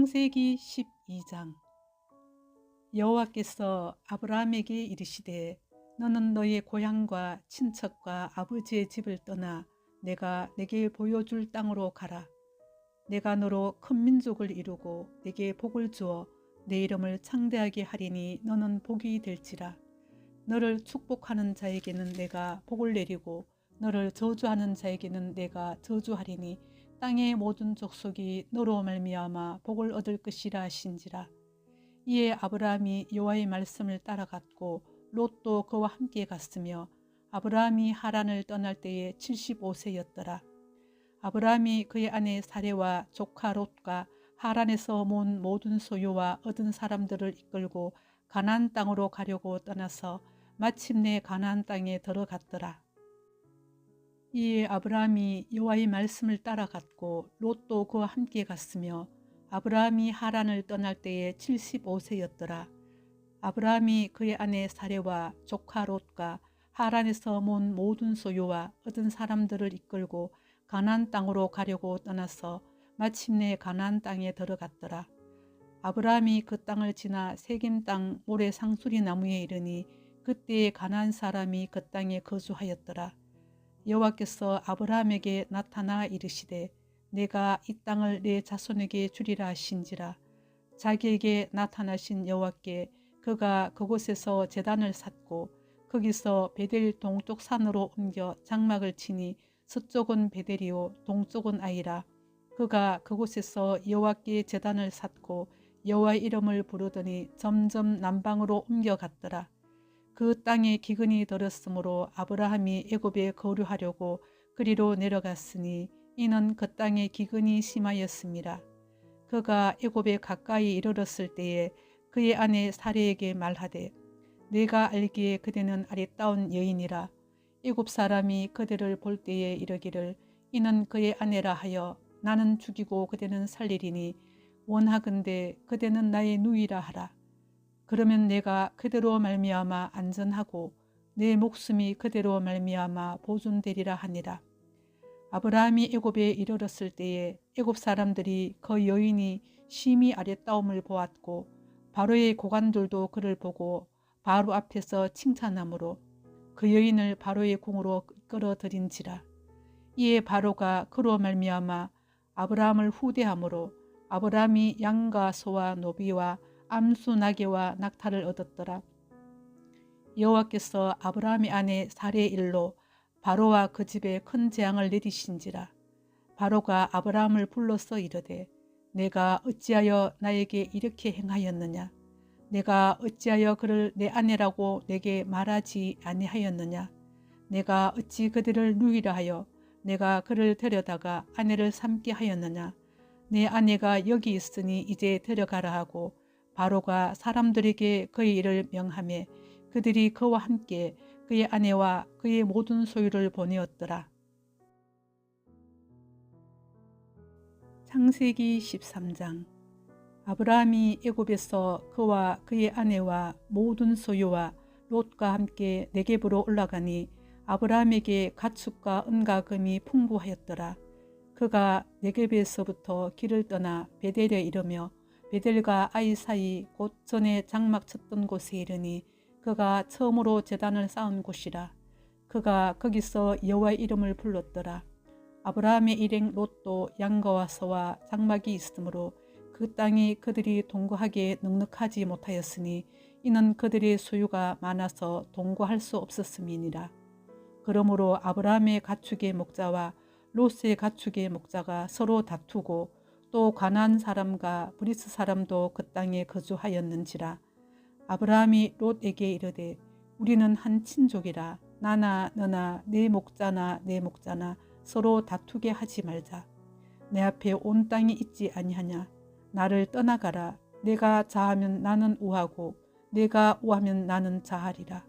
창세기 12장. 여호와께서 아브라함에게 이르시되 너는 너의 고향과 친척과 아버지의 집을 떠나 내가 내게 보여줄 땅으로 가라. 내가 너로 큰 민족을 이루고 내게 복을 주어 내 이름을 창대하게 하리니 너는 복이 될지라. 너를 축복하는 자에게는 내가 복을 내리고 너를 저주하는 자에게는 내가 저주하리니 땅의 모든 족속이 너로 말미암아 복을 얻을 것이라 하신지라. 이에 아브라함이 여호와의 말씀을 따라갔고 롯도 그와 함께 갔으며 아브라함이 하란을 떠날 때에 75세였더라. 아브라함이 그의 아내 사레와 조카 롯과 하란에서 모은 모든 소유와 얻은 사람들을 이끌고 가나안 땅으로 가려고 떠나서 마침내 가나안 땅에 들어갔더라. 이에 아브라함이 여호와의 말씀을 따라갔고 롯도 그와 함께 갔으며 아브라함이 하란을 떠날 때에 75세였더라. 아브라함이 그의 아내 사레와 조카 롯과 하란에서 모은 모든 소유와 얻은 사람들을 이끌고 가나안 땅으로 가려고 떠나서 마침내 가나안 땅에 들어갔더라. 아브라함이 그 땅을 지나 세겜 땅 모래 상수리 나무에 이르니 그때에 가나안 사람이 그 땅에 거주하였더라. 여호와께서 아브라함에게 나타나 이르시되 내가 이 땅을 내 자손에게 주리라 하신지라. 자기에게 나타나신 여호와께 그가 그곳에서 제단을 샀고 거기서 베델 동쪽 산으로 옮겨 장막을 치니 서쪽은 베델이요 동쪽은 아이라. 그가 그곳에서 여호와께 제단을 샀고 여호와의 이름을 부르더니 점점 남방으로 옮겨갔더라. 그 땅에 기근이 들었으므로 아브라함이 애굽에 거류하려고 그리로 내려갔으니 이는 그 땅에 기근이 심하였습니다. 그가 애굽에 가까이 이르렀을 때에 그의 아내 사레에게 말하되 내가 알기에 그대는 아리따운 여인이라. 애굽 사람이 그대를 볼 때에 이르기를 이는 그의 아내라 하여 나는 죽이고 그대는 살리리니 원하건대 그대는 나의 누이라 하라. 그러면 내가 그대로 말미암아 안전하고 내 목숨이 그대로 말미암아 보존되리라 하니라. 아브라함이 애굽에 이르렀을 때에 애굽 사람들이 그 여인이 심히 아랫다움을 보았고 바로의 고관들도 그를 보고 바로 앞에서 칭찬하므로 그 여인을 바로의 궁으로 끌어들인지라. 이에 바로가 그로 말미암아 아브라함을 후대하므로 아브라함이 양과 소와 노비와 암수 나귀와 낙타를 얻었더라. 여호와께서 아브라함의 아내 사레의 일로 바로와 그 집에 큰 재앙을 내리신지라. 바로가 아브라함을 불러서 이르되 내가 어찌하여 나에게 이렇게 행하였느냐. 내가 어찌하여 그를 내 아내라고 내게 말하지 아니하였느냐. 내가 어찌 그들을 누이라 하여 내가 그를 데려다가 아내를 삼게 하였느냐. 내 아내가 여기 있으니 이제 데려가라 하고 바로가 사람들에게 그의 일을 명하매 그들이 그와 함께 그의 아내와 그의 모든 소유를 보내었더라. 창세기 13장. 아브라함이 애굽에서 그와 그의 아내와 모든 소유와 롯과 함께 네겝으로 올라가니 아브라함에게 가축과 은과 금이 풍부하였더라. 그가 네겝에서부터 길을 떠나 베델에 이르며 베델과 아이 사이 곧 전에 장막 쳤던 곳에 이르니 그가 처음으로 제단을 쌓은 곳이라. 그가 거기서 여호와의 이름을 불렀더라. 아브라함의 일행 롯도 양과와 소와 장막이 있으므로 그 땅이 그들이 동거하기에 넉넉하지 못하였으니 이는 그들의 소유가 많아서 동거할 수 없었음이니라. 그러므로 아브라함의 가축의 목자와 롯의 가축의 목자가 서로 다투고 또 가나안 사람과 브리스 사람도 그 땅에 거주하였는지라. 아브라함이 롯에게 이르되 우리는 한 친족이라. 나나 너나 내 목자나 내 목자나 서로 다투게 하지 말자. 내 앞에 온 땅이 있지 아니하냐. 나를 떠나가라. 내가 자하면 나는 우하고 내가 우하면 나는 자하리라.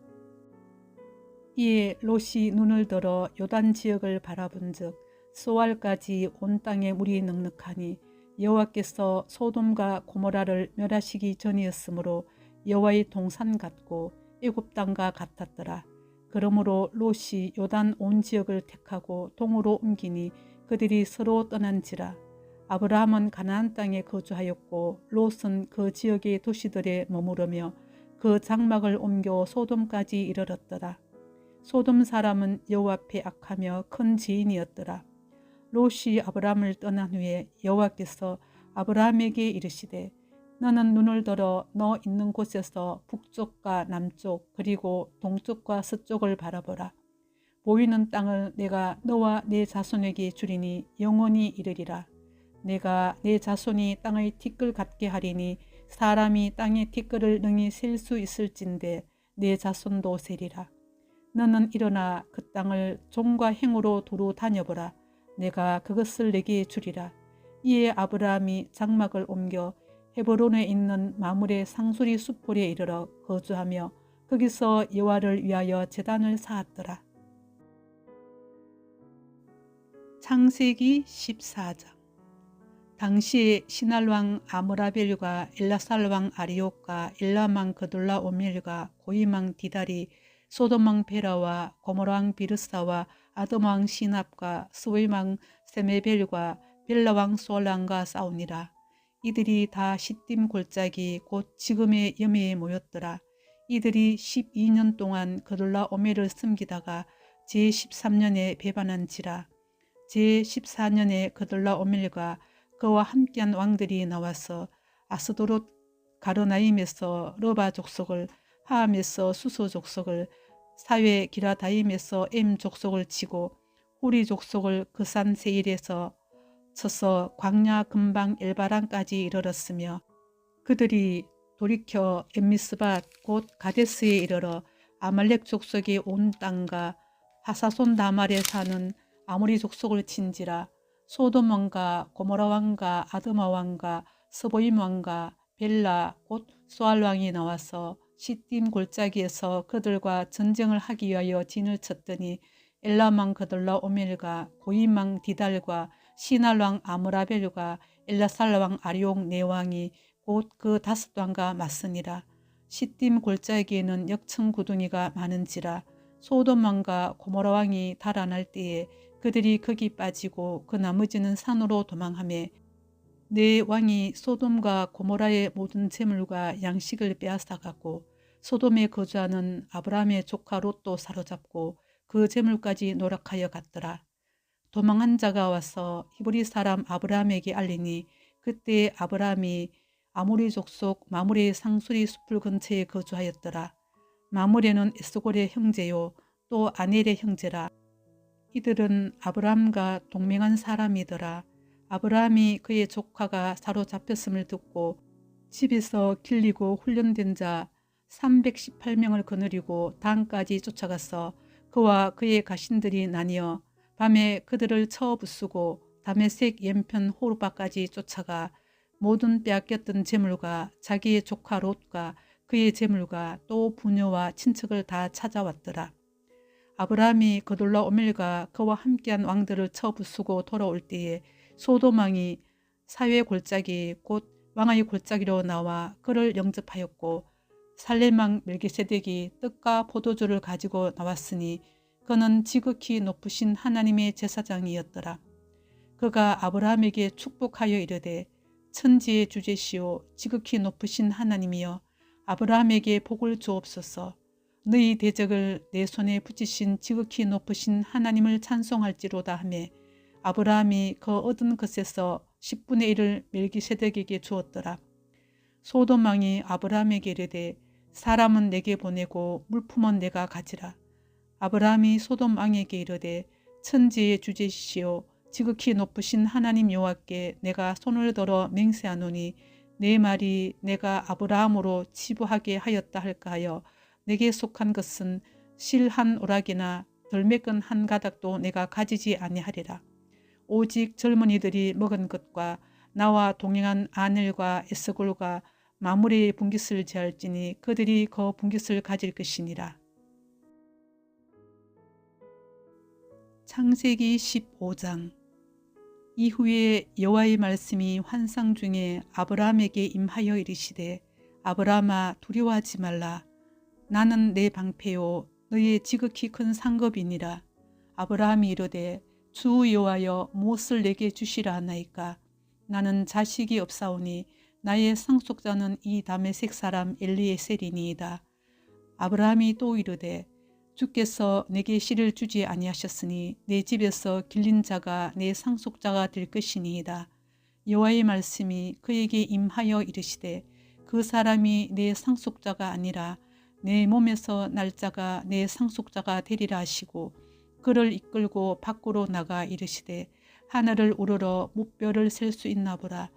이에 롯이 눈을 들어 요단 지역을 바라본즉 소알까지 온 땅에 물이 넉넉하니 여호와께서 소돔과 고모라를 멸하시기 전이었으므로 여호와의 동산 같고 애굽 땅과 같았더라. 그러므로 롯이 요단 온 지역을 택하고 동으로 옮기니 그들이 서로 떠난지라. 아브라함은 가나안 땅에 거주하였고 롯은 그 지역의 도시들에 머무르며 그 장막을 옮겨 소돔까지 이르렀더라. 소돔 사람은 여호와 앞에 악하며 큰 지인이었더라. 롯이 아브라함을 떠난 후에 여호와께서 아브라함에게 이르시되 너는 눈을 들어 너 있는 곳에서 북쪽과 남쪽 그리고 동쪽과 서쪽을 바라보라. 보이는 땅을 내가 너와 내 자손에게 주리니 영원히 이르리라. 내가 내 자손이 땅의 티끌 같게 하리니 사람이 땅의 티끌을 능히 셀 수 있을진데 내 자손도 세리라. 너는 일어나 그 땅을 종과 행으로 두루 다녀보라. 내가 그것을 내게 주리라. 이에 아브라함이 장막을 옮겨 헤브론에 있는 마물의 상수리 숲홀에 이르러 거주하며 거기서 여호와를 위하여 제단을 쌓았더라. 창세기 14장. 당시에 시날왕 아므라벨과 엘라살왕 아리옥과 엘람왕 그돌라오멜과 고임왕 디달이 소돔왕 베라와 고모라왕 비르사와 아돔왕 시납과 스웨임왕 세메벨과 벨라왕 솔랑과 싸우니라. 이들이 다 시딤 골짜기 곧 지금의 여매에 모였더라. 이들이 12년 동안 그돌라오멜을 섬기다가 제13년에 배반한지라. 제14년에 그돌라오멜과 그와 함께한 왕들이 나와서 아스도롯 가르나임에서 러바 족속을, 하암에서 수소 족속을, 사회 기라다임에서 엠 족속을 치고 후리 족속을 그 산 세일에서 쳐서 광야 근방 엘바란까지 이르렀으며 그들이 돌이켜 엠미스밭 곧 가데스에 이르러 아말렉 족속의 온 땅과 하사손 다말에 사는 아모리 족속을 친지라. 소돔 왕과 고모라 왕과 아드마 왕과 스보임 왕과 벨라 곧 소알 왕이 나와서 시딤 골짜기에서 그들과 전쟁을 하기 위하여 진을 쳤더니 엘람 왕 그돌라오멜과 고임 왕 디달과 시날 왕 아므라벨과 엘라살 왕 아리옥 네 왕이 곧 그 5왕과 맞으니라. 시딤 골짜기에는 역청구둥이가 많은지라. 소돔 왕과 고모라 왕이 달아날 때에 그들이 거기 빠지고 그 나머지는 산으로 도망하며 네 왕이 소돔과 고모라의 모든 재물과 양식을 빼앗아가고 소돔에 거주하는 아브라함의 조카 롯도 사로잡고 그 재물까지 노력하여 갔더라. 도망한 자가 와서 히브리 사람 아브라함에게 알리니 그때 아브라함이 아모리 족속 마므레의 상수리 숲을 근처에 거주하였더라. 마므레는 에스골의 형제요 또 아넬의 형제라. 이들은 아브라함과 동맹한 사람이더라. 아브라함이 그의 조카가 사로잡혔음을 듣고 집에서 길리고 훈련된 자 318명을 거느리고 단까지 쫓아가서 그와 그의 가신들이 나뉘어 밤에 그들을 쳐 부수고 다메섹 연편 호르바까지 쫓아가 모든 빼앗겼던 재물과 자기의 조카 롯과 그의 재물과 또 부녀와 친척을 다 찾아왔더라. 아브라함이 그돌라오멜과 그와 함께한 왕들을 쳐 부수고 돌아올 때에 소돔 왕이 사회 골짜기 곧 왕의 골짜기로 나와 그를 영접하였고 살렘 왕 멜기세덱이 떡과 포도주를 가지고 나왔으니 그는 지극히 높으신 하나님의 제사장이었더라. 그가 아브라함에게 축복하여 이르되 천지의 주제시오 지극히 높으신 하나님이여 아브라함에게 복을 주옵소서. 너희 대적을 내 손에 붙이신 지극히 높으신 하나님을 찬송할지로다 하며 아브라함이 그 얻은 것에서 10분의 1을 멜기세덱에게 주었더라. 소돔 왕이 아브라함에게 이르되 사람은 내게 보내고 물품은 내가 가지라. 아브라함이 소돔 왕에게 이르되 천지의 주제시오 지극히 높으신 하나님 여호와께 내가 손을 들어 맹세하노니 내 말이 내가 아브라함으로 치부하게 하였다 할까 하여 내게 속한 것은 실 한 오락이나 덜매끈 한 가닥도 내가 가지지 아니하리라. 오직 젊은이들이 먹은 것과 나와 동행한 아넬과 에스골과 마므레의 분깃을 제할지니 그들이 그 분깃을 가질 것이니라. 창세기 15장. 이후에 여호와의 말씀이 환상 중에 아브라함에게 임하여 이르시되 아브라함아 두려워하지 말라. 나는 내 방패요 너의 지극히 큰 상급이니라. 아브라함이 이르되 주 여호와여 무엇을 내게 주시라 하나이까. 나는 자식이 없사오니 나의 상속자는 이 다메섹 사람 엘리에셀이니이다. 아브라함이 또 이르되 주께서 내게 씨를 주지 아니하셨으니 내 집에서 길린 자가 내 상속자가 될 것이니이다. 여호와의 말씀이 그에게 임하여 이르시되 그 사람이 내 상속자가 아니라 내 몸에서 날 자가 내 상속자가 되리라 하시고 그를 이끌고 밖으로 나가 이르시되 하늘을 우러러 무뼈를 셀 수 있나 보라.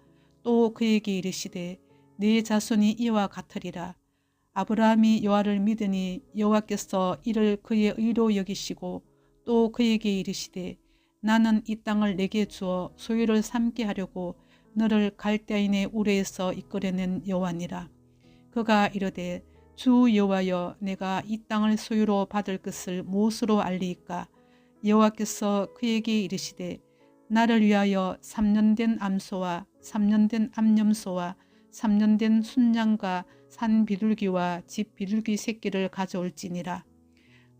또 그에게 이르시되 네 자손이 이와 같으리라. 아브라함이 여호와를 믿으니 여호와께서 이를 그의 의로 여기시고 또 그에게 이르시되 나는 이 땅을 내게 주어 소유를 삼게 하려고 너를 갈대아인의 우르에서 이끌어낸 여호와니라. 그가 이르되 주 여호와여 내가 이 땅을 소유로 받을 것을 무엇으로 알리이까? 여호와께서 그에게 이르시되 나를 위하여 3년 된 암소와 3년 된 암염소와 3년 된 순양과 산 비둘기와 집 비둘기 새끼를 가져올지니라.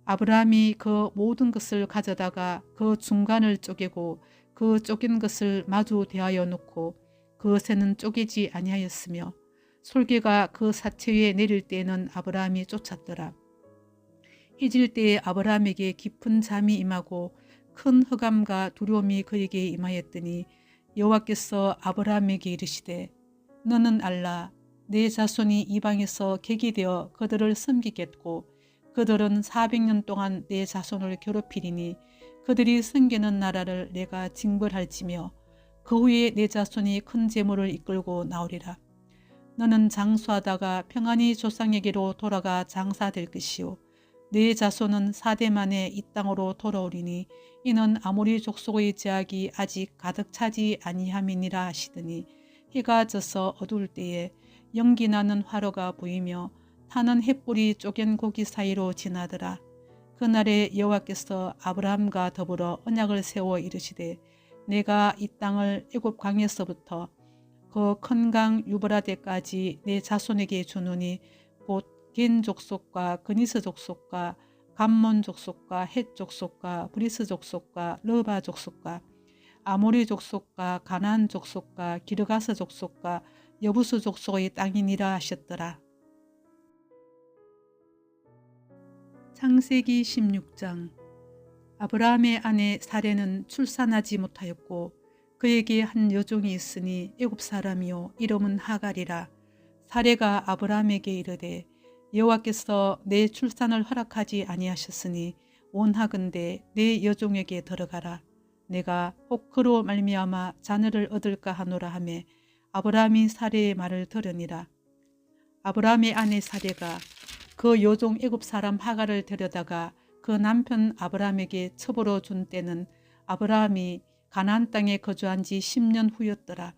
아브라함이 그 모든 것을 가져다가 그 중간을 쪼개고 그 쪼갠 것을 마주 대하여 놓고 그 새는 쪼개지 아니하였으며 솔개가 그 사체 위에 내릴 때에는 아브라함이 쫓았더라. 해질 때에 아브라함에게 깊은 잠이 임하고 큰 흑암과 두려움이 그에게 임하였더니 여호와께서 아브라함에게 이르시되 너는 알라 내 자손이 이방에서 객이 되어 그들을 섬기겠고 그들은 400년 동안 내 자손을 괴롭히리니 그들이 섬기는 나라를 내가 징벌할지며 그 후에 내 자손이 큰 재물을 이끌고 나오리라. 너는 장수하다가 평안히 조상에게로 돌아가 장사될 것이요 내 자손은 4대 만에 이 땅으로 돌아오리니 이는 아모리 족속의 제약이 아직 가득 차지 아니함이니라 하시더니 해가 져서 어두울 때에 연기 나는 화로가 보이며 타는 햇불이 쪼갠 고기 사이로 지나더라. 그날에 여호와께서 아브라함과 더불어 언약을 세워 이르시되 내가 이 땅을 애굽 강에서부터 그 큰 강 유브라데까지 내 자손에게 주노니 곧 겐 족속과 그니스 족속과 감몬 족속과 헷 족속과 브리스 족속과 르바 족속과 아모리 족속과 가나안 족속과 기르가스 족속과 여부스 족속의 땅이니라 하셨더라. 창세기 16장. 아브라함의 아내 사레는 출산하지 못하였고 그에게 한 여종이 있으니 애굽 사람이요 이름은 하갈이라. 사레가 아브라함에게 이르되 여호와께서 내 출산을 허락하지 아니하셨으니 원하건대 내 여종에게 들어가라. 내가 혹 그로 말미암아 자녀를 얻을까 하노라 하매 아브라함이 사레의 말을 들으니라. 아브라함의 아내 사레가 그 여종 애굽 사람 하갈을 데려다가 그 남편 아브라함에게 첩으로 준 때는 아브라함이 가나안 땅에 거주한 지 10년 후였더라.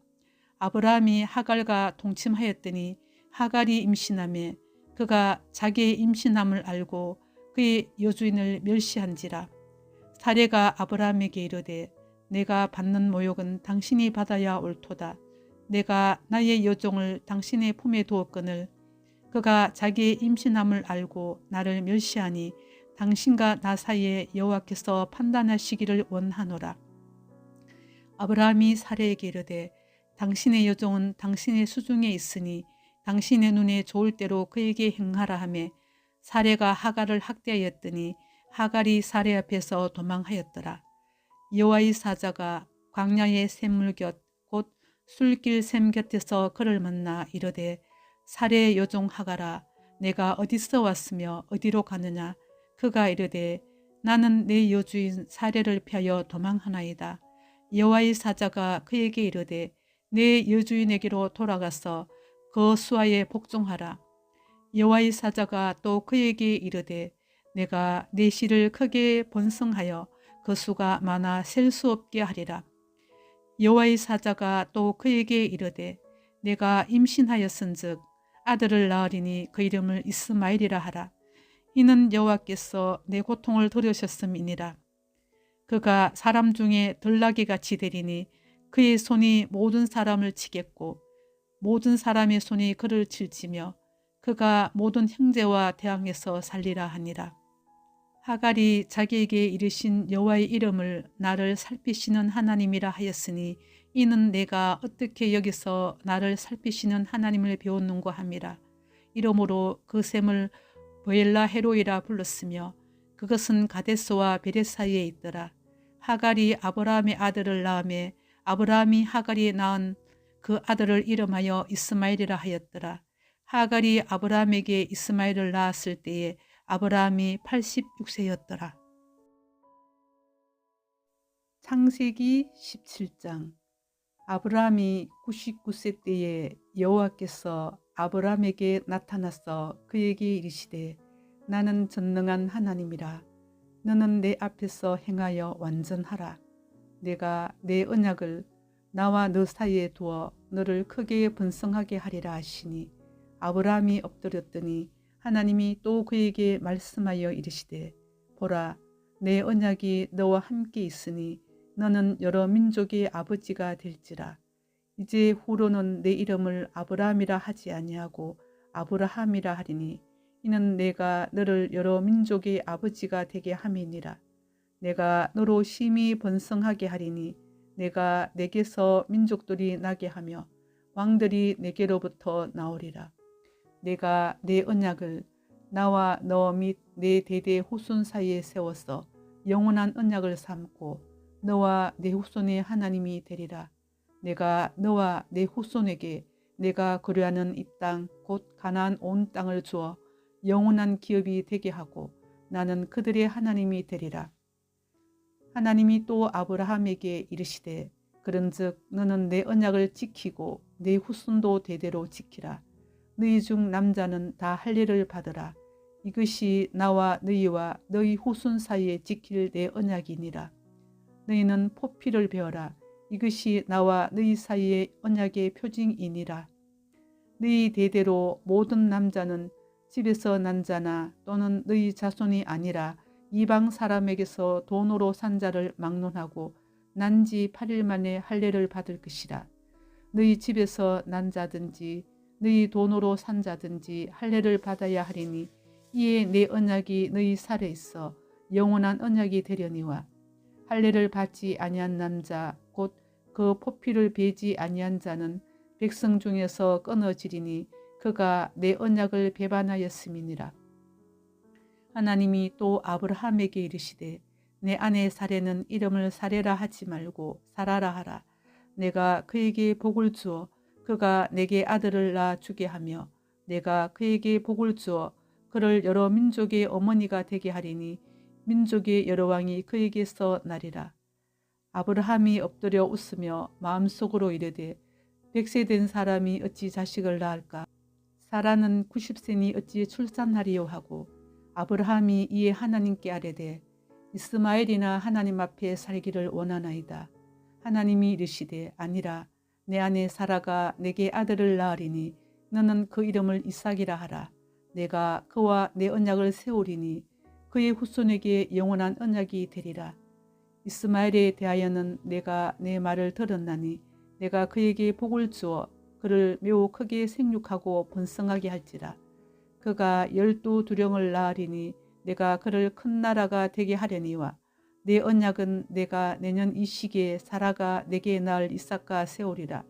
아브라함이 하갈과 동침하였더니 하갈이 임신하며 그가 자기의 임신함을 알고 그의 여주인을 멸시한지라. 사레가 아브라함에게 이르되 내가 받는 모욕은 당신이 받아야 옳도다. 내가 나의 여종을 당신의 품에 두었거늘 그가 자기의 임신함을 알고 나를 멸시하니 당신과 나 사이에 여호와께서 판단하시기를 원하노라. 아브라함이 사레에게 이르되 당신의 여종은 당신의 수중에 있으니 당신의 눈에 좋을 대로 그에게 행하라 하매 사레가 하갈을 학대하였더니 하갈이 사레 앞에서 도망하였더라. 여호와의 사자가 광야의 샘물 곁 곧 술길 샘 곁에서 그를 만나 이르되 사레의 여종 하갈아 내가 어디서 왔으며 어디로 가느냐. 그가 이르되 나는 내 여주인 사레를 피하여 도망하나이다. 여호와의 사자가 그에게 이르되 내 여주인에게로 돌아가서 그 수하에 복종하라. 여호와의 사자가 또 그에게 이르되 내가 내 씨를 크게 번성하여 그 수가 많아 셀 수 없게 하리라. 여호와의 사자가 또 그에게 이르되 내가 임신하였은즉 아들을 낳으리니 그 이름을 이스마엘이라 하라. 이는 여호와께서 내 고통을 들으셨음이니라. 그가 사람 중에 들나귀같이 되리니 그의 손이 모든 사람을 치겠고 모든 사람의 손이 그를 칠지며 그가 모든 형제와 대항해서 살리라 하니라. 하갈이 자기에게 이르신 여호와의 이름을 나를 살피시는 하나님이라 하였으니 이는 내가 어떻게 여기서 나를 살피시는 하나님을 배웠는고 함이라. 이러므로 그 샘을 보엘라 헤로이라 불렀으며 그것은 가데스와 베레 사이에 있더라. 하갈이 아브라함의 아들을 낳음에 아브라함이 하갈이 낳은 그 아들을 이름하여 이스마엘이라 하였더라. 하갈이 아브라함에게 이스마엘을 낳았을 때에 아브라함이 86세였더라. 창세기 17장. 아브라함이 99세 때에 여호와께서 아브라함에게 나타나서 그에게 이르시되 나는 전능한 하나님이라. 너는 내 앞에서 행하여 완전하라. 내가 내 언약을 나와 너 사이에 두어 너를 크게 번성하게 하리라 하시니 아브라함이 엎드렸더니 하나님이 또 그에게 말씀하여 이르시되 보라 내 언약이 너와 함께 있으니 너는 여러 민족의 아버지가 될지라. 이제 후로는 내 이름을 아브라함이라 하지 아니하고 아브라함이라 하리니 이는 내가 너를 여러 민족의 아버지가 되게 함이니라. 내가 너로 심히 번성하게 하리니 내가 내게서 민족들이 나게 하며 왕들이 내게로부터 나오리라. 내가 내 언약을 나와 너 및 내 대대 후손 사이에 세워서 영원한 언약을 삼고 너와 내 후손의 하나님이 되리라. 내가 너와 내 후손에게 내가 거류하는 이 땅 곧 가나안 온 땅을 주어 영원한 기업이 되게 하고 나는 그들의 하나님이 되리라. 하나님이 또 아브라함에게 이르시되 그런즉 너는 내 언약을 지키고 내 후손도 대대로 지키라. 너희 중 남자는 다 할례를 받으라. 이것이 나와 너희와 너희 후손 사이에 지킬 내 언약이니라. 너희는 포피를 베어라. 이것이 나와 너희 사이의 언약의 표징이니라. 너희 대대로 모든 남자는 집에서 난 자나 또는 너희 자손이 아니라 이방 사람에게서 돈으로 산 자를 막론하고 난 지 8일 만에 할례를 받을 것이라. 너희 집에서 난 자든지 너희 돈으로 산 자든지 할례를 받아야 하리니 이에 내 언약이 너희 살에 있어 영원한 언약이 되려니와 할례를 받지 아니한 남자 곧 그 포피를 베지 아니한 자는 백성 중에서 끊어지리니 그가 내 언약을 배반하였음이니라. 하나님이 또 아브라함에게 이르시되 내 아내 사레는 이름을 사레라 하지 말고 사라라 하라. 내가 그에게 복을 주어 그가 내게 아들을 낳아 주게 하며 내가 그에게 복을 주어 그를 여러 민족의 어머니가 되게 하리니 민족의 여러 왕이 그에게서 나리라. 아브라함이 엎드려 웃으며 마음속으로 이르되 100세 된 사람이 어찌 자식을 낳을까? 사라는 90세니 어찌 출산하리요 하고 아브라함이 이에 하나님께 아뢰되 이스마엘이나 하나님 앞에 살기를 원하나이다. 하나님이 이르시되 아니라 내 아내 사라가 내게 아들을 낳으리니 너는 그 이름을 이삭이라 하라. 내가 그와 내 언약을 세우리니 그의 후손에게 영원한 언약이 되리라. 이스마엘에 대하여는 내가 내 말을 들었나니 내가 그에게 복을 주어 그를 매우 크게 생육하고 번성하게 할지라. 그가 12두령을 낳으리니 내가 그를 큰 나라가 되게 하려니와 내 언약은 내가 내년 이 시기에 사라가 내게 낳을 이삭과 세우리라.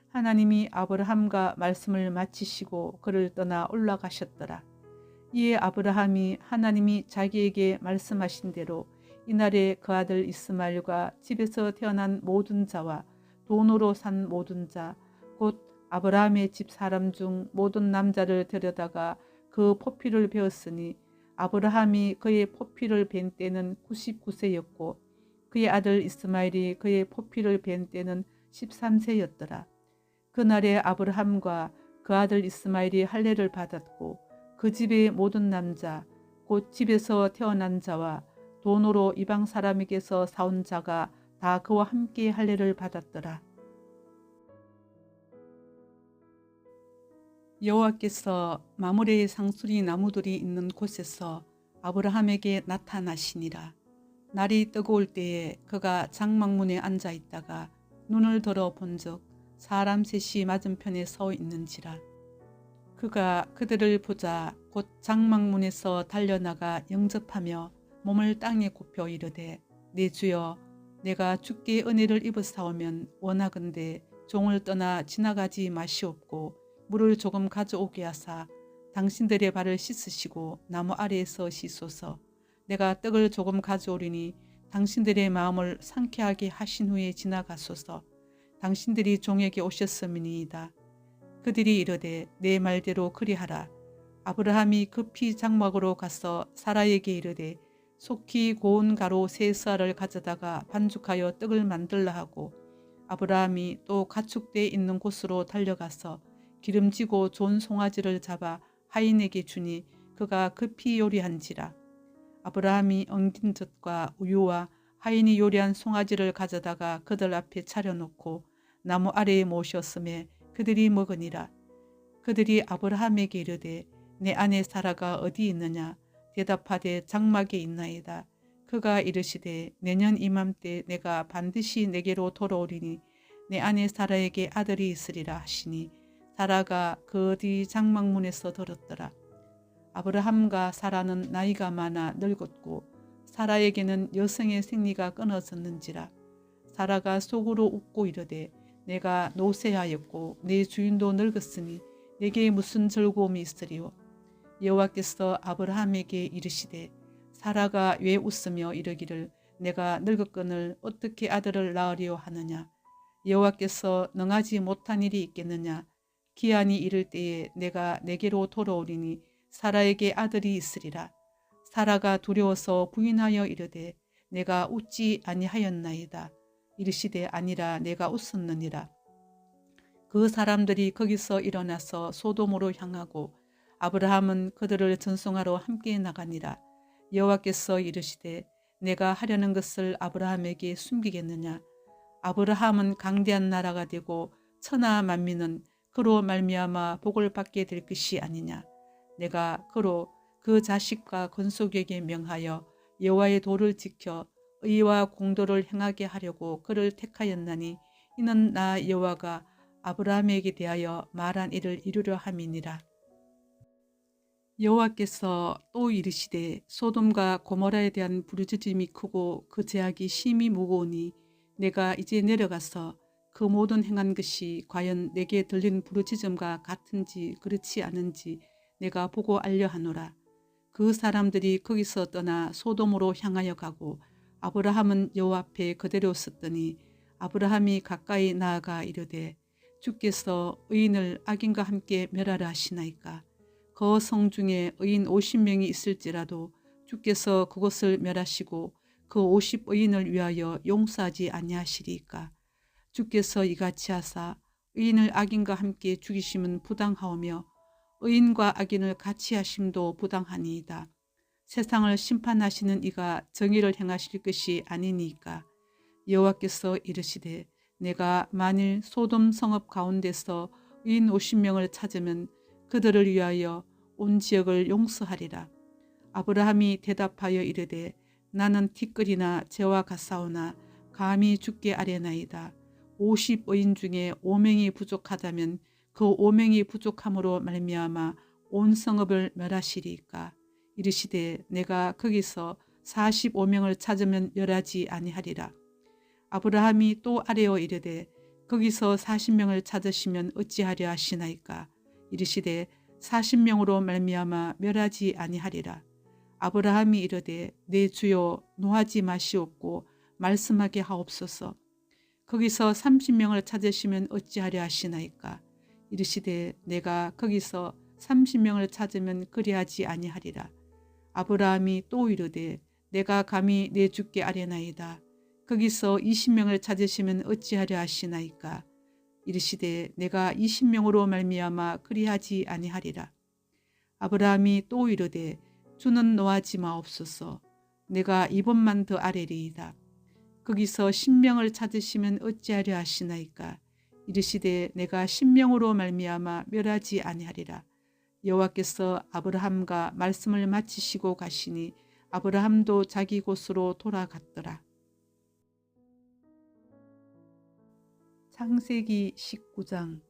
하나님이 아브라함과 말씀을 마치시고 그를 떠나 올라가셨더라. 이에 아브라함이 하나님이 자기에게 말씀하신 대로 이날에 그 아들 이스마엘과 집에서 태어난 모든 자와 돈으로 산 모든 자 곧 아브라함의 집 사람 중 모든 남자를 데려다가 그 포피를 베었으니 아브라함이 그의 포피를 벤 때는 99세였고 그의 아들 이스마엘이 그의 포피를 벤 때는 13세였더라. 그날에 아브라함과 그 아들 이스마엘이 할례를 받았고 그 집의 모든 남자 곧 집에서 태어난 자와 돈으로 이방 사람에게서 사온 자가 다 그와 함께 할례를 받았더라. 여호와께서 마므레의 상수리 나무들이 있는 곳에서 아브라함에게 나타나시니라. 날이 뜨거울 때에 그가 장막문에 앉아 있다가 눈을 들어 본즉 사람 셋이 맞은편에 서 있는지라. 그가 그들을 보자 곧 장막문에서 달려나가 영접하며 몸을 땅에 굽혀 이르되 내 주여 내가 주께 은혜를 입었사오면 원하건대 종을 떠나 지나가지 마시옵고 물을 조금 가져오게 하사 당신들의 발을 씻으시고 나무 아래에서 씻소서. 내가 떡을 조금 가져오리니 당신들의 마음을 상쾌하게 하신 후에 지나가소서. 당신들이 종에게 오셨음이니이다. 그들이 이르되 내 말대로 그리하라. 아브라함이 급히 장막으로 가서 사라에게 이르되 속히 고운 가루 세 쌀을 가져다가 반죽하여 떡을 만들라 하고 아브라함이 또 가축대 있는 곳으로 달려가서 기름지고 좋은 송아지를 잡아 하인에게 주니 그가 급히 요리한지라. 아브라함이 엉긴 젖과 우유와 하인이 요리한 송아지를 가져다가 그들 앞에 차려놓고 나무 아래에 모셨음에 그들이 먹으니라. 그들이 아브라함에게 이르되 내 아내 사라가 어디 있느냐? 대답하되 장막에 있나이다. 그가 이르시되 내년 이맘때 내가 반드시 내게로 돌아오리니 내 아내 사라에게 아들이 있으리라 하시니 사라가 그 어디 장막문에서 들었더라. 아브라함과 사라는 나이가 많아 늙었고 사라에게는 여성의 생리가 끊어졌는지라. 사라가 속으로 웃고 이르되 내가 노쇠하였고 내 주인도 늙었으니 내게 무슨 즐거움이 있으리요. 여호와께서 아브라함에게 이르시되 사라가 왜 웃으며 이르기를 내가 늙었거늘 어떻게 아들을 낳으려 하느냐. 여호와께서 능하지 못한 일이 있겠느냐. 기한이 이를 때에 내가 내게로 돌아오리니 사라에게 아들이 있으리라. 사라가 두려워서 부인하여 이르되 내가 웃지 아니하였나이다. 이르시되 아니라 내가 웃었느니라. 그 사람들이 거기서 일어나서 소돔으로 향하고 아브라함은 그들을 전송하러 함께 나가니라. 여호와께서 이르시되 내가 하려는 것을 아브라함에게 숨기겠느냐. 아브라함은 강대한 나라가 되고 천하 만민은 그로 말미암아 복을 받게 될 것이 아니냐. 내가 그로 그 자식과 건속에게 명하여 여호와의 도를 지켜 의와 공도를 행하게 하려고 그를 택하였나니 이는 나 여호와가 아브라함에게 대하여 말한 일을 이루려 함이니라. 여호와께서 또 이르시되 소돔과 고모라에 대한 부르짖음이 크고 그 죄악이 심히 무거우니 내가 이제 내려가서 그 모든 행한 것이 과연 내게 들린 부르짖음과 같은지 그렇지 않은지 내가 보고 알려하노라. 그 사람들이 거기서 떠나 소돔으로 향하여 가고 아브라함은 여호와 앞에 그대로 섰더니 아브라함이 가까이 나아가 이르되 주께서 의인을 악인과 함께 멸하라 하시나이까. 그 성 중에 의인 50명이 있을지라도 주께서 그곳을 멸하시고 그 50의인을 위하여 용서하지 아니하시리이까. 주께서 이같이 하사 의인을 악인과 함께 죽이심은 부당하오며 의인과 악인을 같이 하심도 부당하니이다. 세상을 심판하시는 이가 정의를 행하실 것이 아니니까. 여호와께서 이르시되 내가 만일 소돔 성읍 가운데서 의인 50명을 찾으면 그들을 위하여 온 지역을 용서하리라. 아브라함이 대답하여 이르되 나는 티끌이나 재와 같사오나 감히 주께 아뢰나이다. 50의인 중에 5명이 부족하다면 그 5명이 부족함으로 말미암아 온 성읍을 멸하시리이까. 이르시되 내가 거기서 45명을 찾으면 멸하지 아니하리라. 아브라함이 또 아뢰어 이르되 거기서 40명을 찾으시면 어찌하려 하시나이까. 이르시되 40명으로 말미암아 멸하지 아니하리라. 아브라함이 이르되 내 주여 노하지 마시옵고 말씀하게 하옵소서. 거기서 30명을 찾으시면 어찌하려 하시나이까. 이르시되 내가 거기서 30명을 찾으면 그리하지 아니하리라. 아브라함이 또 이르되 내가 감히 내 주께 아뢰나이다. 거기서 20명을 찾으시면 어찌하려 하시나이까. 이르시되 내가 20명으로 말미암아 그리하지 아니하리라. 아브라함이 또 이르되 주는 노하지 마옵소서. 내가 이번만 더 아뢰리이다. 거기서 10명을 찾으시면 어찌하려 하시나이까. 이르시되 내가 10명으로 말미암아 멸하지 아니하리라. 여호와께서 아브라함과 말씀을 마치시고 가시니 아브라함도 자기 곳으로 돌아갔더라. 창세기 19장.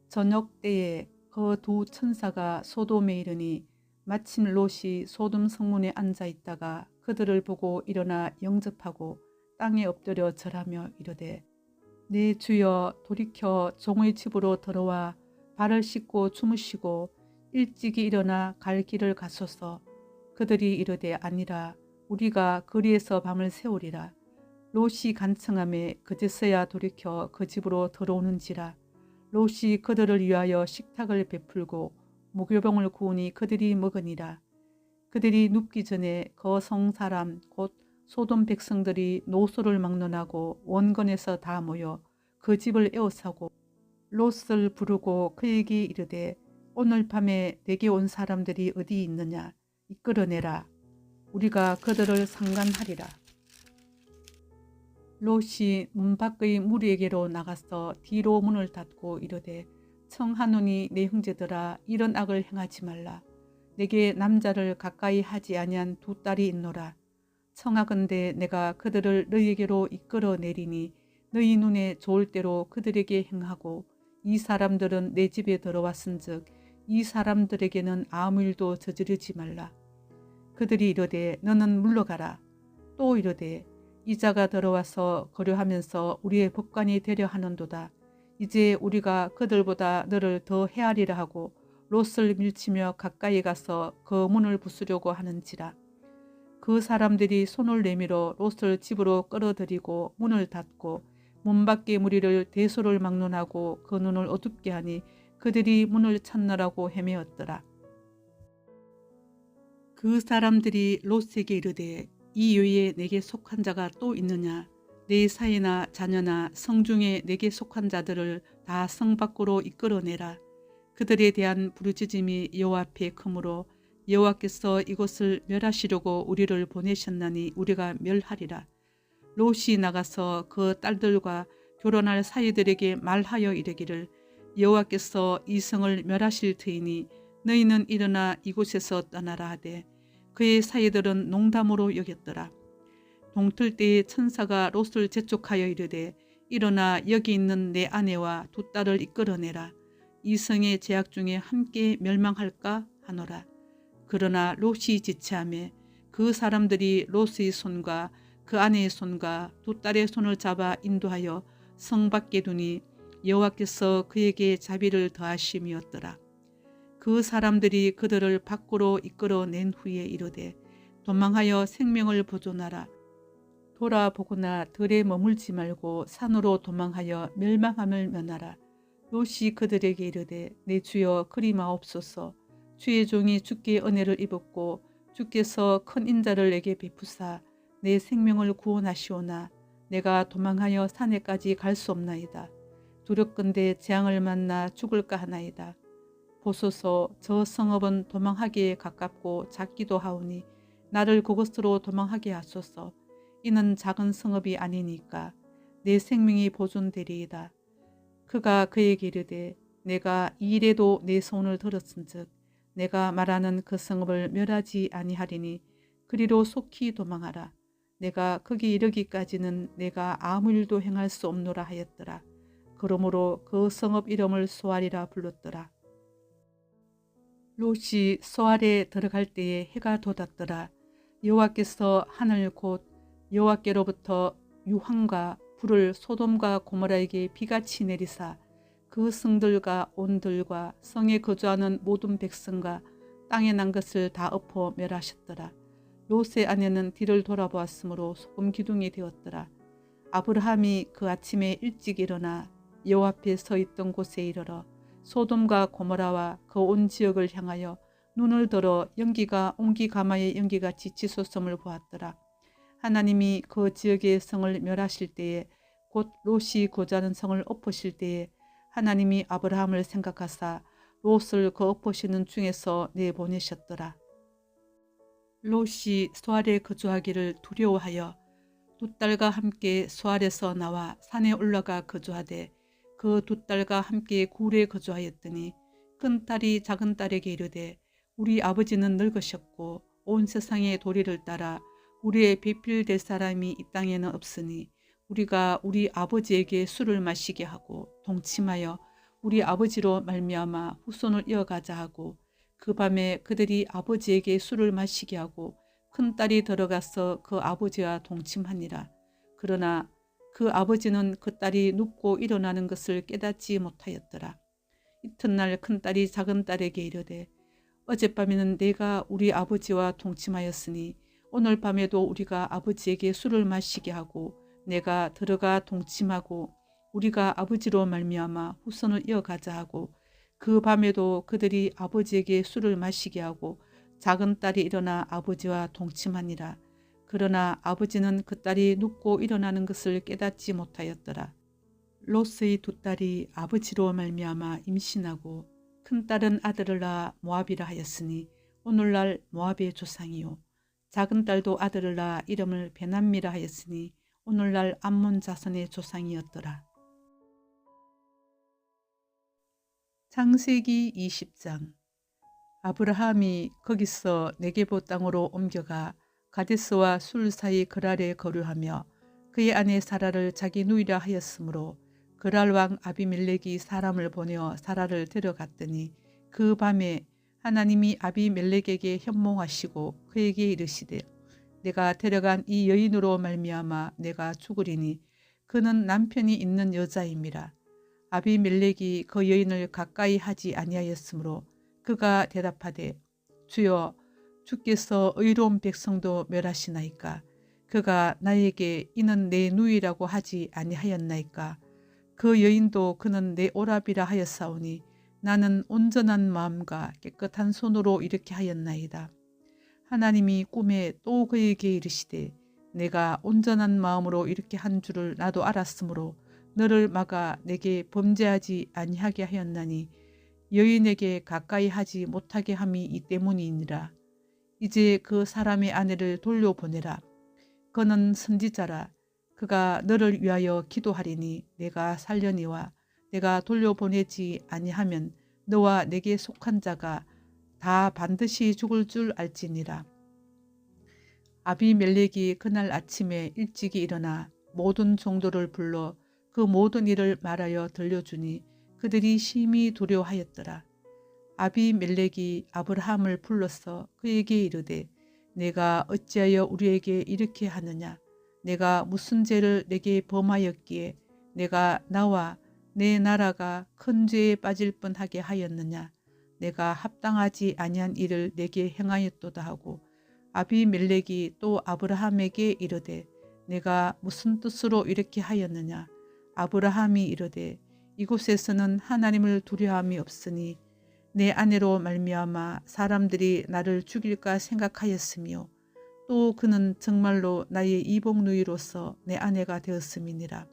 저녁 때에 그 두 천사가 소돔에 이르니 마침 롯이 소돔 성문에 앉아 있다가 그들을 보고 일어나 영접하고 땅에 엎드려 절하며 이르되 내 주여 돌이켜 종의 집으로 들어와 발을 씻고 주무시고 일찍이 일어나 갈 길을 가소서. 그들이 이르되 아니라 우리가 거리에서 밤을 새우리라. 롯이 간청하매 그제서야 돌이켜 그 집으로 들어오는지라. 롯이 그들을 위하여 식탁을 베풀고 무교병을 구우니 그들이 먹으니라. 그들이 눕기 전에 거성 사람 곧 소돔 백성들이 노소를 막론하고 원건에서 다 모여 그 집을 에워싸고 롯을 부르고 그에게 이르되 오늘 밤에 내게 온 사람들이 어디 있느냐 이끌어내라. 우리가 그들을 상관하리라. 롯이 문 밖의 무리에게로 나가서 뒤로 문을 닫고 이르되 청하노니 내 형제들아 이런 악을 행하지 말라. 내게 남자를 가까이 하지 아니한 두 딸이 있노라. 청하건대 내가 그들을 너희에게로 이끌어내리니 너희 눈에 좋을 대로 그들에게 행하고 이 사람들은 내 집에 들어왔은즉 이 사람들에게는 아무 일도 저지르지 말라. 그들이 이르되 너는 물러가라. 또 이르되 이 자가 들어와서 거류하면서 우리의 법관이 되려 하는도다. 이제 우리가 그들보다 너를 더 헤아리라 하고 롯을 밀치며 가까이 가서 그 문을 부수려고 하는지라. 그 사람들이 손을 내밀어 롯을 집으로 끌어들이고 문을 닫고 문 밖의 무리를 대소를 막론하고 그 눈을 어둡게 하니 그들이 문을 찾느라고 헤매었더라. 그 사람들이 롯에게 이르되 이 외에 내게 속한 자가 또 있느냐? 내 사이나 자녀나 성중에 내게 속한 자들을 다 성 밖으로 이끌어내라. 그들에 대한 부르짖음이 여호와 앞에 크므로 여호와께서 이곳을 멸하시려고 우리를 보내셨나니 우리가 멸하리라. 롯이 나가서 그 딸들과 결혼할 사이들에게 말하여 이르기를 여호와께서 이 성을 멸하실 터이니 너희는 일어나 이곳에서 떠나라 하되 그의 사이들은 농담으로 여겼더라. 동틀 때에 천사가 롯을 재촉하여 이르되 일어나 여기 있는 내 아내와 두 딸을 이끌어내라. 이 성의 제약 중에 함께 멸망할까 하노라. 그러나 롯이 지체하며 그 사람들이 롯의 손과 그 아내의 손과 두 딸의 손을 잡아 인도하여 성 밖에 두니 여호와께서 그에게 자비를 더하심이었더라. 그 사람들이 그들을 밖으로 이끌어낸 후에 이르되 도망하여 생명을 보존하라. 돌아보거나 들에 머물지 말고 산으로 도망하여 멸망함을 면하라. 롯이 그들에게 이르되 내 주여 그리 마옵소서. 주의 종이 주께 은혜를 입었고 주께서 큰 인자를 내게 베푸사 내 생명을 구원하시오나 내가 도망하여 산에까지 갈 수 없나이다. 두렵건대 재앙을 만나 죽을까 하나이다. 보소서 저 성읍은 도망하기에 가깝고 작기도 하오니 나를 그곳으로 도망하게 하소서. 이는 작은 성읍이 아니니까 내 생명이 보존되리이다. 그가 그에게 이르되 내가 이 일에도 내 손을 들었은즉 내가 말하는 그 성읍을 멸하지 아니하리니 그리로 속히 도망하라. 내가 거기 이르기까지는 내가 아무 일도 행할 수 없노라 하였더라. 그러므로 그 성읍 이름을 소알이라 불렀더라. 롯이 소알에 들어갈 때에 해가 돋았더라. 여호와께서 하늘 곧 여호와께로부터 유황과 불을 소돔과 고모라에게 비같이 내리사 그 성들과 온들과 성에 거주하는 모든 백성과 땅에 난 것을 다 엎어 멸하셨더라. 롯의 아내는 뒤를 돌아보았으므로 소금 기둥이 되었더라. 아브라함이 그 아침에 일찍 일어나 여호와 앞에 서 있던 곳에 이르러 소돔과 고모라와 그 온 지역을 향하여 눈을 들어 연기가 옹기가마의 연기같이 치솟음을 보았더라. 하나님이 그 지역의 성을 멸하실 때에 곧 롯이 거주하는 성을 엎으실 때에 하나님이 아브라함을 생각하사 롯을 그 엎으시는 중에서 내보내셨더라. 롯이 소알에 거주하기를 두려워하여 두 딸과 함께 소알에서 나와 산에 올라가 거주하되 그 두 딸과 함께 굴에 거주하였더니 큰 딸이 작은 딸에게 이르되 우리 아버지는 늙으셨고 온 세상의 도리를 따라 우리의 배필될 사람이 이 땅에는 없으니 우리가 우리 아버지에게 술을 마시게 하고 동침하여 우리 아버지로 말미암아 후손을 이어가자 하고 그 밤에 그들이 아버지에게 술을 마시게 하고 큰딸이 들어가서 그 아버지와 동침하니라. 그러나 그 아버지는 그 딸이 눕고 일어나는 것을 깨닫지 못하였더라. 이튿날 큰딸이 작은딸에게 이르되 어젯밤에는 내가 우리 아버지와 동침하였으니 오늘 밤에도 우리가 아버지에게 술을 마시게 하고 내가 들어가 동침하고 우리가 아버지로 말미암아 후손을 이어가자 하고 그 밤에도 그들이 아버지에게 술을 마시게 하고 작은 딸이 일어나 아버지와 동침하니라. 그러나 아버지는 그 딸이 눕고 일어나는 것을 깨닫지 못하였더라. 롯의 두 딸이 아버지로 말미암아 임신하고 큰딸은 아들을 낳아 모압이라 하였으니 오늘날 모압의 조상이요 작은 딸도 아들을 낳아 이름을 베남미라 하였으니 오늘날 암몬 자손의 조상이었더라. 창세기 20장. 아브라함이 거기서 네게보 땅으로 옮겨가 가데스와 술 사이 그랄에 거류하며 그의 아내 사라를 자기 누이라 하였으므로 그랄 왕 아비멜렉이 사람을 보내어 사라를 데려갔더니 그 밤에 하나님이 아비멜렉에게 현몽하시고 그에게 이르시되 내가 데려간 이 여인으로 말미암아 내가 죽으리니 그는 남편이 있는 여자임이라. 아비멜렉이 그 여인을 가까이 하지 아니하였으므로 그가 대답하되 주여 주께서 의로운 백성도 멸하시나이까. 그가 나에게 이는 내 누이라고 하지 아니하였나이까. 그 여인도 그는 내 오라비라 하였사오니 나는 온전한 마음과 깨끗한 손으로 이렇게 하였나이다. 하나님이 꿈에 또 그에게 이르시되 내가 온전한 마음으로 이렇게 한 줄을 나도 알았으므로 너를 막아 내게 범죄하지 아니하게 하였나니 여인에게 가까이 하지 못하게 함이 이 때문이니라. 이제 그 사람의 아내를 돌려보내라. 그는 선지자라. 그가 너를 위하여 기도하리니 내가 살려니와 내가 돌려보내지 아니하면 너와 내게 속한 자가 다 반드시 죽을 줄 알지니라. 아비멜렉이 그날 아침에 일찍이 일어나 모든 종들을 불러 그 모든 일을 말하여 들려주니 그들이 심히 두려워하였더라. 아비멜렉이 아브라함을 불러서 그에게 이르되 내가 어찌하여 우리에게 이렇게 하느냐. 내가 무슨 죄를 내게 범하였기에 내가 나와 내 나라가 큰 죄에 빠질 뻔하게 하였느냐. 내가 합당하지 아니한 일을 내게 행하였도다 하고 아비멜렉이 또 아브라함에게 이르되 내가 무슨 뜻으로 이렇게 하였느냐. 아브라함이 이르되 이곳에서는 하나님을 두려움이 없으니 내 아내로 말미암아 사람들이 나를 죽일까 생각하였으며 또 그는 정말로 나의 이복누이로서 내 아내가 되었음이니라.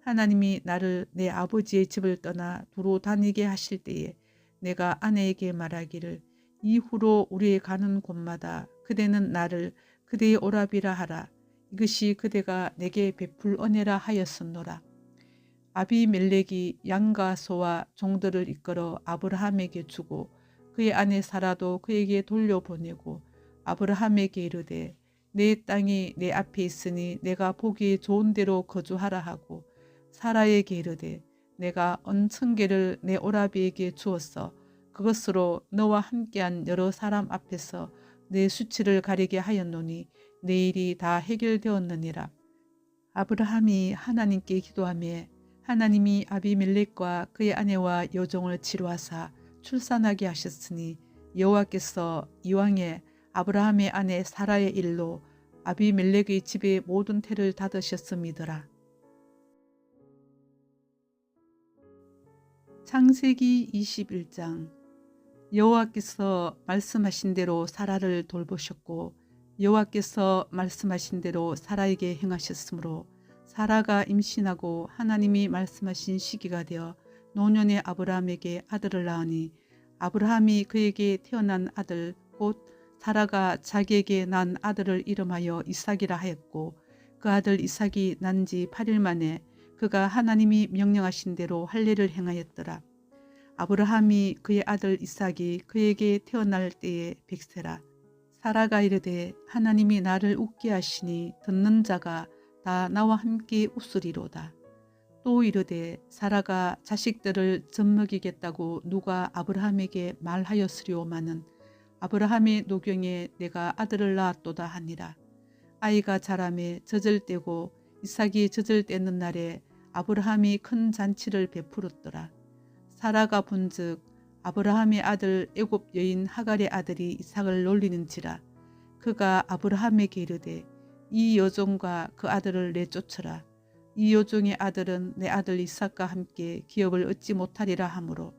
하나님이 나를 내 아버지의 집을 떠나 두루 다니게 하실 때에 내가 아내에게 말하기를 이후로 우리의 가는 곳마다 그대는 나를 그대의 오라비라 하라. 이것이 그대가 내게 베풀 은혜라 하였었노라. 아비멜렉이 양과 소와 종들을 이끌어 아브라함에게 주고 그의 아내 사라도 그에게 돌려보내고 아브라함에게 이르되 내 땅이 내 앞에 있으니 내가 보기 좋은 데로 거주하라 하고 사라에게 이르되 내가 온 천개를 내 오라비에게 주었어 그것으로 너와 함께한 여러 사람 앞에서 내 수치를 가리게 하였노니 내 일이 다 해결되었느니라. 아브라함이 하나님께 기도하며 하나님이 아비멜렉과 그의 아내와 여종을 치료하사 출산하게 하셨으니 여호와께서 이왕에 아브라함의 아내 사라의 일로 아비멜렉의 집의 모든 태를 닫으셨음이더라. 창세기 21장. 여호와께서 말씀하신 대로 사라를 돌보셨고 여호와께서 말씀하신 대로 사라에게 행하셨으므로 사라가 임신하고 하나님이 말씀하신 시기가 되어 노년의 아브라함에게 아들을 낳으니 아브라함이 그에게 태어난 아들 곧 사라가 자기에게 난 아들을 이름하여 이삭이라 하였고 그 아들 이삭이 난 지 8일 만에 그가 하나님이 명령하신 대로 할례를 행하였더라. 아브라함이 그의 아들 이삭이 그에게 태어날 때에 100세라. 사라가 이르되 하나님이 나를 웃게 하시니 듣는 자가 다 나와 함께 웃으리로다. 또 이르되 사라가 자식들을 젖먹이겠다고 누가 아브라함에게 말하였으리오마는 아브라함의 노경에 내가 아들을 낳았도다 하니라. 아이가 자라매 젖을 떼고 이삭이 젖을 떼는 날에 아브라함이 큰 잔치를 베풀었더라. 사라가 본즉 아브라함의 아들 애굽 여인 하갈의 아들이 이삭을 놀리는지라. 그가 아브라함에게 이르되 이 여종과 그 아들을 내쫓으라. 이 여종의 아들은 내 아들 이삭과 함께 기업을 얻지 못하리라 하므로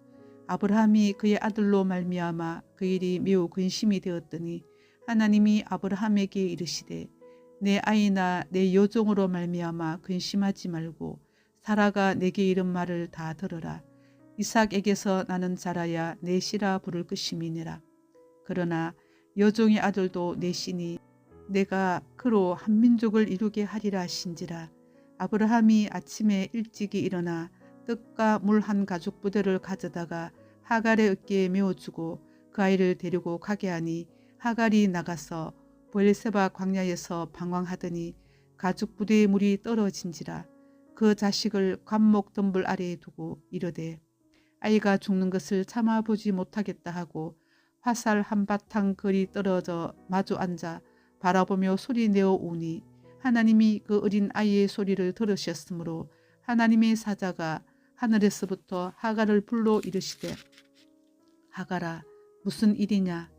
아브라함이 그의 아들로 말미암아 그 일이 매우 근심이 되었더니 하나님이 아브라함에게 이르시되 내 아이나 내 여종으로 말미암아 근심하지 말고 사라가 내게 이른 말을 다 들으라. 이삭에게서 나는 자라야 내 씨라 부를 것임이니라. 그러나 여종의 아들도 내 씨니 내가 그로 한 민족을 이루게 하리라 하신지라. 아브라함이 아침에 일찍이 일어나 떡과 물 한 가죽 부대를 가져다가 하갈의 어깨에 메어주고 그 아이를 데리고 가게 하니 하갈이 나가서 브엘세바 광야에서 방황하더니 가죽 부대의 물이 떨어진지라. 그 자식을 관목 덤불 아래에 두고 이르되 아이가 죽는 것을 참아보지 못하겠다 하고 화살 한바탕 거리 떨어져 마주 앉아 바라보며 소리 내어 우니 하나님이 그 어린 아이의 소리를 들으셨으므로 하나님의 사자가 하늘에서부터 하갈을 불러 이르시되 하갈아 무슨 일이냐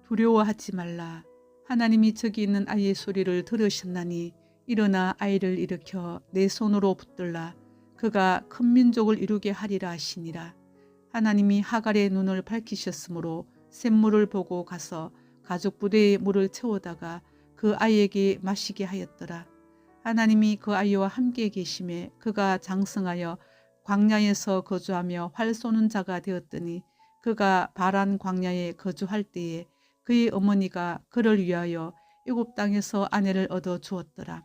두려워하지 말라. 하나님이 저기 있는 아이의 소리를 들으셨나니 일어나 아이를 일으켜 내 손으로 붙들라. 그가 큰 민족을 이루게 하리라 하시니라. 하나님이 하갈의 눈을 밝히셨으므로 샘물을 보고 가서 가죽 부대에 물을 채우다가 그 아이에게 마시게 하였더라. 하나님이 그 아이와 함께 계심에 그가 장성하여 광야에서 거주하며 활 쏘는 자가 되었더니 그가 바란 광야에 거주할 때에 그의 어머니가 그를 위하여 애굽 땅에서 아내를 얻어 주었더라.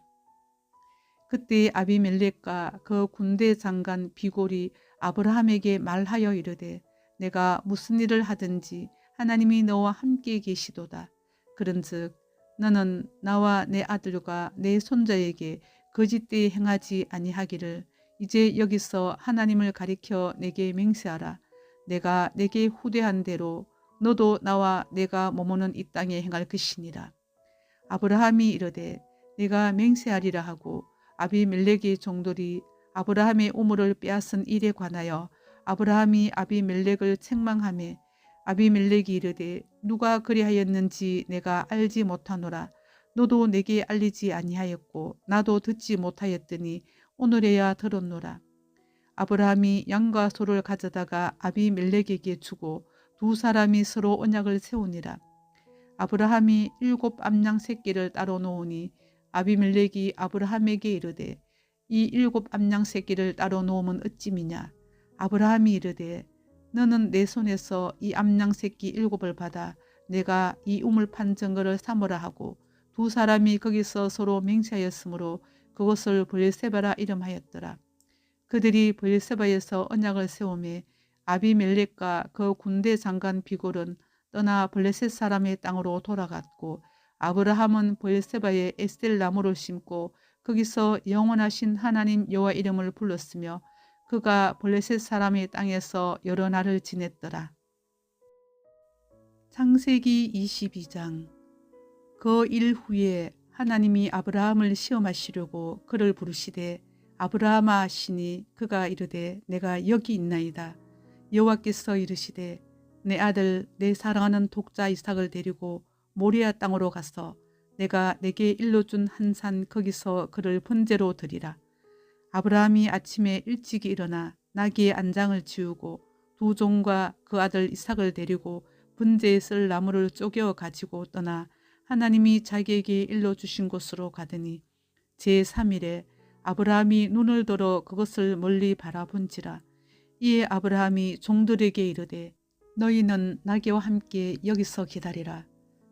그때 아비멜렉과 그 군대 장관 비골이 아브라함에게 말하여 이르되 내가 무슨 일을 하든지 하나님이 너와 함께 계시도다. 그런즉 너는 나와 내 아들과 내 손자에게 거짓되이 행하지 아니하기를 이제 여기서 하나님을 가리켜 내게 맹세하라. 내가 내게 후대한 대로 너도 나와 내가 머무는 이 땅에 행할 것이니라. 아브라함이 이르되 내가 맹세하리라 하고 아비멜렉의 종들이 아브라함의 우물을 빼앗은 일에 관하여 아브라함이 아비멜렉을 책망하며 아비멜렉이 이르되 누가 그리하였는지 내가 알지 못하노라. 너도 내게 알리지 아니하였고 나도 듣지 못하였더니 오늘에야 들었노라. 아브라함이 양과 소를 가져다가 아비멜렉에게 주고 두 사람이 서로 언약을 세우니라. 아브라함이 7 암양 새끼를 따로 놓으니 아비멜렉이 아브라함에게 이르되 이 7 암양 새끼를 따로 놓으면 어찌미냐. 아브라함이 이르되 너는 내 손에서 이 암양 새끼 7을 받아 내가 이 우물 판 증거를 삼으라 하고 두 사람이 거기서 서로 맹세하였으므로 그것을 브엘세바라 이름하였더라. 그들이 브엘세바에서 언약을 세우매 아비멜렉과 그 군대 장관 비골은 떠나 블레셋 사람의 땅으로 돌아갔고 아브라함은 브엘세바에 에스델 나무를 심고 거기서 영원하신 하나님 여호와 이름을 불렀으며 그가 블레셋 사람의 땅에서 여러 날을 지냈더라. 창세기 22장. 그 일 후에 하나님이 아브라함을 시험하시려고 그를 부르시되 아브라함아 하시니 그가 이르되 내가 여기 있나이다. 여호와께서 이르시되 내 아들 내 사랑하는 독자 이삭을 데리고 모리아 땅으로 가서 내가 내게 일러준 한 산 거기서 그를 번제로 드리라. 아브라함이 아침에 일찍이 일어나 나귀의 안장을 지우고 두 종과 그 아들 이삭을 데리고 번제에 쓸 나무를 쪼개어 가지고 떠나 하나님이 자기에게 일러주신 곳으로 가더니 제3일에 아브라함이 눈을 들어 그것을 멀리 바라본지라. 이에 아브라함이 종들에게 이르되 너희는 나귀와 함께 여기서 기다리라.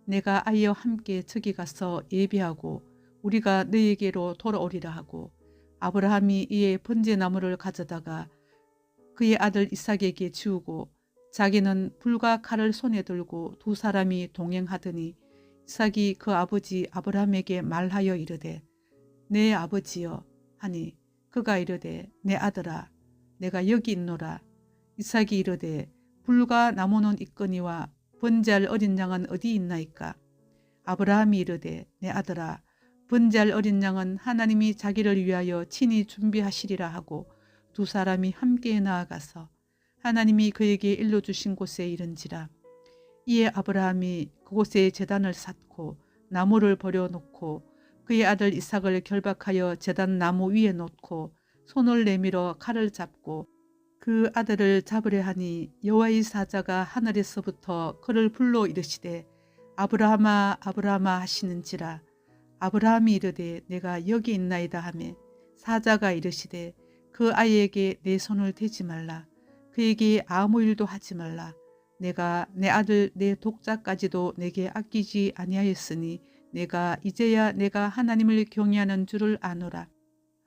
내가 아이와 함께 저기 가서 예비하고 우리가 너희에게로 돌아오리라 하고 아브라함이 이에 번제나무를 가져다가 그의 아들 이삭에게 지우고 자기는 불과 칼을 손에 들고 두 사람이 동행하더니 이삭이 그 아버지 아브라함에게 말하여 이르되 내 아버지여 하니 그가 이르되 내 아들아 내가 여기 있노라. 이삭이 이르되 불과 나무는 있거니와 번제할 어린 양은 어디 있나이까. 아브라함이 이르되 내 아들아 번제할 어린 양은 하나님이 자기를 위하여 친히 준비하시리라 하고 두 사람이 함께 나아가서 하나님이 그에게 일러주신 곳에 이른지라. 이에 아브라함이 그곳에 제단을 쌓고 나무를 버려놓고 그의 아들 이삭을 결박하여 제단 나무 위에 놓고 손을 내밀어 칼을 잡고 그 아들을 잡으려 하니 여호와의 사자가 하늘에서부터 그를 불러 이르시되 아브라함아 아브라함아 하시는지라. 아브라함이 이르되 내가 여기 있나이다 하매 사자가 이르시되 그 아이에게 내 손을 대지 말라. 그에게 아무 일도 하지 말라. 내가 내 아들 내 독자까지도 내게 아끼지 아니하였으니 내가 이제야 내가 하나님을 경외하는 줄을 아노라.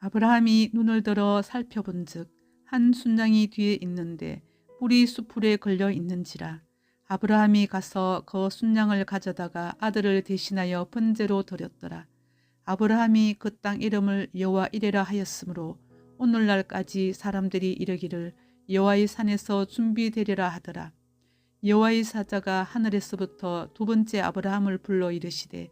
아브라함이 눈을 들어 살펴본즉 한 순양이 뒤에 있는데 뿔이 수풀에 걸려 있는지라. 아브라함이 가서 그 순양을 가져다가 아들을 대신하여 번제로 드렸더라. 아브라함이 그 땅 이름을 여호와 이레라 하였으므로 오늘날까지 사람들이 이르기를 여호와의 산에서 준비되리라 하더라. 여호와의 사자가 하늘에서부터 두 번째 아브라함을 불러 이르시되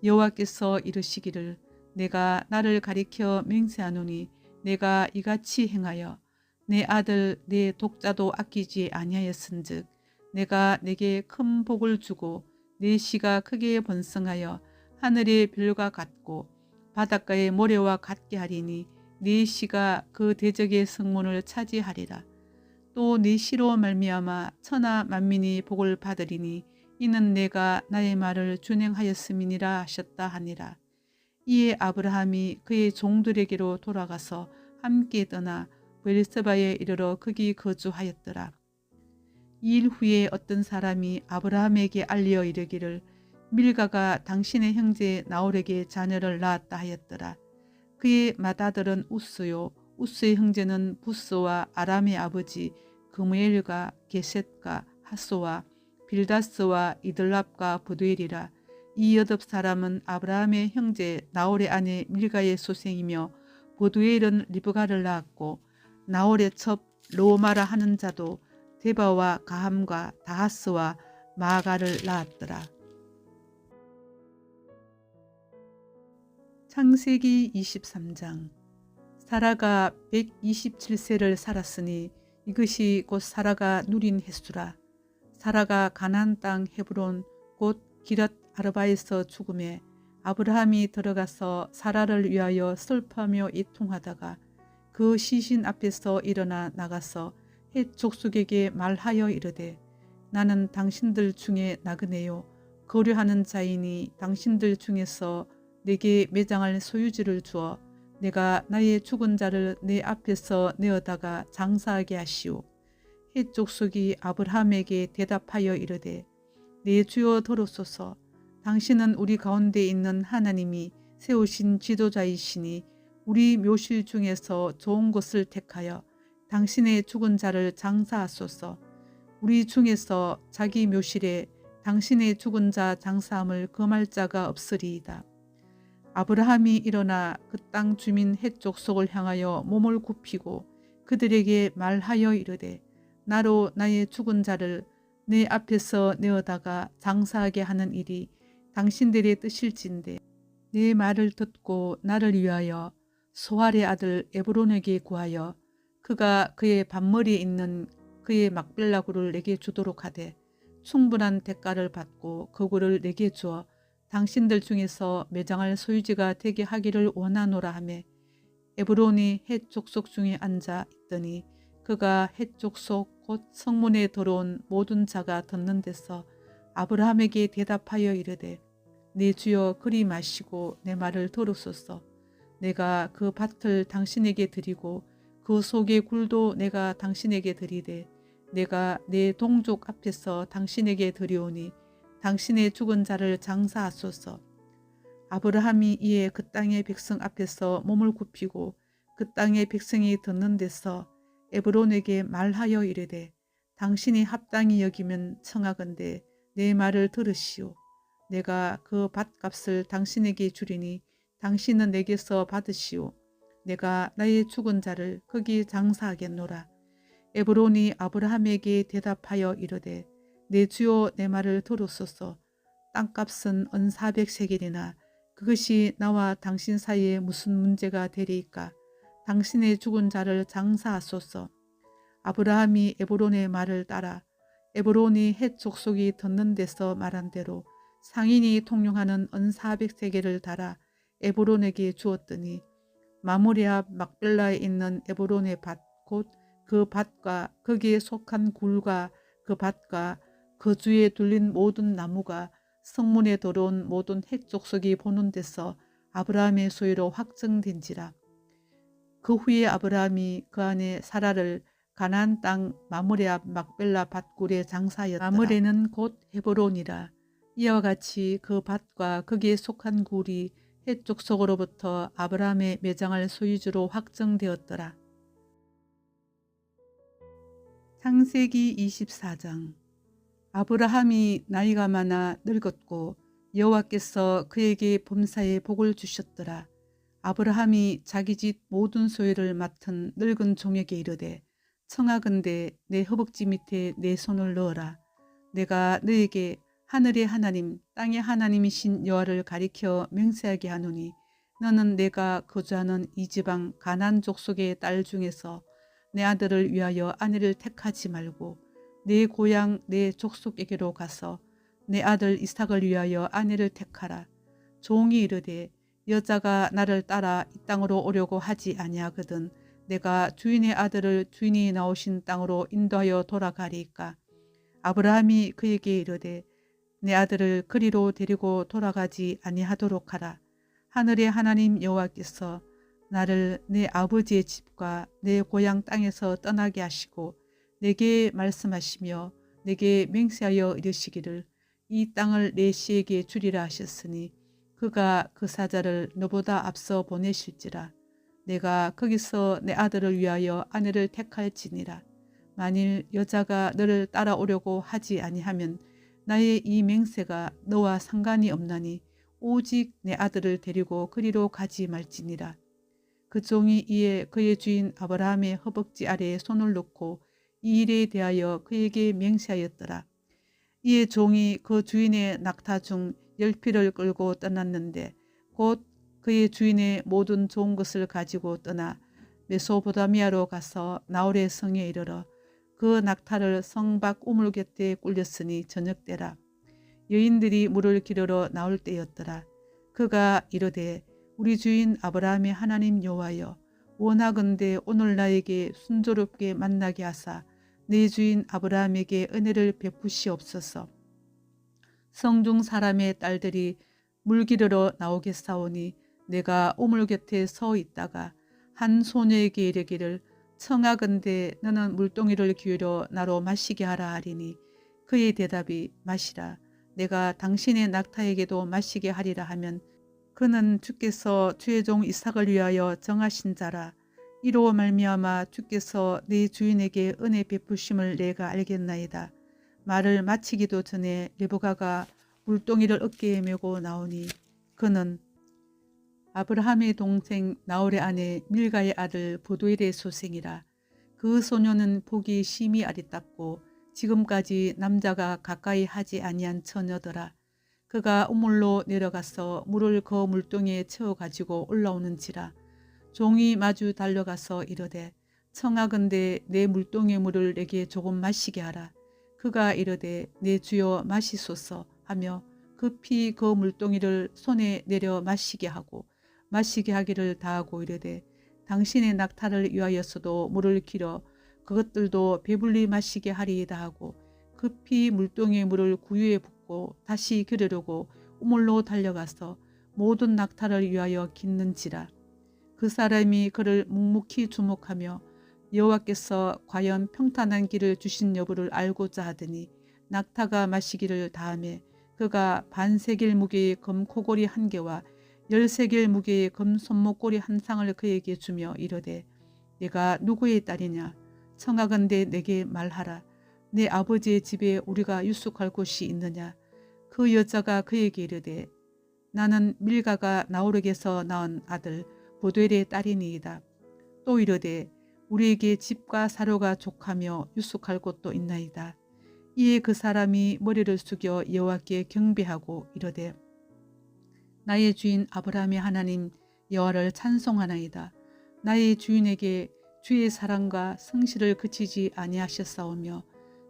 여호와께서 이르시기를 내가 나를 가리켜 맹세하노니 내가 이같이 행하여 내 아들 내 독자도 아끼지 아니하였은즉 내가 내게 큰 복을 주고 내 씨가 크게 번성하여 하늘의 별과 같고 바닷가의 모래와 같게 하리니 네 씨가 그 대적의 성문을 차지하리라. 또 네 씨로 말미암아 천하 만민이 복을 받으리니 이는 내가 나의 말을 준행하였음이니라 하셨다 하니라. 이에 아브라함이 그의 종들에게로 돌아가서 함께 떠나 브엘세바에 이르러 거기 거주하였더라. 2일 후에 어떤 사람이 아브라함에게 알려 이르기를 밀가가 당신의 형제 나홀에게 자녀를 낳았다 하였더라. 그의 맏아들은 우스요 우스의 형제는 부스와 아람의 아버지 그무엘과 게셋과 하소와 빌다스와 이들랍과 부두엘이라. 이 8사람은 아브라함의 형제 나홀의 아내 밀가의 소생이며 부두엘은 리브가를 낳았고 나홀의 첩 로마라 하는 자도 데바와 가함과 다하스와 마가를 낳았더라. 창세기 23장. 사라가 127세를 살았으니 이것이 곧 사라가 누린 횟수라. 사라가 가나안 땅 헤브론 곧 기랏 아르바에서 죽음에 아브라함이 들어가서 사라를 위하여 슬퍼하며 애통하다가 그 시신 앞에서 일어나 나가서 헷 족속에게 말하여 이르되 나는 당신들 중에 나그네요 거류하는 자이니 당신들 중에서 내게 매장할 소유지를 주어 내가 나의 죽은 자를 내 앞에서 내어다가 장사하게 하시오. 헷 족속이 아브라함에게 대답하여 이르되 내 주여 들으소서. 당신은 우리 가운데 있는 하나님이 세우신 지도자이시니 우리 묘실 중에서 좋은 것을 택하여 당신의 죽은 자를 장사하소서. 우리 중에서 자기 묘실에 당신의 죽은 자 장사함을 금할 자가 없으리이다. 아브라함이 일어나 그 땅 주민 헷 족속을 향하여 몸을 굽히고 그들에게 말하여 이르되 나로 나의 죽은 자를 내 앞에서 내어다가 장사하게 하는 일이 당신들의 뜻일진데 내 말을 듣고 나를 위하여 소할의 아들 에브론에게 구하여 그가 그의 밭머리에 있는 그의 막벨라굴을 내게 주도록 하되 충분한 대가를 받고 그 굴을 내게 주어 당신들 중에서 매장할 소유지가 되게 하기를 원하노라 하매 에브론이 헷 족속 중에 앉아 있더니 그가 헷 족속 곧 성문에 들어온 모든 자가 듣는 데서 아브라함에게 대답하여 이르되 내 주여 그리 마시고 내 말을 들으소서. 내가 그 밭을 당신에게 드리고 그 속의 굴도 내가 당신에게 드리되 내가 내 동족 앞에서 당신에게 드리오니 당신의 죽은 자를 장사하소서. 아브라함이 이에 그 땅의 백성 앞에서 몸을 굽히고 그 땅의 백성이 듣는 데서 에브론에게 말하여 이르되 당신이 합당히 여기면 청하건대 내 말을 들으시오. 내가 그 밭값을 당신에게 주리니 당신은 내게서 받으시오. 내가 나의 죽은 자를 거기 장사하겠노라. 에브론이 아브라함에게 대답하여 이르되 내 주여 내 말을 들으소서. 땅값은 은 400세겔이나 그것이 나와 당신 사이에 무슨 문제가 되리이까. 당신의 죽은 자를 장사하소서. 아브라함이 에브론의 말을 따라 에브론이 헷 족속이 듣는 데서 말한 대로 상인이 통용하는 은 400세겔을 달아 에브론에게 주었더니 마므레압 막벨라에 있는 에브론의 밭 곧 그 밭과 거기에 속한 굴과 그 밭과 그 주위에 둘린 모든 나무가 성문에 들어온 모든 헷 족속이 보는 데서 아브라함의 소유로 확정된지라. 그 후에 아브라함이 그 안에 사라를 가나안 땅 마므레압 막벨라 밭굴에 장사하였더라. 마므레는 곧 헤브론이라. 이와 같이 그 밭과 거기에 속한 굴이 헷 족속으로부터 아브라함의 매장할 소유주로 확정되었더라. 창세기 24장. 아브라함이 나이가 많아 늙었고 여호와께서 그에게 범사에 복을 주셨더라. 아브라함이 자기 집 모든 소유를 맡은 늙은 종에게 이르되 청하건대 내 허벅지 밑에 내 손을 넣어라. 내가 너에게 하늘의 하나님 땅의 하나님이신 여호와를 가리켜 맹세하게 하노니 너는 내가 거주하는 이 지방 가나안 족속의 딸 중에서 내 아들을 위하여 아내를 택하지 말고 내 고향 내 족속에게로 가서 내 아들 이삭을 위하여 아내를 택하라. 종이 이르되 여자가 나를 따라 이 땅으로 오려고 하지 아니하거든 내가 주인의 아들을 주인이 나오신 땅으로 인도하여 돌아가리이까. 아브라함이 그에게 이르되 내 아들을 그리로 데리고 돌아가지 아니하도록 하라. 하늘의 하나님 여호와께서 나를 내 아버지의 집과 내 고향 땅에서 떠나게 하시고 내게 말씀하시며 내게 맹세하여 이르시기를 이 땅을 내 씨에게 주리라 하셨으니 그가 그 사자를 너보다 앞서 보내실지라. 내가 거기서 내 아들을 위하여 아내를 택할지니라. 만일 여자가 너를 따라오려고 하지 아니하면 나의 이 맹세가 너와 상관이 없나니 오직 내 아들을 데리고 그리로 가지 말지니라. 그 종이 이에 그의 주인 아브라함의 허벅지 아래에 손을 놓고 이 일에 대하여 그에게 맹세하였더라. 이에 종이 그 주인의 낙타 중 10匹를 끌고 떠났는데 곧 그의 주인의 모든 좋은 것을 가지고 떠나 메소포타미아로 가서 나홀의 성에 이르러 그 낙타를 성 밖 우물 곁에 꿀렸으니 저녁 때라. 여인들이 물을 기르러 나올 때였더라. 그가 이르되 우리 주인 아브라함의 하나님 여호와여 원하건대 오늘 나에게 순조롭게 만나게 하사 내 주인 아브라함에게 은혜를 베푸시옵소서. 성중 사람의 딸들이 물 기르러 나오겠사오니 내가 우물 곁에 서 있다가 한 소녀에게 이르기를 청하건대 너는 물동이를 기울여 나로 마시게 하라 하리니 그의 대답이 마시라. 내가 당신의 낙타에게도 마시게 하리라 하면 그는 주께서 주의 종 이삭을 위하여 정하신 자라. 이로 말미암아 주께서 네 주인에게 은혜 베푸심을 내가 알겠나이다. 말을 마치기도 전에 리브가가 물동이를 어깨에 메고 나오니 그는 아브라함의 동생 나홀의 아내 밀가의 아들 부두엘의 소생이라. 그 소녀는 보기 심히 아리답고 지금까지 남자가 가까이 하지 아니한 처녀더라. 그가 우물로 내려가서 물을 그 물동이에 채워가지고 올라오는지라. 종이 마주 달려가서 이르되 청하건대 내 물동이의 물을 내게 조금 마시게 하라. 그가 이르되 내 주여 마시소서 하며 급히 그 물동이를 손에 내려 마시게 하고 마시게 하기를 다하고 이르되 당신의 낙타를 위하여서도 물을 길어 그것들도 배불리 마시게 하리이다 하고 급히 물동이의 물을 구유에 붓고 다시 기르려고 우물로 달려가서 모든 낙타를 위하여 깃는지라. 그 사람이 그를 묵묵히 주목하며 여호와께서 과연 평탄한 길을 주신 여부를 알고자 하더니 낙타가 마시기를 다하매 그가 반세겔 무게의 금 코골이 1개와 10세겔 무게의 금 손목고리 1상을 그에게 주며 이르되 내가 누구의 딸이냐 청하건대 내게 말하라. 내 아버지의 집에 우리가 유숙할 곳이 있느냐. 그 여자가 그에게 이르되 나는 밀가가 나홀에게서 낳은 아들 보델의 딸이니이다. 또 이르되 우리에게 집과 사료가 족하며 유숙할 곳도 있나이다. 이에 그 사람이 머리를 숙여 여호와께 경배하고 이르되 나의 주인 아브라함의 하나님 여호와를 찬송하나이다. 나의 주인에게 주의 사랑과 성실을 그치지 아니하셨사오며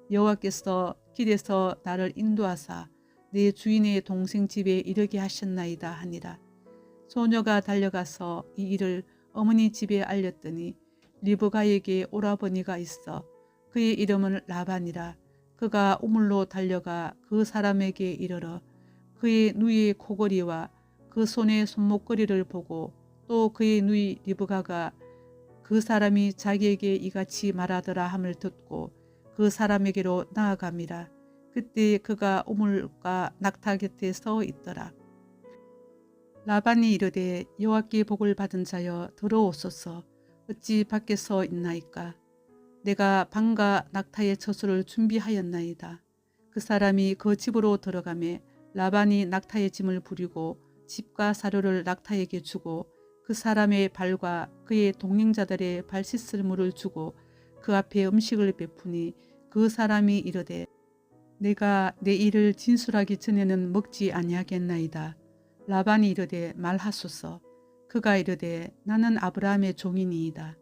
여호와께서 길에서 나를 인도하사 내 주인의 동생 집에 이르게 하셨나이다 하니라. 소녀가 달려가서 이 일을 어머니 집에 알렸더니 리브가에게 오라버니가 있어 그의 이름은 라반이라. 그가 우물로 달려가 그 사람에게 이르러 그의 누이의 코걸이와 그 손의 손목걸이를 보고 또 그의 누이 리브가가 그 사람이 자기에게 이같이 말하더라 함을 듣고 그 사람에게로 나아갑니다. 그때 그가 우물가 낙타 곁에 서 있더라. 라반이 이르되 여호와께 복을 받은 자여 들어오소서. 어찌 밖에서 있나이까. 내가 방과 낙타의 처소를 준비하였나이다. 그 사람이 그 집으로 들어가매 라반이 낙타의 짐을 부리고 집과 사료를 낙타에게 주고 그 사람의 발과 그의 동행자들의 발 씻을 물을 주고 그 앞에 음식을 베푸니 그 사람이 이르되 내가 내 일을 진술하기 전에는 먹지 아니하겠나이다. 라반이 이르되 말하소서. 그가 이르되 나는 아브라함의 종이니이다.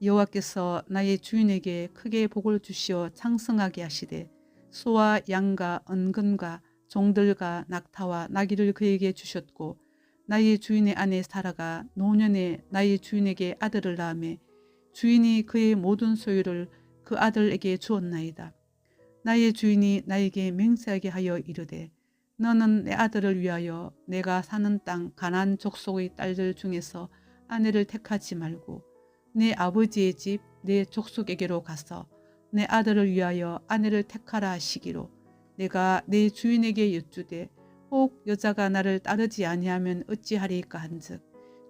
여호와께서 나의 주인에게 크게 복을 주시어 창성하게 하시되 소와 양과 은근과 종들과 낙타와 나귀를 그에게 주셨고 나의 주인의 아내 사라가 노년에 나의 주인에게 아들을 낳으매 주인이 그의 모든 소유를 그 아들에게 주었나이다. 나의 주인이 나에게 맹세하게 하여 이르되 너는 내 아들을 위하여 내가 사는 땅 가나안 족속의 딸들 중에서 아내를 택하지 말고 내 아버지의 집 내 족속에게로 가서 내 아들을 위하여 아내를 택하라 하시기로 내가 내 주인에게 여쭈되 혹 여자가 나를 따르지 아니하면 어찌하리까 한즉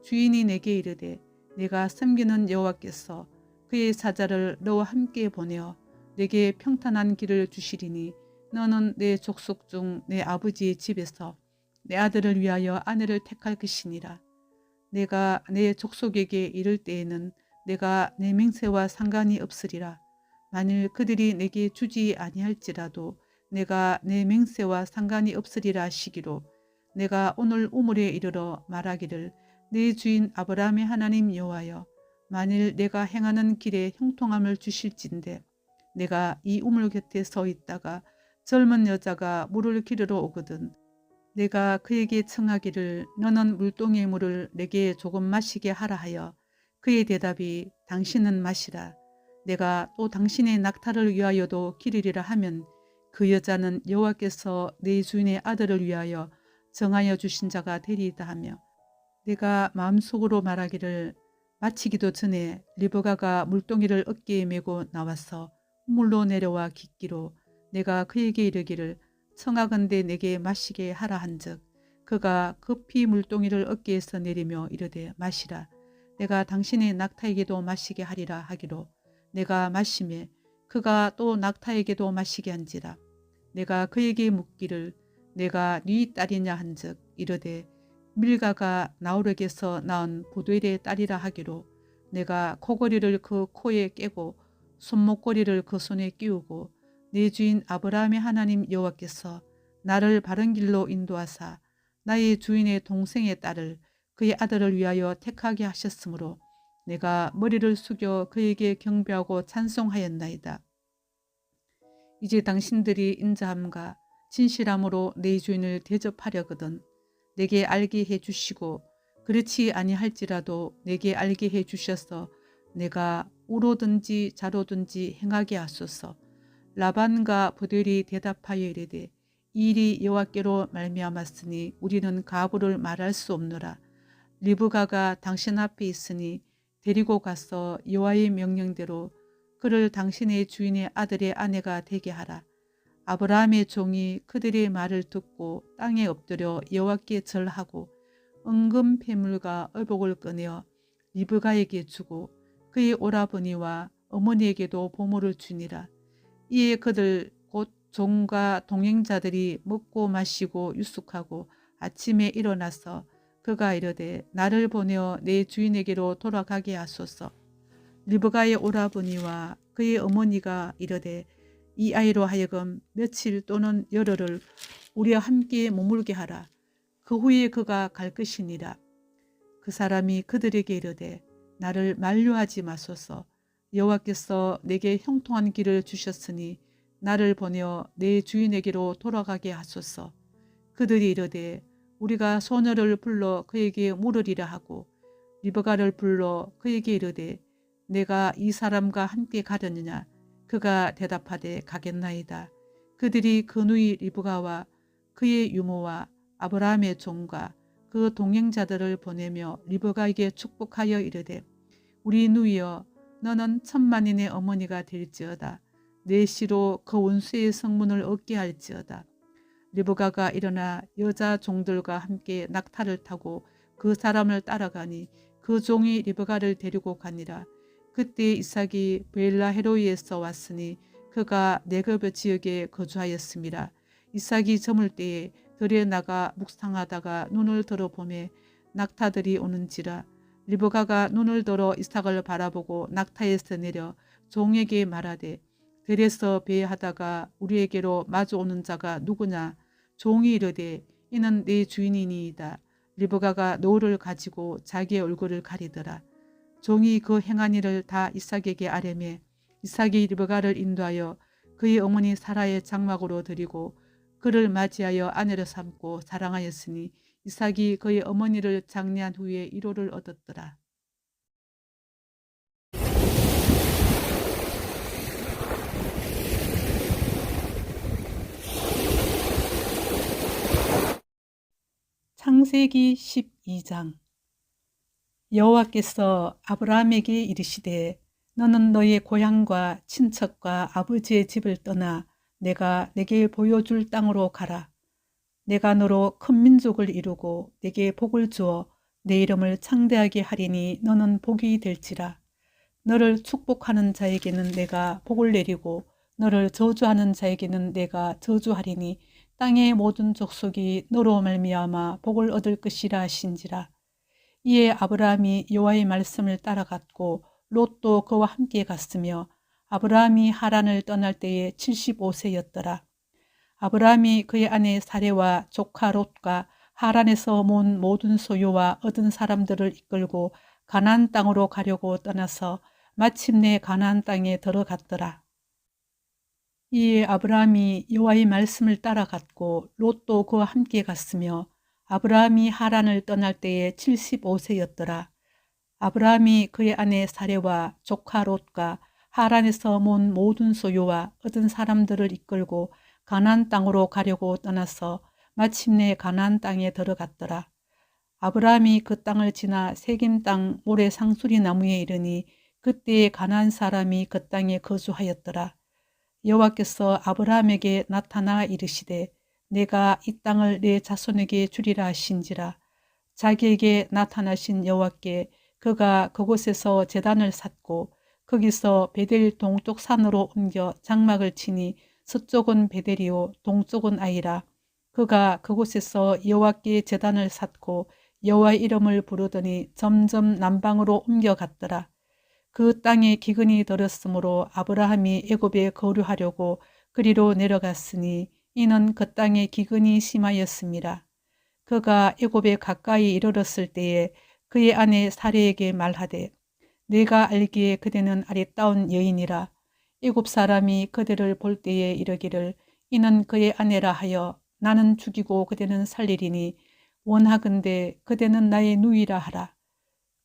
주인이 내게 이르되 내가 섬기는 여호와께서 그의 사자를 너와 함께 보내어 내게 평탄한 길을 주시리니 너는 내 족속 중 내 아버지의 집에서 내 아들을 위하여 아내를 택할 것이니라. 내가 내 족속에게 이를 때에는 내가 내 맹세와 상관이 없으리라. 만일 그들이 내게 주지 아니할지라도 내가 내 맹세와 상관이 없으리라 하시기로 내가 오늘 우물에 이르러 말하기를 내 주인 아브라함의 하나님 여호와여 만일 내가 행하는 길에 형통함을 주실진대 내가 이 우물 곁에 서 있다가 젊은 여자가 물을 기르러 오거든 내가 그에게 청하기를 너는 물동이의 물을 내게 조금 마시게 하라 하여 그의 대답이 당신은 마시라. 내가 또 당신의 낙타를 위하여도 기르리라 하면 그 여자는 여호와께서 내 주인의 아들을 위하여 정하여 주신 자가 되리이다 하며 내가 마음속으로 말하기를 마치기도 전에 리브가가 물동이를 어깨에 메고 나와서 우물로 내려와 깃기로 내가 그에게 이르기를 청하건대 내게 마시게 하라 한즉 그가 급히 물동이를 어깨에서 내리며 이르되 마시라. 내가 당신의 낙타에게도 마시게 하리라 하기로 내가 마시매 그가 또 낙타에게도 마시게 한지라. 내가 그에게 묻기를 내가 네 딸이냐 한즉 이르되 밀가가 나홀에게서 낳은 보델의 딸이라 하기로 내가 코걸이를 그 코에 깨고 손목걸이를 그 손에 끼우고 내 주인 아브라함의 하나님 여호와께서 나를 바른 길로 인도하사 나의 주인의 동생의 딸을 그의 아들을 위하여 택하게 하셨으므로 내가 머리를 숙여 그에게 경배하고 찬송하였나이다. 이제 당신들이 인자함과 진실함으로 내 주인을 대접하려거든 내게 알게 해주시고 그렇지 아니할지라도 내게 알게 해주셔서 내가 우로든지 자로든지 행하게 하소서. 라반과 보델이 대답하여 이르되 이 일이 여호와께로 말미암았으니 우리는 가부를 말할 수 없노라. 리브가가 당신 앞에 있으니 데리고 가서 여호와의 명령대로 그를 당신의 주인의 아들의 아내가 되게 하라. 아브라함의 종이 그들의 말을 듣고 땅에 엎드려 여호와께 절하고 은금 패물과 의복을 꺼내어 리브가에게 주고 그의 오라버니와 어머니에게도 보물을 주니라. 이에 그들 곧 종과 동행자들이 먹고 마시고 유숙하고 아침에 일어나서 그가 이르되 나를 보내어 내 주인에게로 돌아가게 하소서. 리브가의 오라버니와 그의 어머니가 이르되 이 아이로 하여금 며칠 또는 열흘을 우리와 함께 머물게 하라. 그 후에 그가 갈 것이니라. 그 사람이 그들에게 이르되 나를 만류하지 마소서. 여호와께서 내게 형통한 길을 주셨으니 나를 보내어 내 주인에게로 돌아가게 하소서. 그들이 이르되 우리가 소녀를 불러 그에게 물으리라 하고 리브가를 불러 그에게 이르되 내가 이 사람과 함께 가려느냐. 그가 대답하되 가겠나이다. 그들이 그 누이 리브가와 그의 유모와 아브라함의 종과 그 동행자들을 보내며 리브가에게 축복하여 이르되 우리 누이여 너는 천만인의 어머니가 될지어다. 내 시로 그 원수의 성문을 얻게 할지어다. 리브가가 일어나 여자 종들과 함께 낙타를 타고 그 사람을 따라가니 그 종이 리브가를 데리고 가니라. 그때 이삭이 베엘라헤로이에서 왔으니 그가 네겝 지역에 거주하였음이라. 이삭이 저물 때에 들에 나가 묵상하다가 눈을 들어보매 낙타들이 오는지라. 리브가가 눈을 들어 이삭을 바라보고 낙타에서 내려 종에게 말하되 들에서 배하다가 우리에게로 마주오는 자가 누구냐. 종이 이르되 이는 내 주인이니이다. 리브가가 노를 가지고 자기의 얼굴을 가리더라. 종이 그 행한 일을 다 이삭에게 아뢰매 이삭이 리브가를 인도하여 그의 어머니 사라의 장막으로 드리고 그를 맞이하여 아내로 삼고 사랑하였으니 이삭이 그의 어머니를 장례한 후에 1호를 얻었더라. 창세기 12장. 여호와께서 아브라함에게 이르시되 너는 너의 고향과 친척과 아버지의 집을 떠나 내가 내게 보여줄 땅으로 가라. 내가 너로 큰 민족을 이루고 내게 복을 주어 내 이름을 창대하게 하리니 너는 복이 될지라. 너를 축복하는 자에게는 내가 복을 내리고 너를 저주하는 자에게는 내가 저주하리니 땅의 모든 족속이 너로 말미암아 복을 얻을 것이라 하신지라. 이에 아브라함이 여호와의 말씀을 따라갔고 롯도 그와 함께 갔으며 아브라함이 하란을 떠날 때에 75세였더라. 아브라함이 그의 아내 사레와 조카 롯과 하란에서 모은 모든 소유와 얻은 사람들을 이끌고 가나안 땅으로 가려고 떠나서 마침내 가나안 땅에 들어갔더라. 이에 아브라함이 여호와의 말씀을 따라갔고 롯도 그와 함께 갔으며 아브라함이 하란을 떠날 때에 75세였더라. 아브라함이 그의 아내 사레와 조카 롯과 하란에서 모은 모든 소유와 얻은 사람들을 이끌고 가나안 땅으로 가려고 떠나서 마침내 가나안 땅에 들어갔더라. 아브라함이 그 땅을 지나 세겜 땅 모래 상수리 나무에 이르니 그때에 가나안 사람이 그 땅에 거주하였더라. 여호와께서 아브라함에게 나타나 이르시되 내가 이 땅을 내 자손에게 주리라 하신지라. 자기에게 나타나신 여호와께 그가 그곳에서 제단을 샀고 거기서 베델 동쪽 산으로 옮겨 장막을 치니 서쪽은 베델이요 동쪽은 아이라. 그가 그곳에서 여호와께 제단을 샀고 여호와의 이름을 부르더니 점점 남방으로 옮겨갔더라. 그 땅에 기근이 들었으므로 아브라함이 애굽에 거류하려고 그리로 내려갔으니 이는 그 땅에 기근이 심하였습니다. 그가 애굽에 가까이 이르렀을 때에 그의 아내 사레에게 말하되 내가 알기에 그대는 아리따운 여인이라. 애굽 사람이 그대를 볼 때에 이르기를 이는 그의 아내라 하여 나는 죽이고 그대는 살리리니 원하건대 그대는 나의 누이라 하라.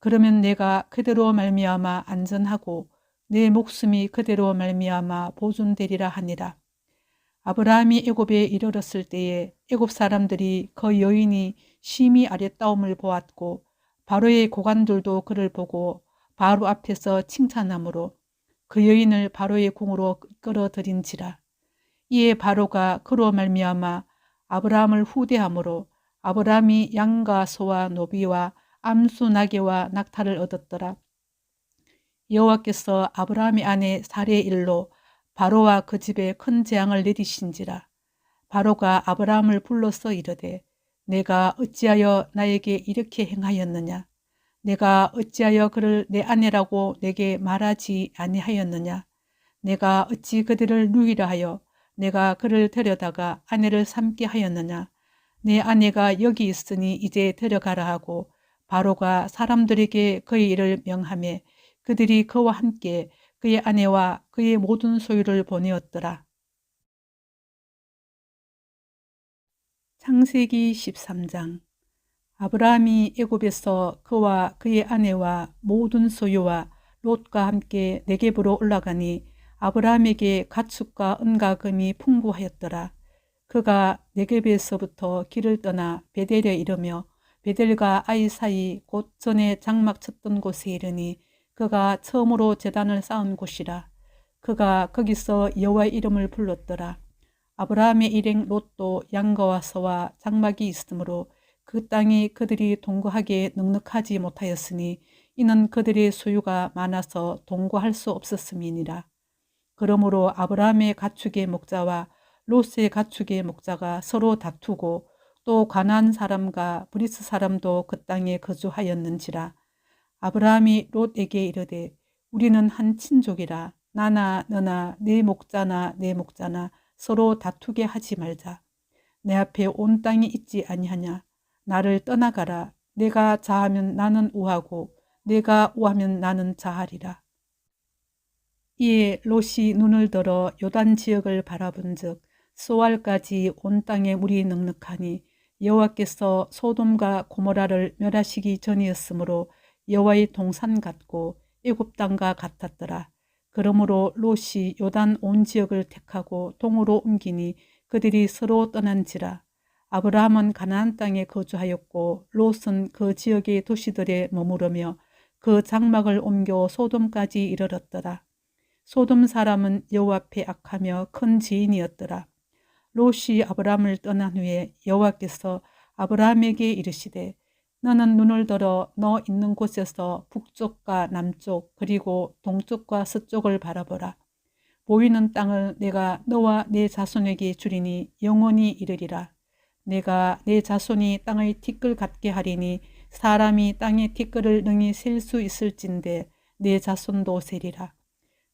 그러면 내가 그대로 말미암아 안전하고 내 목숨이 그대로 말미암아 보존되리라 하니라. 아브라함이 애굽에 이르렀을 때에 애굽 사람들이 그 여인이 심히 아랫다움을 보았고 바로의 고관들도 그를 보고 바로 앞에서 칭찬하므로 그 여인을 바로의 궁으로 끌어들인지라. 이에 바로가 그로 말미암아 아브라함을 후대함으로 아브라함이 양과 소와 노비와 암수 나귀와 낙타를 얻었더라. 여호와께서 아브라함의 아내 사레의 일로 바로와 그 집에 큰 재앙을 내리신지라. 바로가 아브라함을 불러서 이르되 내가 어찌하여 나에게 이렇게 행하였느냐? 내가 어찌하여 그를 내 아내라고 내게 말하지 아니하였느냐? 내가 어찌 그들을 누이라 하여 내가 그를 데려다가 아내를 삼게 하였느냐? 내 아내가 여기 있으니 이제 데려가라 하고 바로가 사람들에게 그의 일을 명하매 그들이 그와 함께 그의 아내와 그의 모든 소유를 보내었더라. 창세기 13장. 아브라함이 애굽에서 그와 그의 아내와 모든 소유와 롯과 함께 네겝으로 올라가니 아브라함에게 가축과 은과 금이 풍부하였더라. 그가 네겝에서부터 길을 떠나 베델에 이르며 베델과 아이 사이 곧 전에 장막 쳤던 곳에 이르니 그가 처음으로 제단을 쌓은 곳이라. 그가 거기서 여호와의 이름을 불렀더라. 아브라함의 일행 롯도 양거와 소와 장막이 있으므로 그 땅이 그들이 동거하기에 넉넉하지 못하였으니 이는 그들의 소유가 많아서 동거할 수 없었음이니라. 그러므로 아브라함의 가축의 목자와 롯의 가축의 목자가 서로 다투고 또 가나안 사람과 브리스 사람도 그 땅에 거주하였는지라. 아브라함이 롯에게 이르되 우리는 한 친족이라 나나 너나 내 목자나 내 목자나 서로 다투게 하지 말자. 내 앞에 온 땅이 있지 아니하냐. 나를 떠나가라. 내가 자하면 나는 우하고 내가 우하면 나는 자하리라. 이에 롯이 눈을 들어 요단 지역을 바라본즉 소알까지 온 땅에 물이 넉넉하니 여호와께서 소돔과 고모라를 멸하시기 전이었으므로 여호와의 동산 같고 애굽 땅과 같았더라. 그러므로 롯이 요단 온 지역을 택하고 동으로 옮기니 그들이 서로 떠난지라. 아브라함은 가나안 땅에 거주하였고 롯은 그 지역의 도시들에 머무르며 그 장막을 옮겨 소돔까지 이르렀더라. 소돔 사람은 여호와 앞에 악하며 큰 죄인이었더라. 롯이 아브라함을 떠난 후에 여호와께서 아브라함에게 이르시되 너는 눈을 들어 너 있는 곳에서 북쪽과 남쪽 그리고 동쪽과 서쪽을 바라보라. 보이는 땅을 내가 너와 내 자손에게 주리니 영원히 이르리라. 내가 내 자손이 땅의 티끌 같게 하리니 사람이 땅의 티끌을 능히 셀 수 있을진데 내 자손도 세리라.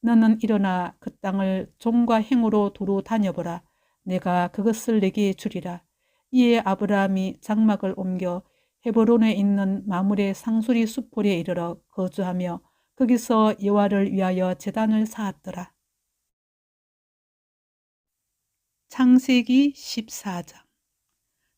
너는 일어나 그 땅을 종과 행으로 두루 다녀보라. 내가 그것을 내게 주리라. 이에 아브라함이 장막을 옮겨 헤브론에 있는 마므레 상수리 숲홀에 이르러 거주하며 거기서 여호와를 위하여 제단을 쌓았더라. 창세기 14장.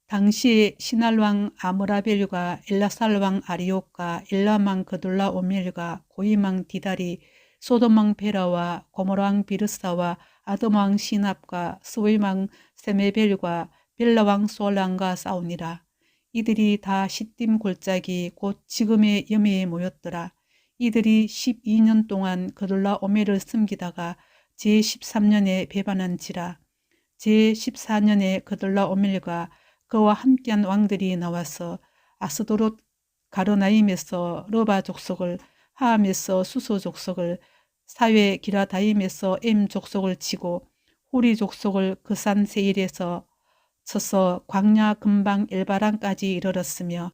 당시에 시날왕 아므라벨과 엘라살왕 아리옥과 엘람왕 그돌라오멜과 고임왕 디달이 소돔왕 베라와 고모라왕 비르사와 아돔왕 시납과 스웨임왕 세메벨과 벨라왕 소알왕과 싸우니라. 이들이 다 시딤 골짜기 곧 지금의 여매에 모였더라. 이들이 12년 동안 그돌라오멜을 섬기다가 제13년에 배반한지라. 제14년에 그돌라오멜과 그와 함께한 왕들이 나와서 아스도롯 가르나임에서 러바 족속을, 하암에서 수소 족속을, 사회 기라다임에서 엠 족속을 치고 후리 족속을 그 산 세일에서 쳐서 광야 근방 엘바란까지 이르렀으며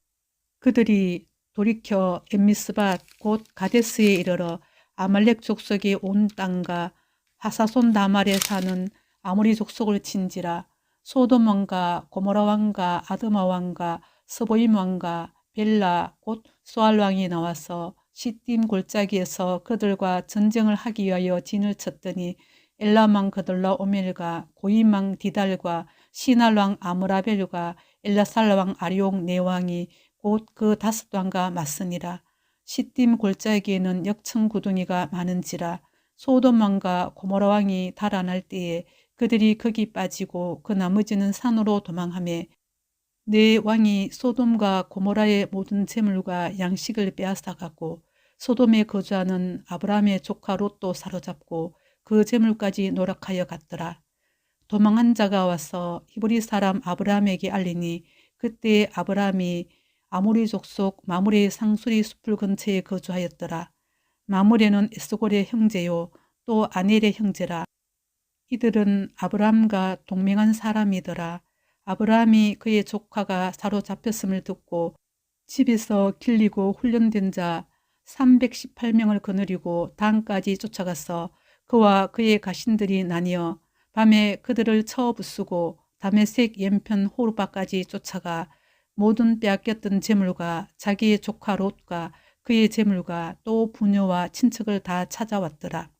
그들이 돌이켜 엠미스밭 곧 가데스에 이르러 아말렉 족속의 온 땅과 하사손 다말에 사는 아모리 족속을 친지라. 소돔 왕과 고모라 왕과 아드마 왕과 스보임 왕과 벨라 곧 소알 왕이 나와서 시딤 골짜기에서 그들과 전쟁을 하기 위하여 진을 쳤더니 엘람 왕 그돌라오멜과 고임 왕 디달과 시날 왕 아므라벨과 엘라살 왕 아리옥 네 왕이 곧 그 5왕과 맞으니라. 시딤 골짜기에는 역청 구덩이가 많은지라. 소돔 왕과 고모라 왕이 달아날 때에 그들이 거기 빠지고 그 나머지는 산으로 도망하며 네 왕이 소돔과 고모라의 모든 재물과 양식을 빼앗아갔고 소돔에 거주하는 아브라함의 조카 롯도 사로잡고 그 재물까지 노력하여 갔더라. 도망한 자가 와서 히브리 사람 아브라함에게 알리니 그때 아브라함이 아모리 족속 마므레 상수리 숲을 근처에 거주하였더라. 마므레는 에스골의 형제요 또 아넬의 형제라. 이들은 아브라함과 동맹한 사람이더라. 아브라함이 그의 조카가 사로잡혔음을 듣고 집에서 길리고 훈련된 자 318명을 거느리고 단까지 쫓아가서 그와 그의 가신들이 나뉘어 밤에 그들을 쳐 부수고 다메섹 연편 호르바까지 쫓아가 모든 빼앗겼던 재물과 자기의 조카 롯과 그의 재물과 또 부녀와 친척을 다 찾아왔더라.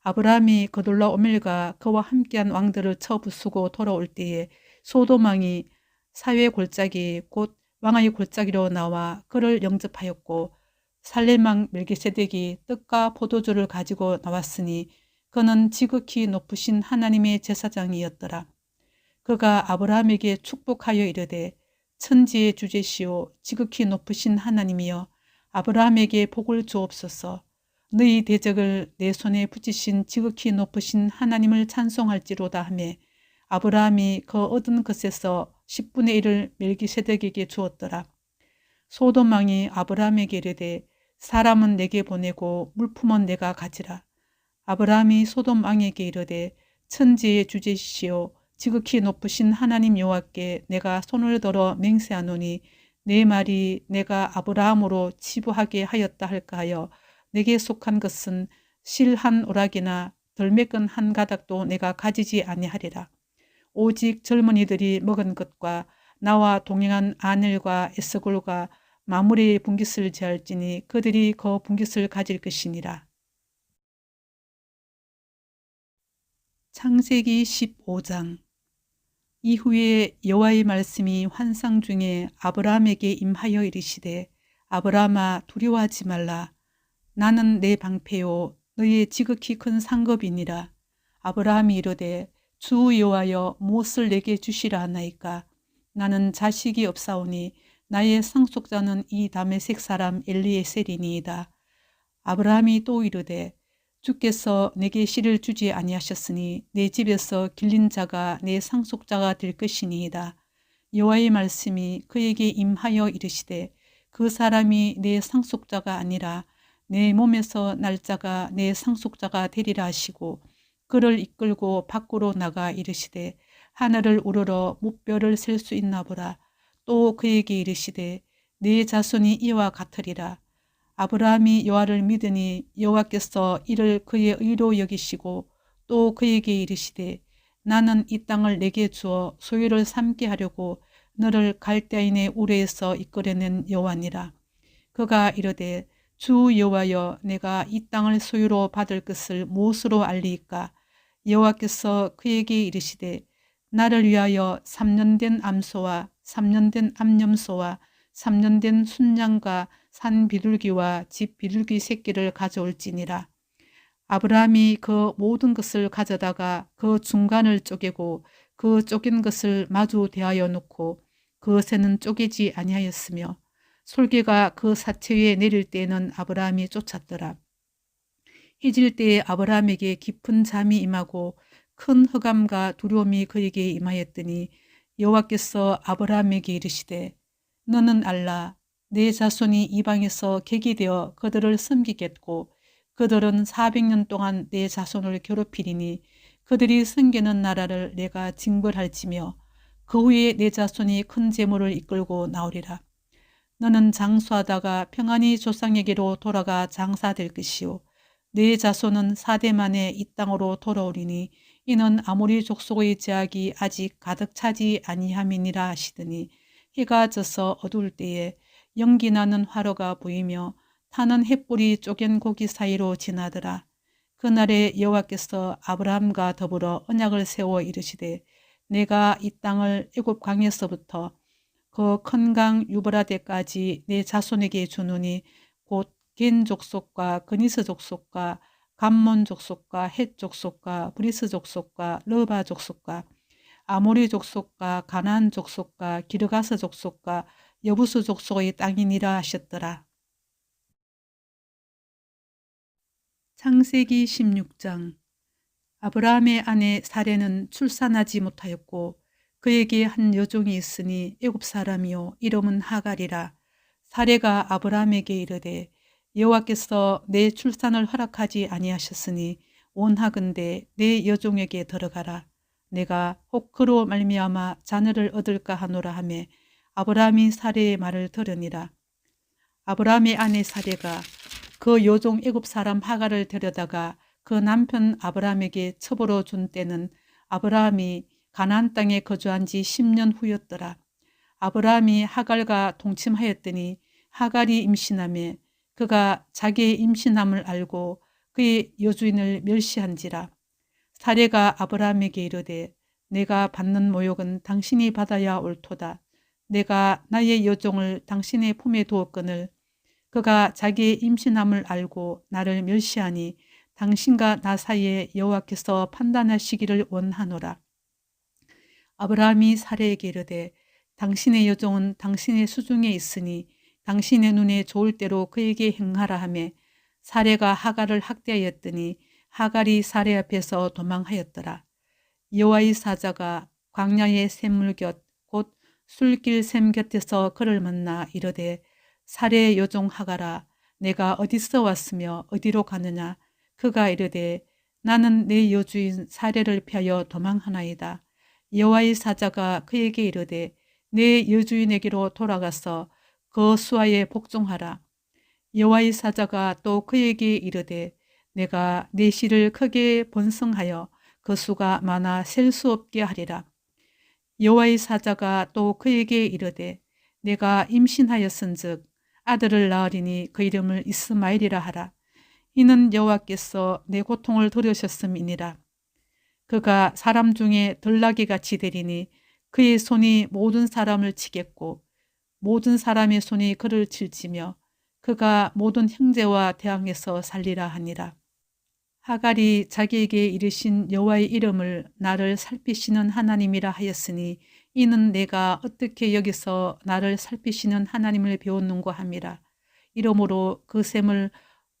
아브라함이 거둘러 오멜과 그와 함께한 왕들을 쳐 부수고 돌아올 때에 소돔 왕이 사회 골짜기 곧 왕의 골짜기로 나와 그를 영접하였고 살렘 왕 멜기세덱이 떡과 포도주를 가지고 나왔으니 그는 지극히 높으신 하나님의 제사장이었더라. 그가 아브라함에게 축복하여 이르되 천지의 주제시오 지극히 높으신 하나님이여 아브라함에게 복을 주옵소서. 너희 대적을 내 손에 붙이신 지극히 높으신 하나님을 찬송할지로다 하며 아브라함이 그 얻은 것에서 10분의 1을 멜기세덱에게 주었더라. 소돔 왕이 아브라함에게 이르되 사람은 내게 보내고 물품은 내가 가지라. 아브라함이 소돔 왕에게 이르되 천지의 주제시오 지극히 높으신 하나님 여호와께 내가 손을 들어 맹세하노니 내 말이 내가 아브라함으로 치부하게 하였다 할까 하여 내게 속한 것은 실 한 오락이나 덜매끈 한 가닥도 내가 가지지 아니하리라. 오직 젊은이들이 먹은 것과 나와 동행한 아넬과 에스골과 마므레의 분깃을 제할지니 그들이 그 분깃을 가질 것이니라. 창세기 15장. 이후에 여호와의 말씀이 환상 중에 아브라함에게 임하여 이르시되 아브라함아 두려워하지 말라. 나는 내 방패요 너의 지극히 큰 상급이니라. 아브라함이 이르되 주 여호와여 무엇을 내게 주시라 하나이까. 나는 자식이 없사오니 나의 상속자는 이 다메섹 사람 엘리에셀이니이다. 아브라함이 또 이르되 주께서 내게 씨를 주지 아니하셨으니 내 집에서 길린 자가 내 상속자가 될 것이니이다. 여호와의 말씀이 그에게 임하여 이르시되 그 사람이 내 상속자가 아니라 내 몸에서 날 자가 내 상속자가 되리라 하시고 그를 이끌고 밖으로 나가 이르시되 하늘을 우러러 무뼈를 셀 수 있나 보라. 또 그에게 이르시되 내 자손이 이와 같으리라. 아브라함이 여호와를 믿으니 여호와께서 이를 그의 의로 여기시고 또 그에게 이르시되 나는 이 땅을 내게 주어 소유를 삼게 하려고 너를 갈대아인의 우레에서 이끌어낸 여호와니라. 그가 이르되 주 여호와여 내가 이 땅을 소유로 받을 것을 무엇으로 알리이까. 여호와께서 그에게 이르시되 나를 위하여 3년 된 암소와 3년 된 암염소와 3년 된 순양과 산 비둘기와 집 비둘기 새끼를 가져올지니라. 아브라함이 그 모든 것을 가져다가 그 중간을 쪼개고 그 쪼갠 것을 마주 대하여 놓고 그 새는 쪼개지 아니하였으며 솔개가 그 사체 위에 내릴 때에는 아브라함이 쫓았더라. 해질 때에 아브라함에게 깊은 잠이 임하고 큰 흑암과 두려움이 그에게 임하였더니 여호와께서 아브라함에게 이르시되 너는 알라. 내 자손이 이방에서 객이 되어 그들을 섬기겠고 그들은 400년 동안 내 자손을 괴롭히리니 그들이 섬기는 나라를 내가 징벌할지며 그 후에 내 자손이 큰 재물을 이끌고 나오리라. 너는 장수하다가 평안히 조상에게로 돌아가 장사될 것이요 내 자손은 4대 만에 이 땅으로 돌아오리니 이는 아모리 족속의 제약이 아직 가득 차지 아니함이니라 하시더니 해가 져서 어두울 때에 연기 나는 화로가 보이며 타는 햇불이 쪼갠 고기 사이로 지나더라. 그날에 여호와께서 아브라함과 더불어 언약을 세워 이르시되 내가 이 땅을 애굽 강에서부터 그 큰 강 유브라데까지 내 자손에게 주노니 곧 겐 족속과 그니스 족속과 감몬 족속과 헷 족속과 브리스 족속과 르바 족속과 아모리 족속과 가나안 족속과 기르가스 족속과 여부스 족속의 땅이니라 하셨더라. 창세기 16장. 아브라함의 아내 사레는 출산하지 못하였고 그에게 한 여종이 있으니 애굽 사람이요 이름은 하갈이라. 사레가 아브라함에게 이르되 여호와께서 내 출산을 허락하지 아니하셨으니 원하건대 내 여종에게 들어가라. 내가 혹 그로 말미암아 자녀를 얻을까 하노라 하매 아브라함이 사레의 말을 들으니라. 아브라함의 아내 사레가 그 요종 애굽 사람 하갈을 데려다가 그 남편 아브라함에게 첩으로 준 때는 아브라함이 가나안 땅에 거주한 지 10년 후였더라. 아브라함이 하갈과 동침하였더니 하갈이 임신하며 그가 자기의 임신함을 알고 그의 여주인을 멸시한지라. 사레가 아브라함에게 이르되 내가 받는 모욕은 당신이 받아야 옳도다. 내가 나의 여종을 당신의 품에 두었거늘 그가 자기의 임신함을 알고 나를 멸시하니 당신과 나 사이에 여호와께서 판단하시기를 원하노라. 아브라함이 사레에게 이르되 당신의 여종은 당신의 수중에 있으니 당신의 눈에 좋을 대로 그에게 행하라 하며 사레가 하갈을 학대하였더니 하갈이 사레 앞에서 도망하였더라. 여호와의 사자가 광야의 샘물 곁 곧 술길 샘 곁에서 그를 만나 이르되 사레의 여종 하갈아 내가 어디서 왔으며 어디로 가느냐. 그가 이르되 나는 내 여주인 사레를 피하여 도망하나이다. 여호와의 사자가 그에게 이르되 내 여주인에게로 돌아가서 그 수하에 복종하라. 여호와의 사자가 또 그에게 이르되 내가 내 씨를 크게 번성하여 그 수가 많아 셀 수 없게 하리라. 여호와의 사자가 또 그에게 이르되 내가 임신하였은즉 아들을 낳으리니 그 이름을 이스마엘이라 하라. 이는 여호와께서 내 고통을 들으셨음이니라. 그가 사람 중에 들나귀같이 되리니 그의 손이 모든 사람을 치겠고 모든 사람의 손이 그를 칠지며 그가 모든 형제와 대항해서 살리라 하니라. 하갈이 자기에게 이르신 여호와의 이름을 나를 살피시는 하나님이라 하였으니 이는 내가 어떻게 여기서 나를 살피시는 하나님을 배웠는고 함이라. 이러므로 그 샘을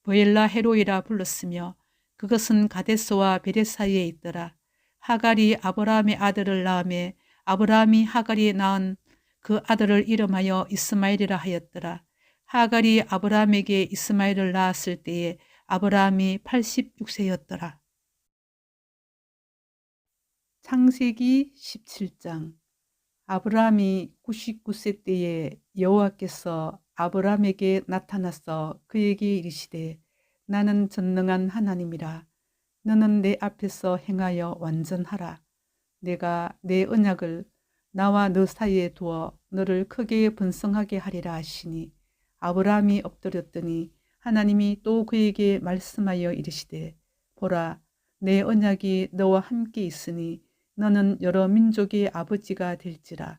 브엘라 헤로이라 불렀으며 그것은 가데스와 베레 사이에 있더라. 하갈이 아브라함의 아들을 낳으며 아브라함이 하갈이 낳은 그 아들을 이름하여 이스마엘이라 하였더라. 하갈이 아브라함에게 이스마엘을 낳았을 때에 아브라함이 86세였더라. 창세기 17장. 아브라함이 99세 때에 여호와께서 아브라함에게 나타나서 그에게 이르시되 나는 전능한 하나님이라. 너는 내 앞에서 행하여 완전하라. 내가 내 언약을 나와 너 사이에 두어 너를 크게 번성하게 하리라 하시니 아브라함이 엎드렸더니 하나님이 또 그에게 말씀하여 이르시되 보라 내 언약이 너와 함께 있으니 너는 여러 민족의 아버지가 될지라.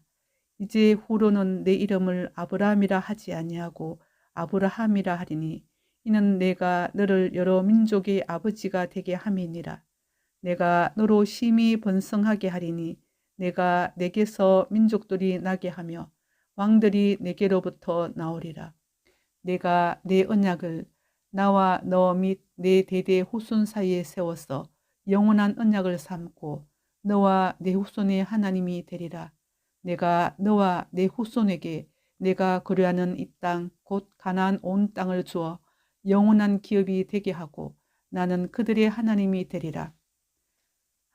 이제 후로는 내 이름을 아브라함이라 하지 아니하고 아브라함이라 하리니 이는 내가 너를 여러 민족의 아버지가 되게 함이니라. 내가 너로 심히 번성하게 하리니 내가 내게서 민족들이 나게 하며 왕들이 내게로부터 나오리라. 내가 내 언약을 나와 너 및 내 대대 후손 사이에 세워서 영원한 언약을 삼고 너와 내 후손의 하나님이 되리라. 내가 너와 내 후손에게 내가 거류하는 이 땅 곧 가나안 온 땅을 주어 영원한 기업이 되게 하고 나는 그들의 하나님이 되리라.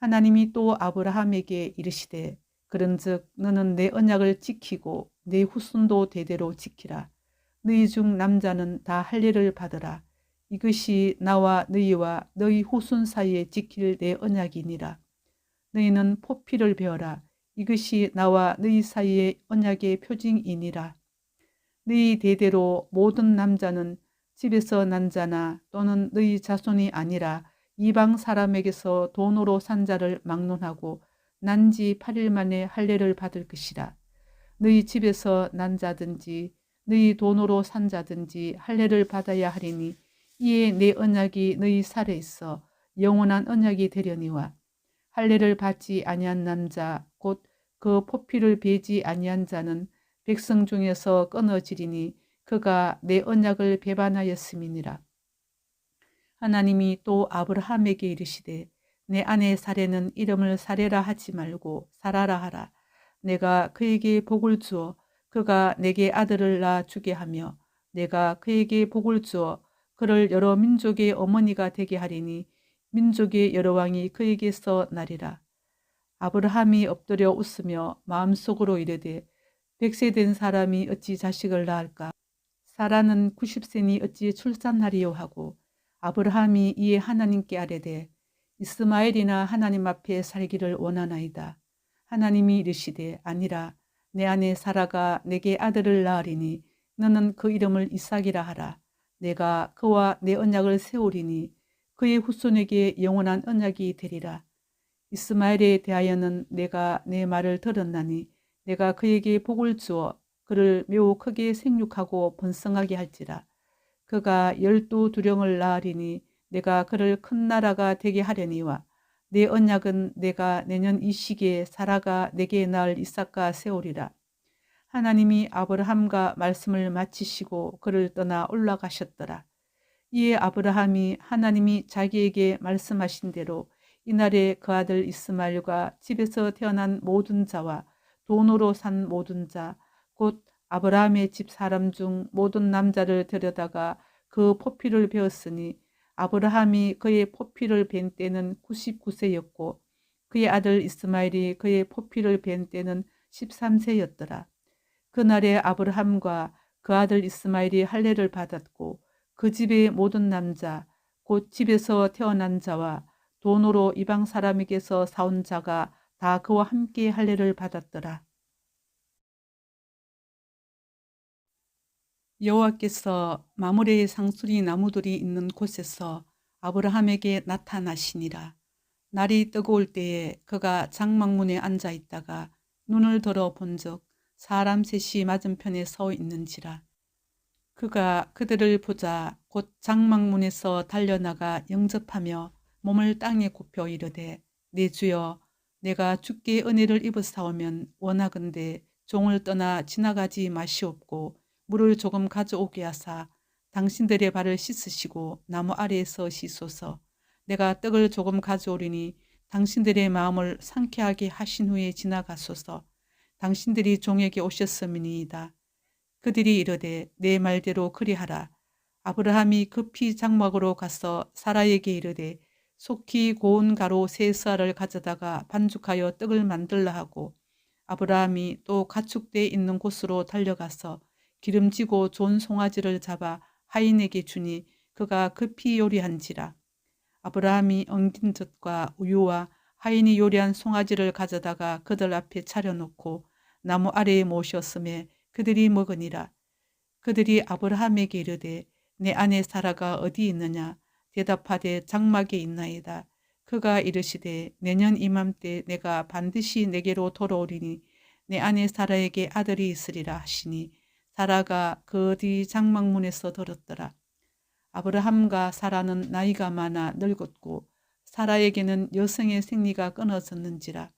하나님이 또 아브라함에게 이르시되 그런즉 너는 내 언약을 지키고 내 후손도 대대로 지키라. 너희 중 남자는 다 할례를 받으라. 이것이 나와 너희와 너희 후손 사이에 지킬 내 언약이니라. 너희는 포피를 베어라. 이것이 나와 너희 사이의 언약의 표징이니라. 너희 대대로 모든 남자는 집에서 난 자나 또는 너희 자손이 아니라 이방 사람에게서 돈으로 산 자를 막론하고 난 지 8일 만에 할례를 받을 것이라. 너희 집에서 난 자든지 너희 돈으로 산 자든지 할례를 받아야 하리니 이에 내 언약이 너희 살에 있어 영원한 언약이 되려니와 할례를 받지 아니한 남자 곧 그 포피를 베지 아니한 자는 백성 중에서 끊어지리니 그가 내 언약을 배반하였음이니라. 하나님이 또 아브라함에게 이르시되 내 아내 사레는 이름을 사레라 하지 말고 사라라 하라. 내가 그에게 복을 주어 그가 내게 아들을 낳아 주게 하며 내가 그에게 복을 주어 그를 여러 민족의 어머니가 되게 하리니 민족의 여러 왕이 그에게서 나리라. 아브라함이 엎드려 웃으며 마음속으로 이르되 100세 된 사람이 어찌 자식을 낳을까? 사라는 90세니 어찌 출산하리요 하고 아브라함이 이에 하나님께 아뢰되 이스마엘이나 하나님 앞에 살기를 원하나이다. 하나님이 이르시되 아니라 내 아내 사라가 내게 아들을 낳으리니 너는 그 이름을 이삭이라 하라. 내가 그와 내 언약을 세우리니 그의 후손에게 영원한 언약이 되리라. 이스마엘에 대하여는 내가 내 말을 들었나니 내가 그에게 복을 주어 그를 매우 크게 생육하고 번성하게 할지라. 그가 12두령을 낳으리니 내가 그를 큰 나라가 되게 하려니와 내 언약은 내가 내년 이 시기에 사라가 내게 낳을 이삭과 세우리라. 하나님이 아브라함과 말씀을 마치시고 그를 떠나 올라가셨더라. 이에 아브라함이 하나님이 자기에게 말씀하신 대로 이날에 그 아들 이스마엘과 집에서 태어난 모든 자와 돈으로 산 모든 자, 곧 아브라함의 집 사람 중 모든 남자를 데려다가 그 포피를 베었으니 아브라함이 그의 포피를 벤 때는 99세였고 그의 아들 이스마엘이 그의 포피를 벤 때는 13세였더라. 그날에 아브라함과 그 아들 이스마엘이 할례를 받았고 그 집의 모든 남자, 곧 집에서 태어난 자와 돈으로 이방 사람에게서 사온 자가 다 그와 함께 할례를 받았더라. 여호와께서 마므레의 상수리 나무들이 있는 곳에서 아브라함에게 나타나시니라. 날이 뜨거울 때에 그가 장막문에 앉아 있다가 눈을 들어 본즉 사람 셋이 맞은편에 서 있는지라. 그가 그들을 보자 곧 장막문에서 달려나가 영접하며 몸을 땅에 굽혀 이르되 내 주여 내가 주께 은혜를 입었사오면 원하건대 종을 떠나 지나가지 마시옵고 물을 조금 가져오게 하사 당신들의 발을 씻으시고 나무 아래에서 씻소서. 내가 떡을 조금 가져오리니 당신들의 마음을 상쾌하게 하신 후에 지나가소서. 당신들이 종에게 오셨음이니이다. 그들이 이르되 내 말대로 그리하라. 아브라함이 급히 장막으로 가서 사라에게 이르되 속히 고운 가루 세 쌀을 가져다가 반죽하여 떡을 만들라 하고 아브라함이 또 가축대 있는 곳으로 달려가서 기름지고 좋은 송아지를 잡아 하인에게 주니 그가 급히 요리한지라. 아브라함이 엉긴 젖과 우유와 하인이 요리한 송아지를 가져다가 그들 앞에 차려놓고 나무 아래에 모셨음에 그들이 먹으니라. 그들이 아브라함에게 이르되 내 아내 사라가 어디 있느냐? 대답하되 장막에 있나이다. 그가 이르시되 내년 이맘때 내가 반드시 내게로 돌아오리니 내 아내 사라에게 아들이 있으리라 하시니 사라가 그 뒤 장막문에서 들었더라. 아브라함과 사라는 나이가 많아 늙었고 사라에게는 여성의 생리가 끊어졌는지라.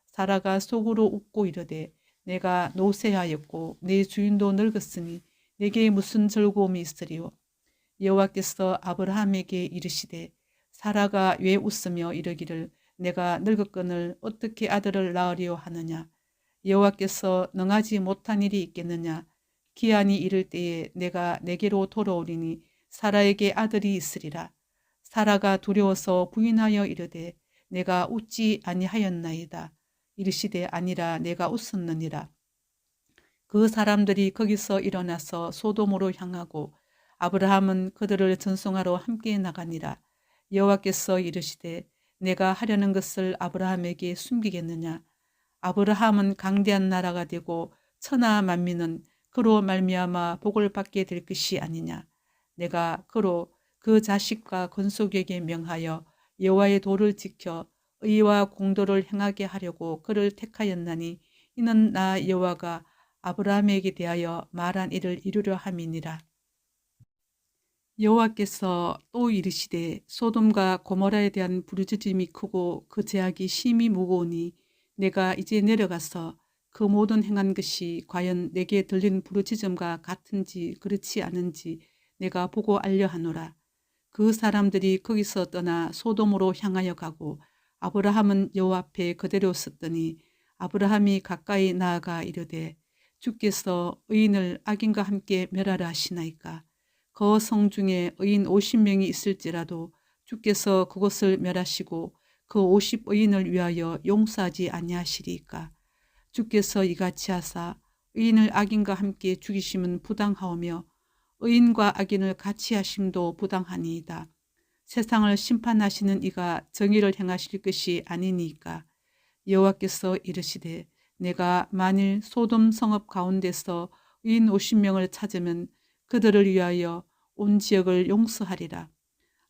사라가 속으로 웃고 이르되 내가 노쇠하였고 내 주인도 늙었으니 내게 무슨 즐거움이 있으리요. 여호와께서 아브라함에게 이르시되 사라가 왜 웃으며 이르기를 내가 늙었거늘 어떻게 아들을 낳으려 하느냐. 여호와께서 능하지 못한 일이 있겠느냐. 기한이 이를 때에 내가 내게로 돌아오리니 사라에게 아들이 있으리라. 사라가 두려워서 부인하여 이르되 내가 웃지 아니하였나이다. 이르시되 아니라 내가 웃었느니라. 그 사람들이 거기서 일어나서 소돔으로 향하고 아브라함은 그들을 전송하러 함께 나가니라. 여호와께서 이르시되 내가 하려는 것을 아브라함에게 숨기겠느냐. 아브라함은 강대한 나라가 되고 천하 만민은 그로 말미암아 복을 받게 될 것이 아니냐. 내가 그로 그 자식과 건속에게 명하여 여호와의 도를 지켜 의와 공도를 행하게 하려고 그를 택하였나니 이는 나 여호와가 아브라함에게 대하여 말한 일을 이루려 함이니라. 여호와께서 또 이르시되 소돔과 고모라에 대한 부르짖음이 크고 그 제약이 심히 무거우니 내가 이제 내려가서 그 모든 행한 것이 과연 내게 들린 부르짖음과 같은지 그렇지 않은지 내가 보고 알려하노라. 그 사람들이 거기서 떠나 소돔으로 향하여 가고 아브라함은 여호와 앞에 그대로 섰더니 아브라함이 가까이 나아가 이르되 주께서 의인을 악인과 함께 멸하라 하시나이까. 그 성 중에 의인 50명이 있을지라도 주께서 그것을 멸하시고 그 50의인을 위하여 용서하지 아니하시리이까. 주께서 이같이 하사 의인을 악인과 함께 죽이심은 부당하오며 의인과 악인을 같이 하심도 부당하니이다. 세상을 심판하시는 이가 정의를 행하실 것이 아니니까. 여호와께서 이르시되 내가 만일 소돔 성읍 가운데서 의인 50명을 찾으면 그들을 위하여 온 지역을 용서하리라.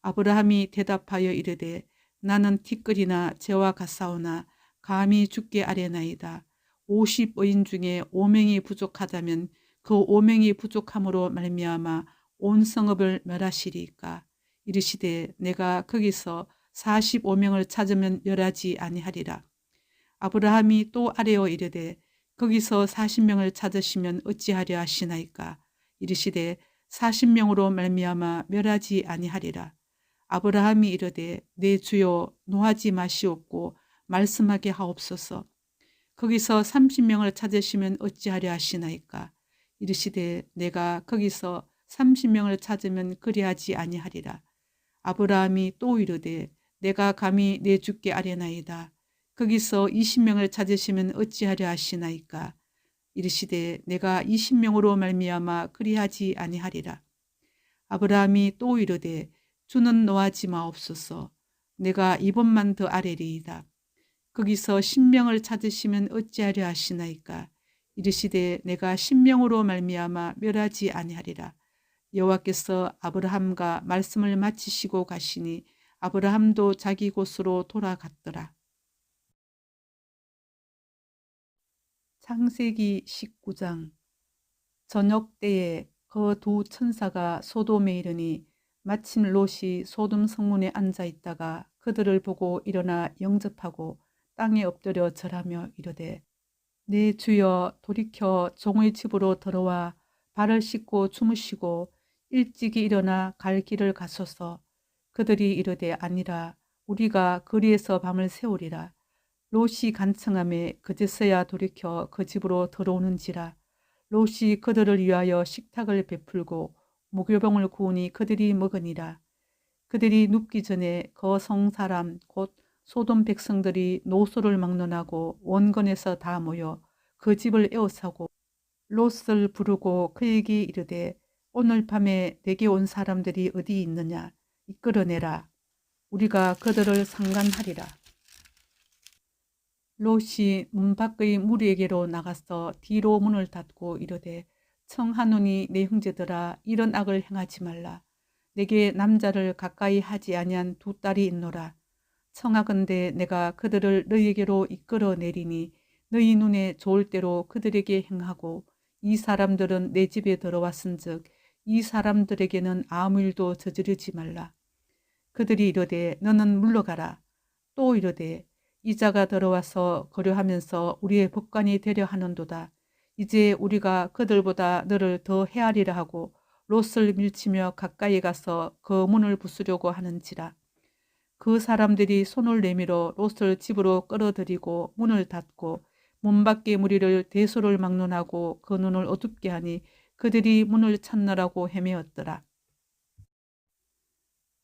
아브라함이 대답하여 이르되 나는 티끌이나 재와 같사오나 감히 주께 아뢰나이다. 50의인 중에 5명이 부족하다면 그 5명이 부족함으로 말미암아 온 성읍을 멸하시리이까. 이르시되 내가 거기서 45명을 찾으면 멸하지 아니하리라. 아브라함이 또 아뢰어 이르되 거기서 40명을 찾으시면 어찌하려 하시나이까. 이르시되 40명으로 말미암아 멸하지 아니하리라. 아브라함이 이르되 내 주여 노하지 마시옵고 말씀하게 하옵소서. 거기서 30명을 찾으시면 어찌하려 하시나이까. 이르시되 내가 거기서 30명을 찾으면 그리하지 아니하리라. 아브라함이 또 이르되 내가 감히 내 주께 아뢰나이다. 거기서 20명을 찾으시면 어찌하려 하시나이까. 이르시되 내가 20명으로 말미암아 그리하지 아니하리라. 아브라함이 또 이르되 주는 노하지 마옵소서. 내가 이번만 더 아뢰리이다. 거기서 10명을 찾으시면 어찌하려 하시나이까. 이르시되 내가 10명으로 말미암아 멸하지 아니하리라. 여호와께서 아브라함과 말씀을 마치시고 가시니 아브라함도 자기 곳으로 돌아갔더라. 창세기 19장. 저녁 때에 그 두 천사가 소돔에 이르니 마침 롯이 소돔 성문에 앉아 있다가 그들을 보고 일어나 영접하고 땅에 엎드려 절하며 이르되 내 주여 돌이켜 종의 집으로 들어와 발을 씻고 주무시고 일찍이 일어나 갈 길을 가소서. 그들이 이르되 아니라 우리가 거리에서 밤을 새우리라. 롯이 간청하매 그제서야 돌이켜 그 집으로 들어오는지라. 롯이 그들을 위하여 식탁을 베풀고 무교병을 구우니 그들이 먹으니라. 그들이 눕기 전에 그 성 사람 곧 소돔 백성들이 노소를 막론하고 원건에서 다 모여 그 집을 에워싸고 롯을 부르고 그에게 이르되 오늘 밤에 내게 온 사람들이 어디 있느냐 이끌어내라. 우리가 그들을 상관하리라. 롯이 문 밖의 무리에게로 나가서 뒤로 문을 닫고 이르되 청하노니 내 형제들아 이런 악을 행하지 말라. 내게 남자를 가까이 하지 아니한 두 딸이 있노라. 청하건대 내가 그들을 너희에게로 이끌어내리니 너희 눈에 좋을 대로 그들에게 행하고 이 사람들은 내 집에 들어왔은즉 이 사람들에게는 아무 일도 저지르지 말라. 그들이 이르되 너는 물러가라. 또 이르되 이자가 들어와서 거류하면서 우리의 법관이 되려 하는도다. 이제 우리가 그들보다 너를 더 헤아리라 하고 롯을 밀치며 가까이 가서 그 문을 부수려고 하는지라. 그 사람들이 손을 내밀어 롯을 집으로 끌어들이고 문을 닫고 문 밖의 무리를 대소를 막론하고 그 눈을 어둡게 하니 그들이 문을 찾느라고 헤매었더라.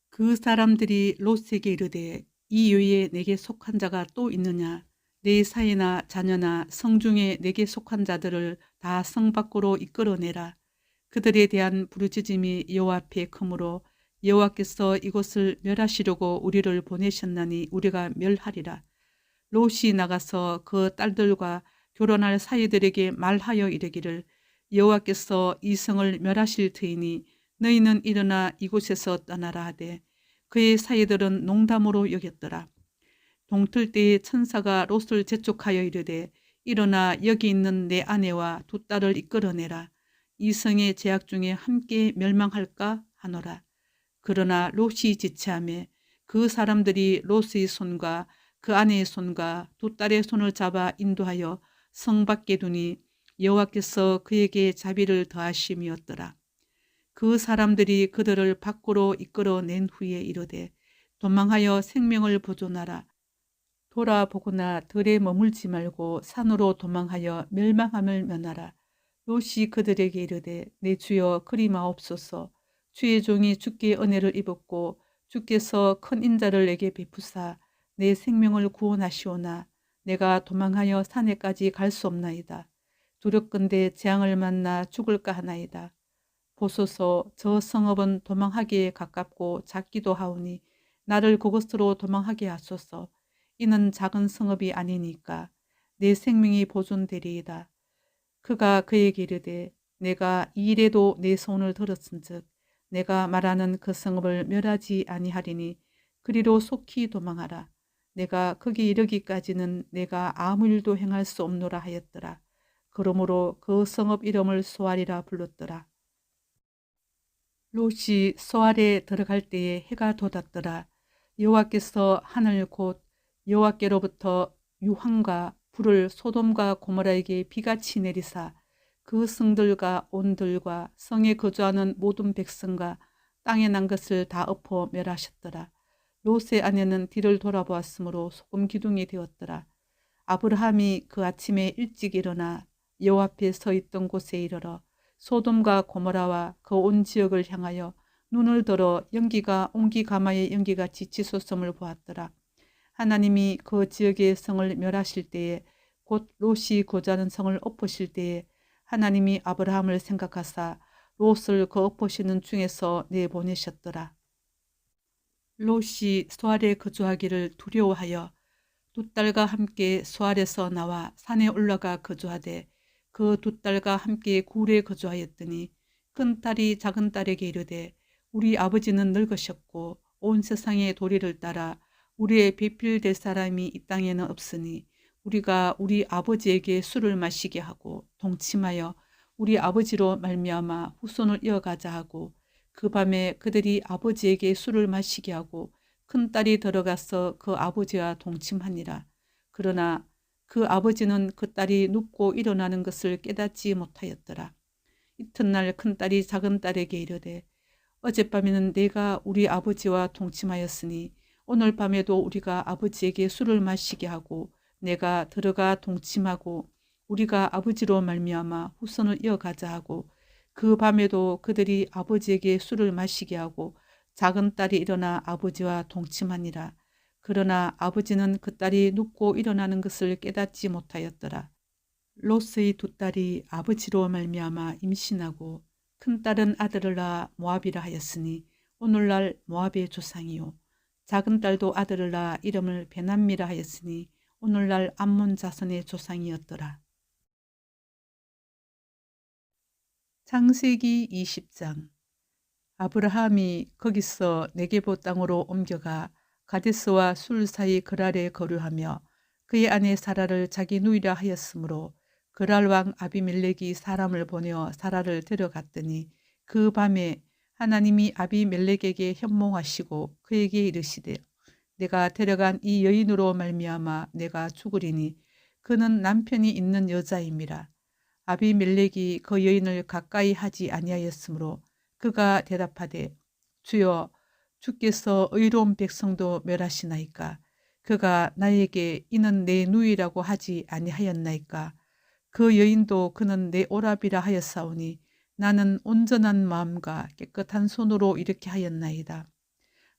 그 사람들이 롯에게 이르되 이 외에 내게 속한 자가 또 있느냐. 내 사이나 자녀나 성중에 내게 속한 자들을 다 성 밖으로 이끌어내라. 그들에 대한 부르짖음이 여호와 앞에 크므로 여호와께서 이곳을 멸하시려고 우리를 보내셨나니 우리가 멸하리라. 롯이 나가서 그 딸들과 결혼할 사이들에게 말하여 이르기를 여호와께서 이 성을 멸하실 터이니 너희는 일어나 이곳에서 떠나라 하되 그의 사이들은 농담으로 여겼더라. 동틀 때에 천사가 롯을 재촉하여 이르되 일어나 여기 있는 내 아내와 두 딸을 이끌어내라. 이 성의 제약 중에 함께 멸망할까 하노라. 그러나 롯이 지체하며 그 사람들이 롯의 손과 그 아내의 손과 두 딸의 손을 잡아 인도하여 성 밖에 두니 여호와께서 그에게 자비를 더하심이었더라. 그 사람들이 그들을 밖으로 이끌어낸 후에 이르되 도망하여 생명을 보존하라. 돌아보거나 들에 머물지 말고 산으로 도망하여 멸망함을 면하라. 롯이 그들에게 이르되 내 주여 그리 마옵소서. 주의 종이 주께 은혜를 입었고 주께서 큰 인자를 내게 베푸사 내 생명을 구원하시오나 내가 도망하여 산에까지 갈 수 없나이다. 두렵건대 재앙을 만나 죽을까 하나이다. 보소서 저 성읍은 도망하기에 가깝고 작기도 하오니 나를 그곳으로 도망하게 하소서. 이는 작은 성읍이 아니니까 내 생명이 보존되리이다. 그가 그에게 이르되 내가 이 일에도 내 손을 들었은즉 내가 말하는 그 성읍을 멸하지 아니하리니 그리로 속히 도망하라. 내가 거기 이르기까지는 내가 아무 일도 행할 수 없노라 하였더라. 그러므로 그 성읍 이름을 소알이라 불렀더라. 롯이 소알에 들어갈 때에 해가 돋았더라. 여호와께서 하늘 곧 여호와께로부터 유황과 불을 소돔과 고모라에게 비같이 내리사 그 성들과 온들과 성에 거주하는 모든 백성과 땅에 난 것을 다 엎어 멸하셨더라. 롯의 아내는 뒤를 돌아보았으므로 소금 기둥이 되었더라. 아브라함이 그 아침에 일찍 일어나 여호와 앞에 서 있던 곳에 이르러 소돔과 고모라와 그 온 지역을 향하여 눈을 들어 연기가 옹기가마의 연기같이 치솟음을 보았더라. 하나님이 그 지역의 성을 멸하실 때에 곧 롯이 거주하는 성을 엎으실 때에 하나님이 아브라함을 생각하사 롯을 그 엎으시는 중에서 내보내셨더라. 롯이 소알에 거주하기를 두려워하여 두 딸과 함께 소알에서 나와 산에 올라가 거주하되 그 두 딸과 함께 굴에 거주하였더니 큰 딸이 작은 딸에게 이르되 우리 아버지는 늙으셨고 온 세상의 도리를 따라 우리의 배필될 사람이 이 땅에는 없으니 우리가 우리 아버지에게 술을 마시게 하고 동침하여 우리 아버지로 말미암아 후손을 이어가자 하고 그 밤에 그들이 아버지에게 술을 마시게 하고 큰딸이 들어가서 그 아버지와 동침하니라. 그러나 그 아버지는 그 딸이 눕고 일어나는 것을 깨닫지 못하였더라. 이튿날 큰딸이 작은딸에게 이르되 어젯밤에는 내가 우리 아버지와 동침하였으니 오늘 밤에도 우리가 아버지에게 술을 마시게 하고 내가 들어가 동침하고 우리가 아버지로 말미암아 후손을 이어가자 하고 그 밤에도 그들이 아버지에게 술을 마시게 하고 작은 딸이 일어나 아버지와 동침하니라. 그러나 아버지는 그 딸이 눕고 일어나는 것을 깨닫지 못하였더라. 롯의 두 딸이 아버지로 말미암아 임신하고 큰 딸은 아들을 낳아 모압이라 하였으니 오늘날 모압의 조상이요 작은 딸도 아들을 낳아 이름을 베남미라 하였으니 오늘날 암몬 자손의 조상이었더라. 창세기 20장. 아브라함이 거기서 네게보 땅으로 옮겨가 가데스와 술 사이 그랄에 거류하며 그의 아내 사라를 자기 누이라 하였으므로 그랄 왕 아비멜렉이 사람을 보내어 사라를 데려갔더니 그 밤에 하나님이 아비멜렉에게 현몽하시고 그에게 이르시되 내가 데려간 이 여인으로 말미암아 내가 죽으리니 그는 남편이 있는 여자임이라. 아비멜렉이 그 여인을 가까이 하지 아니하였으므로 그가 대답하되 주여 주께서 의로운 백성도 멸하시나이까. 그가 나에게 이는 내 누이라고 하지 아니하였나이까. 그 여인도 그는 내 오랍이라 하였사오니 나는 온전한 마음과 깨끗한 손으로 이렇게 하였나이다.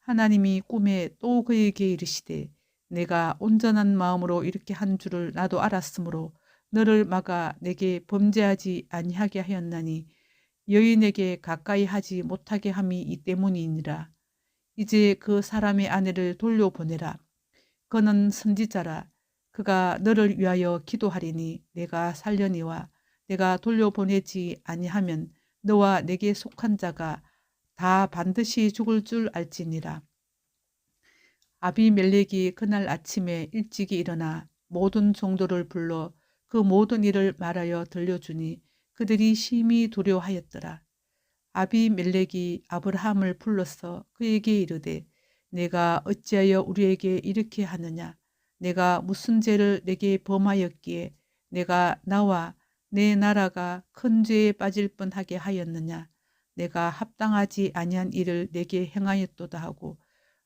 하나님이 꿈에 또 그에게 이르시되 내가 온전한 마음으로 이렇게 한 줄을 나도 알았으므로 너를 막아 내게 범죄하지 아니하게 하였나니 여인에게 가까이 하지 못하게 함이 이 때문이니라. 이제 그 사람의 아내를 돌려보내라. 그는 선지자라. 그가 너를 위하여 기도하리니 내가 살려니와 내가 돌려보내지 아니하면 너와 내게 속한 자가 다 반드시 죽을 줄 알지니라. 아비멜렉이 그날 아침에 일찍이 일어나 모든 종들을 불러 그 모든 일을 말하여 들려주니 그들이 심히 두려워하였더라. 아비멜렉이 아브라함을 불러서 그에게 이르되 내가 어찌하여 우리에게 이렇게 하느냐. 내가 무슨 죄를 내게 범하였기에 내가 나와 내 나라가 큰 죄에 빠질 뻔하게 하였느냐. 내가 합당하지 아니한 일을 내게 행하였도다 하고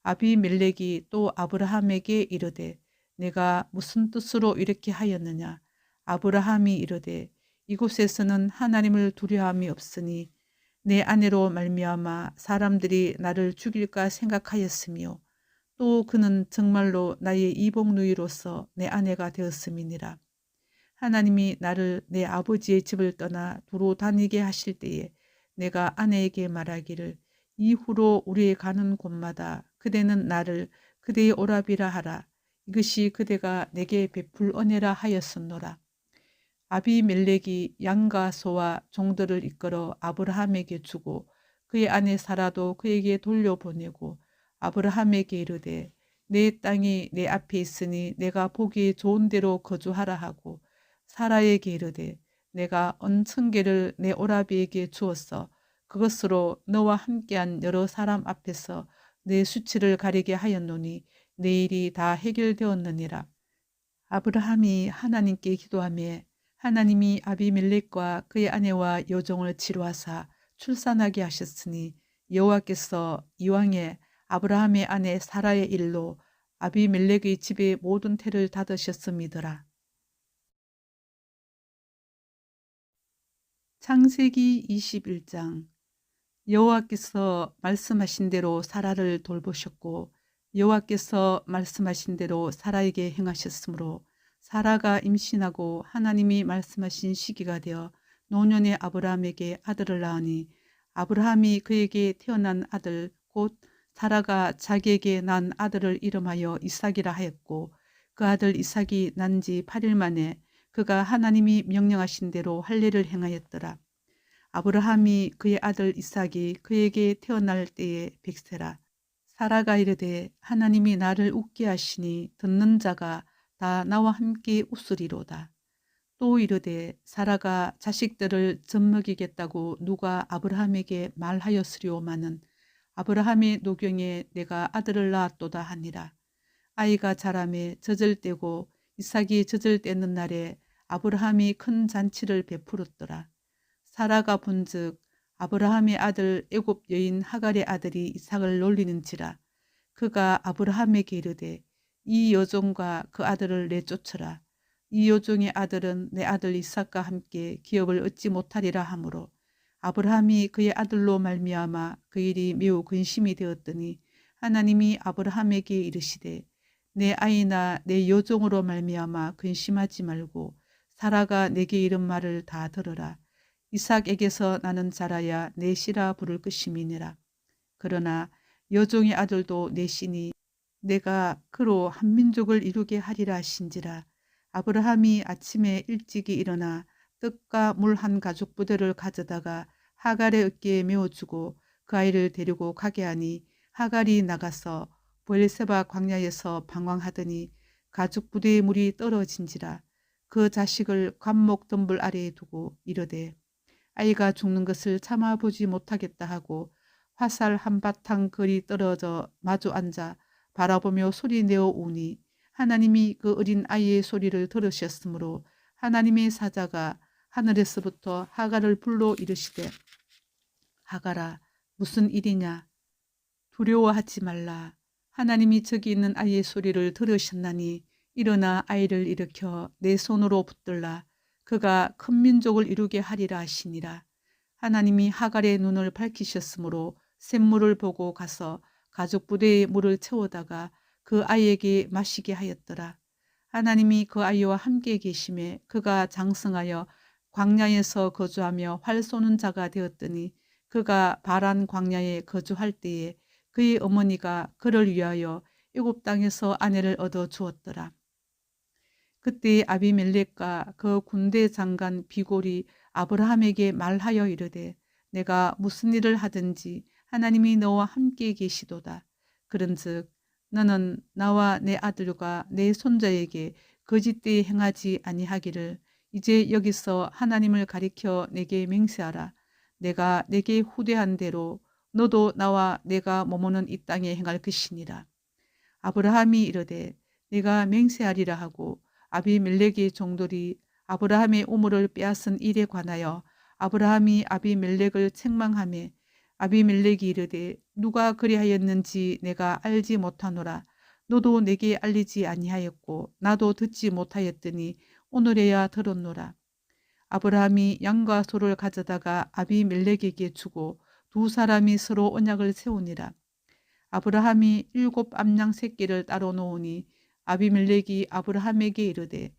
아비멜렉이 또 아브라함에게 이르되 내가 무슨 뜻으로 이렇게 하였느냐. 아브라함이 이르되 이곳에서는 하나님을 두려움이 없으니 내 아내로 말미암아 사람들이 나를 죽일까 생각하였으며 또 그는 정말로 나의 이복누이로서 내 아내가 되었음이니라. 하나님이 나를 내 아버지의 집을 떠나 두루 다니게 하실 때에 내가 아내에게 말하기를 이후로 우리의 가는 곳마다 그대는 나를 그대의 오라비라 하라. 이것이 그대가 내게 베풀 은혜라 하였었노라. 아비멜렉이 양과 소와 종들을 이끌어 아브라함에게 주고 그의 아내 사라도 그에게 돌려보내고 아브라함에게 이르되 내 땅이 내 앞에 있으니 내가 보기 좋은 대로 거주하라 하고 사라에게 이르되 내가 언천계를 내 오라비에게 주었어 그것으로 너와 함께한 여러 사람 앞에서 내 수치를 가리게 하였노니 내 일이 다 해결되었느니라. 아브라함이 하나님께 기도하며 하나님이 아비멜렉과 그의 아내와 여종을 치료하사 출산하게 하셨으니 여호와께서 이왕에 아브라함의 아내 사라의 일로 아비멜렉의 집의 모든 태를 닫으셨음이더라. 창세기 21장. 여호와께서 말씀하신 대로 사라를 돌보셨고 여호와께서 말씀하신 대로 사라에게 행하셨으므로 사라가 임신하고 하나님이 말씀하신 시기가 되어 노년의 아브라함에게 아들을 낳으니 아브라함이 그에게 태어난 아들 곧 사라가 자기에게 난 아들을 이름하여 이삭이라 하였고 그 아들 이삭이 난 지 8일 만에 그가 하나님이 명령하신 대로 할례를 행하였더라. 아브라함이 그의 아들 이삭이 그에게 태어날 때에 100세라. 사라가 이르되 하나님이 나를 웃게 하시니 듣는 자가 다 나와 함께 웃으리로다. 또 이르되 사라가 자식들을 젖먹이겠다고 누가 아브라함에게 말하였으리오마는 아브라함의 노경에 내가 아들을 낳았도다 하니라. 아이가 자라매 젖을 떼고 이삭이 젖을 떼는 날에 아브라함이 큰 잔치를 베풀었더라. 사라가 본즉 아브라함의 아들 애굽 여인 하갈의 아들이 이삭을 놀리는지라. 그가 아브라함에게 이르되 이 여종과 그 아들을 내쫓으라. 이 여종의 아들은 내 아들 이삭과 함께 기업을 얻지 못하리라 하므로 아브라함이 그의 아들로 말미암아 그 일이 매우 근심이 되었더니 하나님이 아브라함에게 이르시되 내 아이나 내 여종으로 말미암아 근심하지 말고 사라가 내게 이른 말을 다 들으라. 이삭에게서 나는 자라야 내 씨라 부를 것임이니라. 그러나 여종의 아들도 내 씨니 내가 그로 한 민족을 이루게 하리라 하신지라. 아브라함이 아침에 일찍이 일어나 떡과 물 한 가죽 부대를 가져다가 하갈의 어깨에 메어주고 그 아이를 데리고 가게 하니 하갈이 나가서 브엘세바 광야에서 방황하더니 가죽 부대의 물이 떨어진지라. 그 자식을 관목 덤불 아래에 두고 이르되 아이가 죽는 것을 참아보지 못하겠다 하고 화살 한바탕 거리 떨어져 마주 앉아 바라보며 소리 내어 우니 하나님이 그 어린 아이의 소리를 들으셨으므로 하나님의 사자가 하늘에서부터 하갈을 불러 이르시되 하갈아 무슨 일이냐 두려워하지 말라. 하나님이 저기 있는 아이의 소리를 들으셨나니 일어나 아이를 일으켜 내 손으로 붙들라. 그가 큰 민족을 이루게 하리라 하시니라. 하나님이 하갈의 눈을 밝히셨으므로 샘물을 보고 가서 가죽 부대에 물을 채우다가 그 아이에게 마시게 하였더라. 하나님이 그 아이와 함께 계심에 그가 장성하여 광야에서 거주하며 활 쏘는 자가 되었더니 그가 바란 광야에 거주할 때에 그의 어머니가 그를 위하여 애굽 땅에서 아내를 얻어 주었더라. 그때 아비멜렉과 그 군대 장관 비골이 아브라함에게 말하여 이르되 내가 무슨 일을 하든지 하나님이 너와 함께 계시도다. 그런즉 너는 나와 내 아들과 내 손자에게 거짓되이 행하지 아니하기를 이제 여기서 하나님을 가리켜 내게 맹세하라. 내가 내게 후대한 대로 너도 나와 내가 머무는 이 땅에 행할 것이니라. 아브라함이 이르되 내가 맹세하리라 하고 아비멜렉의 종들이 아브라함의 우물을 빼앗은 일에 관하여 아브라함이 아비멜렉을 책망하며 아비멜렉이 이르되 누가 그리하였는지 내가 알지 못하노라. 너도 내게 알리지 아니하였고 나도 듣지 못하였더니 오늘에야 들었노라. 아브라함이 양과 소를 가져다가 아비멜렉에게 주고 두 사람이 서로 언약을 세우니라. 아브라함이 7 암양 새끼를 따로 놓으니 아비멜렉이 아브라함에게 이르되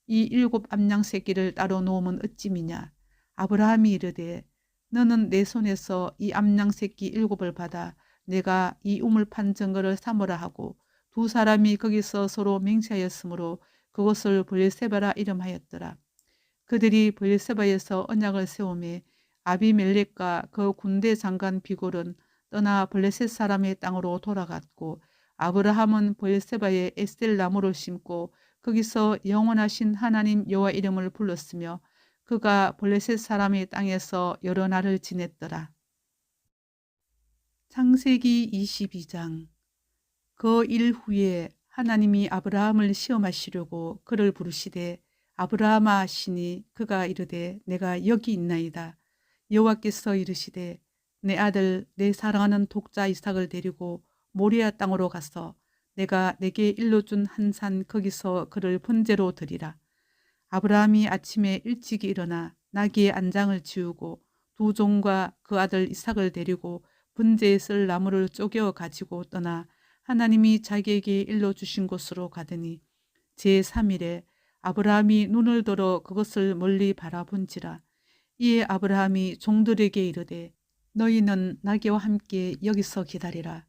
이 7 암양 새끼를 따로 놓으면 어찌미냐. 아브라함이 이르되 너는 내 손에서 이 암양 새끼 7을 받아 내가 이 우물 판 증거를 삼으라 하고 두 사람이 거기서 서로 맹세하였으므로 그것을 브엘세바라 이름하였더라. 그들이 브엘세바에서 언약을 세우매 아비멜렉과 그 군대 장관 비골은 떠나 블레셋 사람의 땅으로 돌아갔고 아브라함은 브엘세바에 에스델 나무를 심고 거기서 영원하신 하나님 여호와 이름을 불렀으며 그가 블레셋 사람의 땅에서 여러 날을 지냈더라. 창세기 22장. 그 일 후에 하나님이 아브라함을 시험하시려고 그를 부르시되 아브라함아 하시니 그가 이르되 내가 여기 있나이다. 여호와께서 이르시되 내 아들 내 사랑하는 독자 이삭을 데리고 모리아 땅으로 가서 내가 내게 일러준 한 산 거기서 그를 번제로 드리라. 아브라함이 아침에 일찍이 일어나 나귀의 안장을 지우고 두 종과 그 아들 이삭을 데리고 번제에 쓸 나무를 쪼개어 가지고 떠나 하나님이 자기에게 일러주신 곳으로 가더니 제3일에 아브라함이 눈을 들어 그것을 멀리 바라본지라. 이에 아브라함이 종들에게 이르되 너희는 나귀와 함께 여기서 기다리라.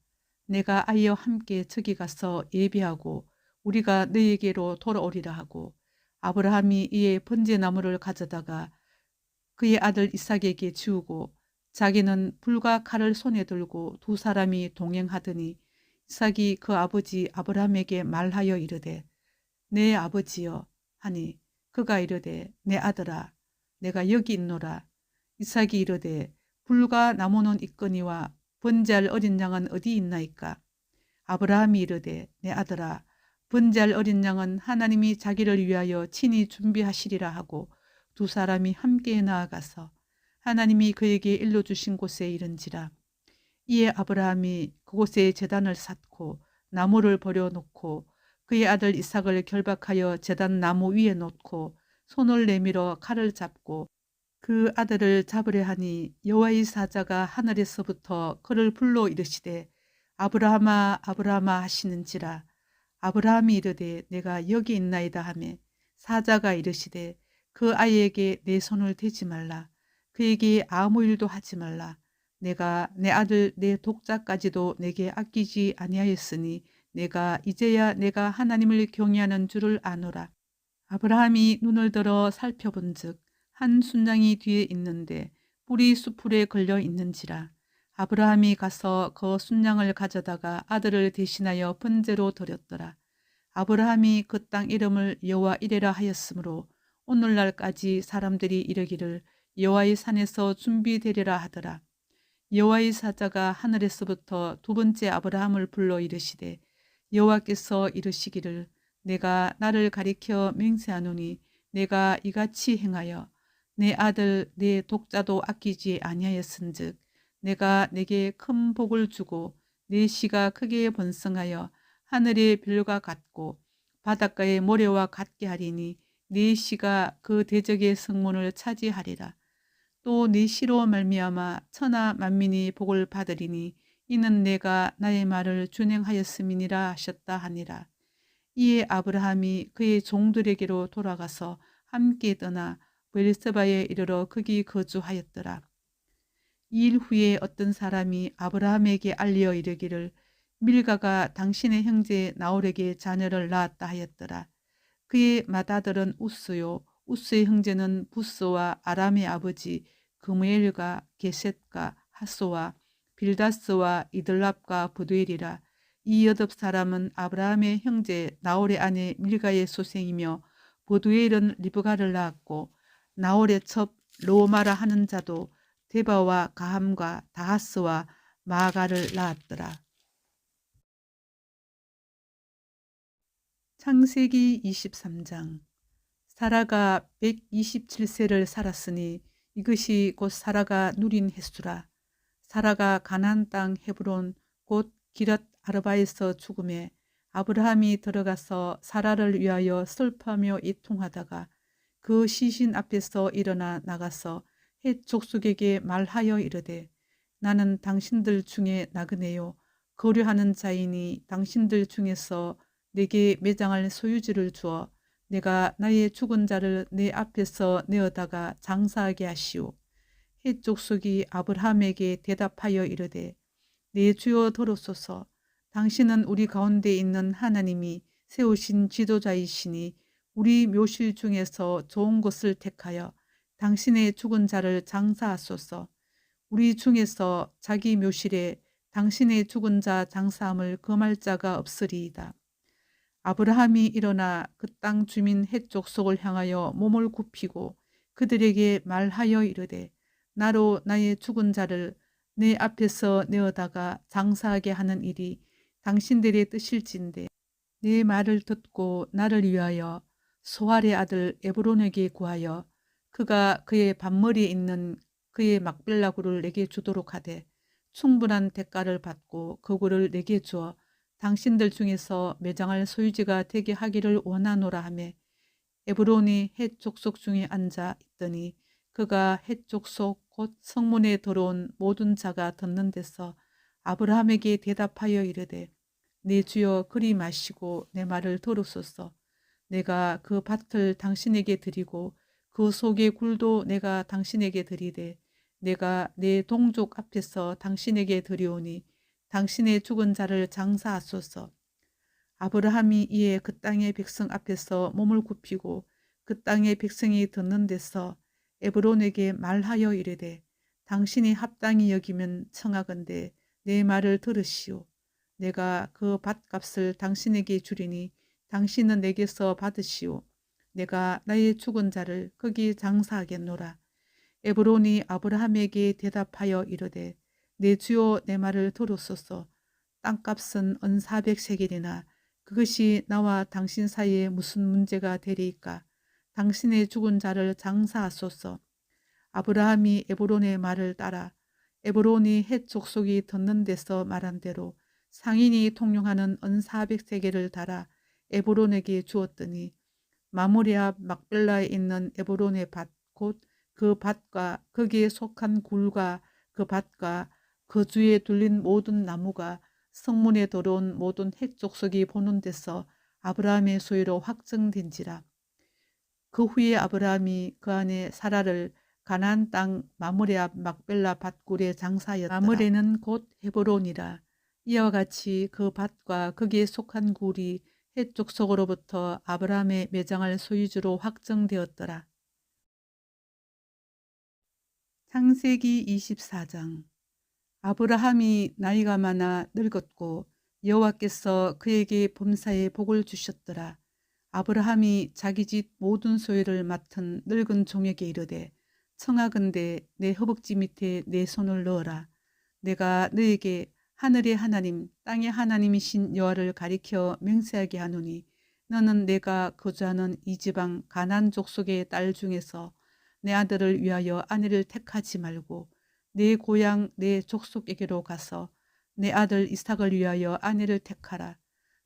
내가 아이와 함께 저기 가서 예비하고 우리가 너희에게로 돌아오리라 하고 아브라함이 이에 번제나무를 가져다가 그의 아들 이삭에게 지우고 자기는 불과 칼을 손에 들고 두 사람이 동행하더니 이삭이 그 아버지 아브라함에게 말하여 이르되 내 아버지여 하니 그가 이르되 내 아들아 내가 여기 있노라. 이삭이 이르되 불과 나무는 있거니와 번제할 어린 양은 어디 있나이까. 아브라함이 이르되 내 아들아 번제할 어린 양은 하나님이 자기를 위하여 친히 준비하시리라 하고 두 사람이 함께 나아가서 하나님이 그에게 일러주신 곳에 이른지라. 이에 아브라함이 그곳에 제단을 쌓고 나무를 버려놓고 그의 아들 이삭을 결박하여 제단 나무 위에 놓고 손을 내밀어 칼을 잡고 그 아들을 잡으려 하니 여호와의 사자가 하늘에서부터 그를 불러 이르시되 아브라함아 아브라함아 하시는지라. 아브라함이 이르되 내가 여기 있나이다 하매 사자가 이르시되 그 아이에게 내 손을 대지 말라. 그에게 아무 일도 하지 말라. 내가 내 아들 내 독자까지도 내게 아끼지 아니하였으니 내가 이제야 내가 하나님을 경외하는 줄을 아노라. 아브라함이 눈을 들어 살펴본즉 한 순양이 뒤에 있는데 뿔이 수풀에 걸려 있는지라. 아브라함이 가서 그 순양을 가져다가 아들을 대신하여 번제로 드렸더라. 아브라함이 그 땅 이름을 여호와 이레라 하였으므로 오늘날까지 사람들이 이르기를 여호와의 산에서 준비되리라 하더라. 여호와의 사자가 하늘에서부터 두 번째 아브라함을 불러 이르시되 여호와께서 이르시기를 내가 나를 가리켜 맹세하노니 내가 이같이 행하여 내 아들 내 독자도 아끼지 아니하였은즉 내가 내게 큰 복을 주고 내 씨가 크게 번성하여 하늘의 별과 같고 바닷가의 모래와 같게 하리니 네 씨가 그 대적의 성문을 차지하리라. 또 네 씨로 말미암아 천하 만민이 복을 받으리니 이는 내가 나의 말을 준행하였음이니라 하셨다 하니라. 이에 아브라함이 그의 종들에게로 돌아가서 함께 떠나 브엘세바에 이르러 거기 거주하였더라. 이 일 후에 어떤 사람이 아브라함에게 알려 이르기를 밀가가 당신의 형제 나홀에게 자녀를 낳았다 하였더라. 그의 맏아들은 우스요 우스의 형제는 부스와 아람의 아버지 그무엘과 게셋과 하소와 빌다스와 이들랍과 부두엘이라. 이 8 사람은 아브라함의 형제 나홀의 아내 밀가의 소생이며 부두엘은 리브가를 낳았고 나홀의 첩 로마라 하는 자도 데바와 가함과 다하스와 마가를 낳았더라. 창세기 23장. 사라가 127세를 살았으니 이것이 곧 사라가 누린 횟수라. 사라가 가나안 땅 헤브론 곧 기랏 아르바에서 죽음에 아브라함이 들어가서 사라를 위하여 슬퍼하며 이통하다가 그 시신 앞에서 일어나 나가서 헷 족속에게 말하여 이르되 나는 당신들 중에 나그네요 거류하는 자이니 당신들 중에서 내게 매장할 소유지를 주어 내가 나의 죽은 자를 내 앞에서 내어다가 장사하게 하시오. 헷 족속이 아브라함에게 대답하여 이르되 내 주여 들으소서. 당신은 우리 가운데 있는 하나님이 세우신 지도자이시니 우리 묘실 중에서 좋은 것을 택하여 당신의 죽은 자를 장사하소서. 우리 중에서 자기 묘실에 당신의 죽은 자 장사함을 금할 자가 없으리이다. 아브라함이 일어나 그 땅 주민 헷 족속을 향하여 몸을 굽히고 그들에게 말하여 이르되 나로 나의 죽은 자를 내 앞에서 내어다가 장사하게 하는 일이 당신들의 뜻일진데 내 말을 듣고 나를 위하여 소알의 아들 에브론에게 구하여 그가 그의 밭머리에 있는 그의 막벨라 굴을 내게 주도록 하되 충분한 대가를 받고 그 굴을 내게 주어 당신들 중에서 매장할 소유지가 되게 하기를 원하노라 하며 에브론이 헷 족속 중에 앉아 있더니 그가 헷 족속 곧 성문에 들어온 모든 자가 듣는 데서 아브라함에게 대답하여 이르되 내 주여 그리 마시고 내 말을 들으소서. 내가 그 밭을 당신에게 드리고 그 속의 굴도 내가 당신에게 드리되 내가 내 동족 앞에서 당신에게 드리오니 당신의 죽은 자를 장사하소서. 아브라함이 이에 그 땅의 백성 앞에서 몸을 굽히고 그 땅의 백성이 듣는 데서 에브론에게 말하여 이르되 당신이 합당히 여기면 청하건대 내 말을 들으시오. 내가 그 밭값을 당신에게 주리니 당신은 내게서 받으시오. 내가 나의 죽은 자를 거기 장사하겠노라. 에브론이 아브라함에게 대답하여 이르되 내 주여 내 말을 들으소서. 땅값은 은 400세겔이나 그것이 나와 당신 사이에 무슨 문제가 되리이까. 당신의 죽은 자를 장사하소서. 아브라함이 에브론의 말을 따라 에브론이 헷 족속이 듣는 데서 말한 대로 상인이 통용하는 은 400세겔을 달아 에브론에게 주었더니 마므리압 막벨라에 있는 에브론의 밭 곧 그 밭과 거기에 속한 굴과 그 밭과 그 주에 둘린 모든 나무가 성문에 들어온 모든 헷 족속이 보는 데서 아브라함의 소유로 확정된지라. 그 후에 아브라함이 그 안에 사라를 가나안 땅 마므레압 막벨라 밭굴에 장사하였더라. 마므레는 곧 헤브론이라. 이와 같이 그 밭과 거기에 속한 굴이 헷 족속으로부터 아브라함의 매장할 소유주로 확정되었더라. 창세기 24장. 아브라함이 나이가 많아 늙었고 여호와께서 그에게 범사에 복을 주셨더라. 아브라함이 자기 집 모든 소유를 맡은 늙은 종에게 이르되 청하건대 내 허벅지 밑에 내 손을 넣어라. 내가 너에게 하늘의 하나님 땅의 하나님이신 여호와를 가리켜 맹세하게 하노니 너는 내가 거주하는 이 지방 가나안 족속의 딸 중에서 내 아들을 위하여 아내를 택하지 말고 내 고향 내 족속에게로 가서 내 아들 이삭을 위하여 아내를 택하라.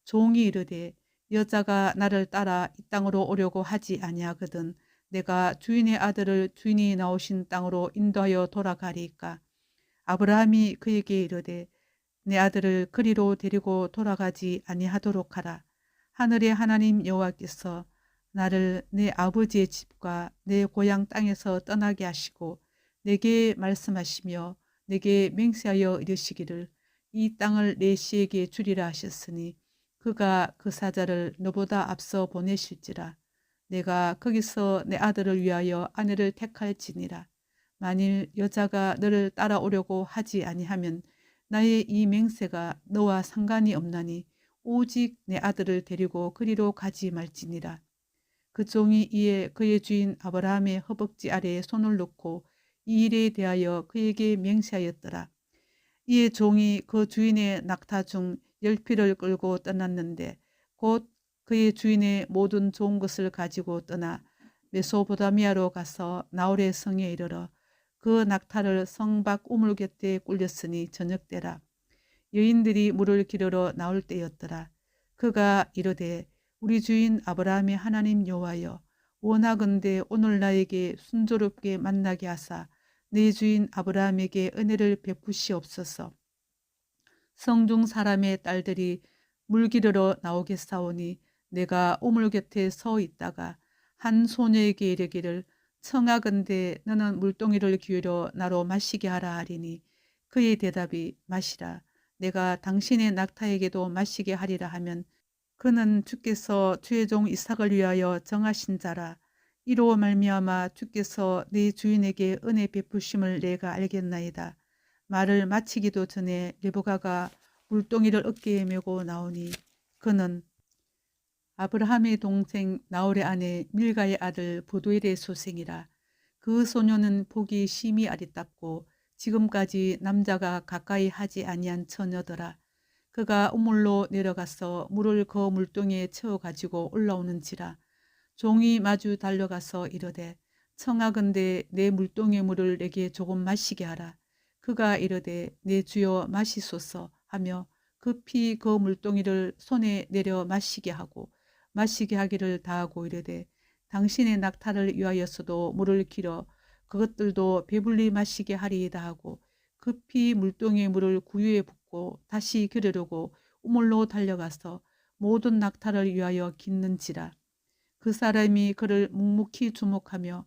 종이 이르되 여자가 나를 따라 이 땅으로 오려고 하지 아니하거든 내가 주인의 아들을 주인이 나오신 땅으로 인도하여 돌아가리이까. 아브라함이 그에게 이르되 내 아들을 그리로 데리고 돌아가지 아니하도록 하라. 하늘의 하나님 여호와께서 나를 내 아버지의 집과 내 고향 땅에서 떠나게 하시고 내게 말씀하시며 내게 맹세하여 이르시기를 이 땅을 내 씨에게 주리라 하셨으니 그가 그 사자를 너보다 앞서 보내실지라. 내가 거기서 내 아들을 위하여 아내를 택할지니라. 만일 여자가 너를 따라오려고 하지 아니하면 나의 이 맹세가 너와 상관이 없나니 오직 내 아들을 데리고 그리로 가지 말지니라. 그 종이 이에 그의 주인 아브라함의 허벅지 아래에 손을 놓고 이 일에 대하여 그에게 맹세하였더라. 이에 종이 그 주인의 낙타 중 10匹를 끌고 떠났는데 곧 그의 주인의 모든 좋은 것을 가지고 떠나 메소포타미아로 가서 나홀의 성에 이르러 그 낙타를 성 밖 우물 곁에 꿀렸으니 저녁 때라. 여인들이 물을 기르러 나올 때였더라. 그가 이르되 우리 주인 아브라함의 하나님 여호와여 원하건대 오늘 나에게 순조롭게 만나게 하사 내 주인 아브라함에게 은혜를 베푸시옵소서. 성중 사람의 딸들이 물 기르러 나오겠사오니 내가 우물 곁에 서 있다가 한 소녀에게 이르기를 청하건대 너는 물동이를 기울여 나로 마시게 하라 하리니 그의 대답이 마시라 내가 당신의 낙타에게도 마시게 하리라 하면 그는 주께서 주의 종 이삭을 위하여 정하신 자라 이로 말미암아 주께서 네 주인에게 은혜 베푸심을 내가 알겠나이다. 말을 마치기도 전에 리브가가 물동이를 어깨에 메고 나오니 그는 아브라함의 동생 나홀의 아내 밀가의 아들 부두엘의 소생이라. 그 소녀는 보기 심히 아리답고 지금까지 남자가 가까이 하지 아니한 처녀더라. 그가 우물로 내려가서 물을 그 물동이에 채워 가지고 올라오는지라. 종이 마주 달려가서 이르되 청하건대 내 물동의 물을 내게 조금 마시게 하라. 그가 이르되 내 주여 마시소서 하며 급히 그 물동이를 손에 내려 마시게 하고 마시게 하기를 다하고 이르되 당신의 낙타를 위하여서도 물을 길어 그것들도 배불리 마시게 하리이다 하고 급히 물동이의 물을 구유에 붓고 다시 기르려고 우물로 달려가서 모든 낙타를 위하여 깃는지라. 그 사람이 그를 묵묵히 주목하며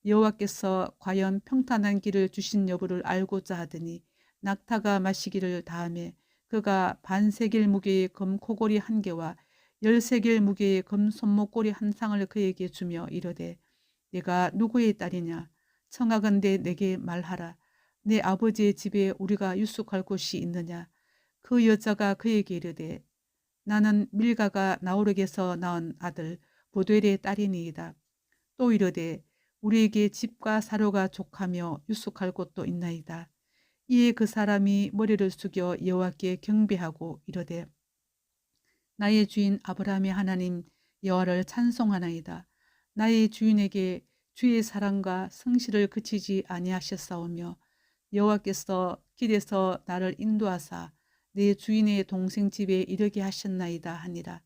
여호와께서 과연 평탄한 길을 주신 여부를 알고자 하더니 낙타가 마시기를 다하매 그가 반세겔 무게의 금 코골이 한 개와 10세겔 무게의 금 손목고리 한 상을 그에게 주며 이르되 내가 누구의 딸이냐 청하건대 내게 말하라. 내 아버지의 집에 우리가 유숙할 곳이 있느냐. 그 여자가 그에게 이르되 나는 밀가가 나홀에게서 낳은 아들 부두엘의 딸이니이다. 또 이르되 우리에게 집과 사료가 족하며 유숙할 곳도 있나이다. 이에 그 사람이 머리를 숙여 여호와께 경배하고 이르되 나의 주인 아브라함의 하나님 여호와를 찬송하나이다. 나의 주인에게 주의 사랑과 성실을 그치지 아니하셨사오며 여호와께서 길에서 나를 인도하사 내 주인의 동생 집에 이르게 하셨나이다 하니라.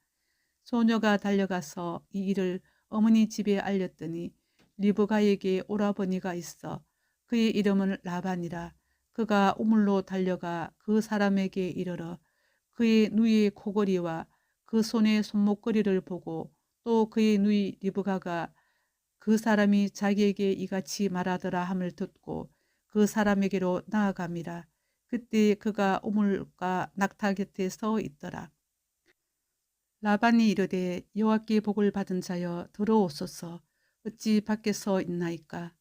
소녀가 달려가서 이 일을 어머니 집에 알렸더니 리브가에게 오라버니가 있어 그의 이름은 라반이라. 그가 우물로 달려가 그 사람에게 이르러 그의 누이의 코걸이와 그 손의 손목걸이를 보고 또 그의 누이 리브가가 그 사람이 자기에게 이같이 말하더라 함을 듣고 그 사람에게로 나아갑니다. 그때 그가 우물가 낙타 곁에 서 있더라. 라반이 이르되 여호와께 복을 받은 자여 들어오소서. 어찌 밖에서 있나이까.